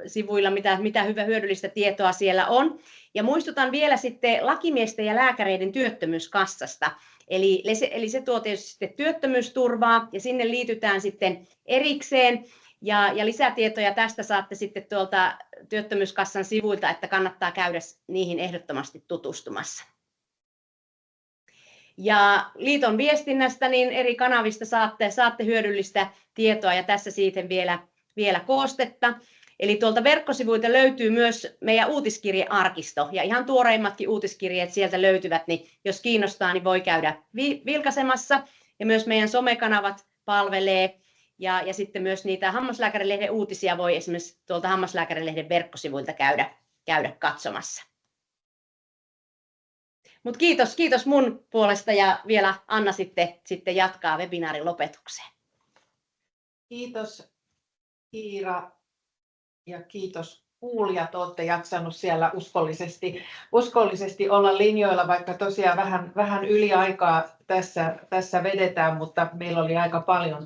sivuilla, mitä hyvä hyödyllistä tietoa siellä on. Ja muistutan vielä sitten lakimiesten ja lääkäreiden työttömyyskassasta. Eli se tuo tietysti sitten työttömyysturvaa ja sinne liitytään sitten erikseen. Ja lisätietoja tästä saatte sitten tuolta työttömyyskassan sivuilta, että kannattaa käydä niihin ehdottomasti tutustumassa. Ja liiton viestinnästä niin eri kanavista saatte hyödyllistä tietoa ja tässä siitä vielä koostetta. Eli tuolta verkkosivuilta löytyy myös meidän uutiskirjearkisto ja ihan tuoreimmatkin uutiskirjeet sieltä löytyvät, niin jos kiinnostaa, niin voi käydä vilkaisemassa. Ja myös meidän somekanavat palvelee ja sitten myös niitä Hammaslääkärilehden uutisia voi esimerkiksi tuolta Hammaslääkärilehden verkkosivuilta käydä katsomassa. Mut kiitos mun puolesta ja vielä Anna sitten jatkaa webinaarin lopetukseen. Kiitos Iira ja kiitos kuulijat, olette jaksanut siellä uskollisesti olla linjoilla, vaikka tosiaan vähän yli aikaa tässä vedetään, mutta meillä oli aika paljon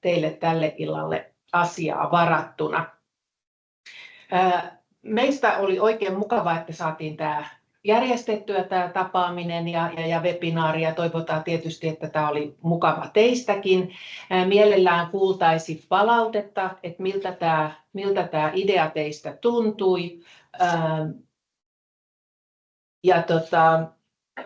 teille tälle illalle asiaa varattuna. Meistä oli oikein mukavaa, että saatiin tämä järjestettyä tämä tapaaminen ja webinaari ja toivotaan tietysti, että tämä oli mukava teistäkin. Mielellään kuultaisi palautetta, että miltä tämä idea teistä tuntui ja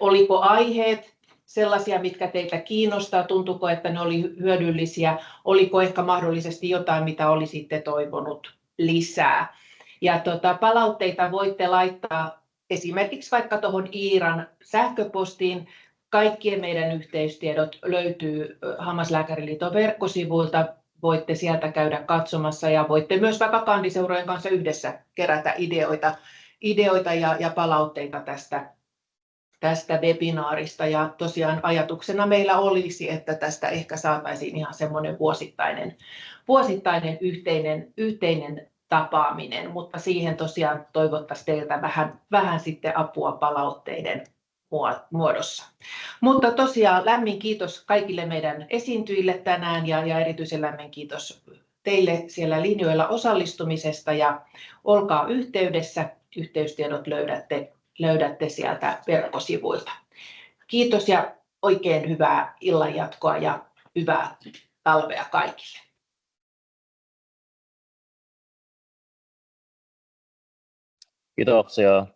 oliko aiheet sellaisia, mitkä teitä kiinnostaa, tuntuuko, että ne oli hyödyllisiä, oliko ehkä mahdollisesti jotain, mitä olisitte toivonut lisää. Ja palautteita voitte laittaa esimerkiksi vaikka tuohon Iiran sähköpostiin. Kaikkien meidän yhteystiedot löytyy Hammaslääkäriliiton verkkosivuilta. Voitte sieltä käydä katsomassa ja voitte myös vaikka kandiseurojen kanssa yhdessä kerätä ideoita ja palautteita tästä webinaarista. Ja tosiaan ajatuksena meillä olisi, että tästä ehkä saataisiin ihan semmoinen vuosittainen yhteinen tapaaminen, mutta siihen tosiaan toivottaisiin teiltä vähän sitten apua palautteiden muodossa. Mutta tosiaan lämmin kiitos kaikille meidän esiintyjille tänään ja erityisen lämmin kiitos teille siellä linjoilla osallistumisesta ja olkaa yhteydessä. Yhteystiedot löydätte sieltä verkkosivuilta. Kiitos ja oikein hyvää illanjatkoa ja hyvää talvea kaikille. Kiitoksia.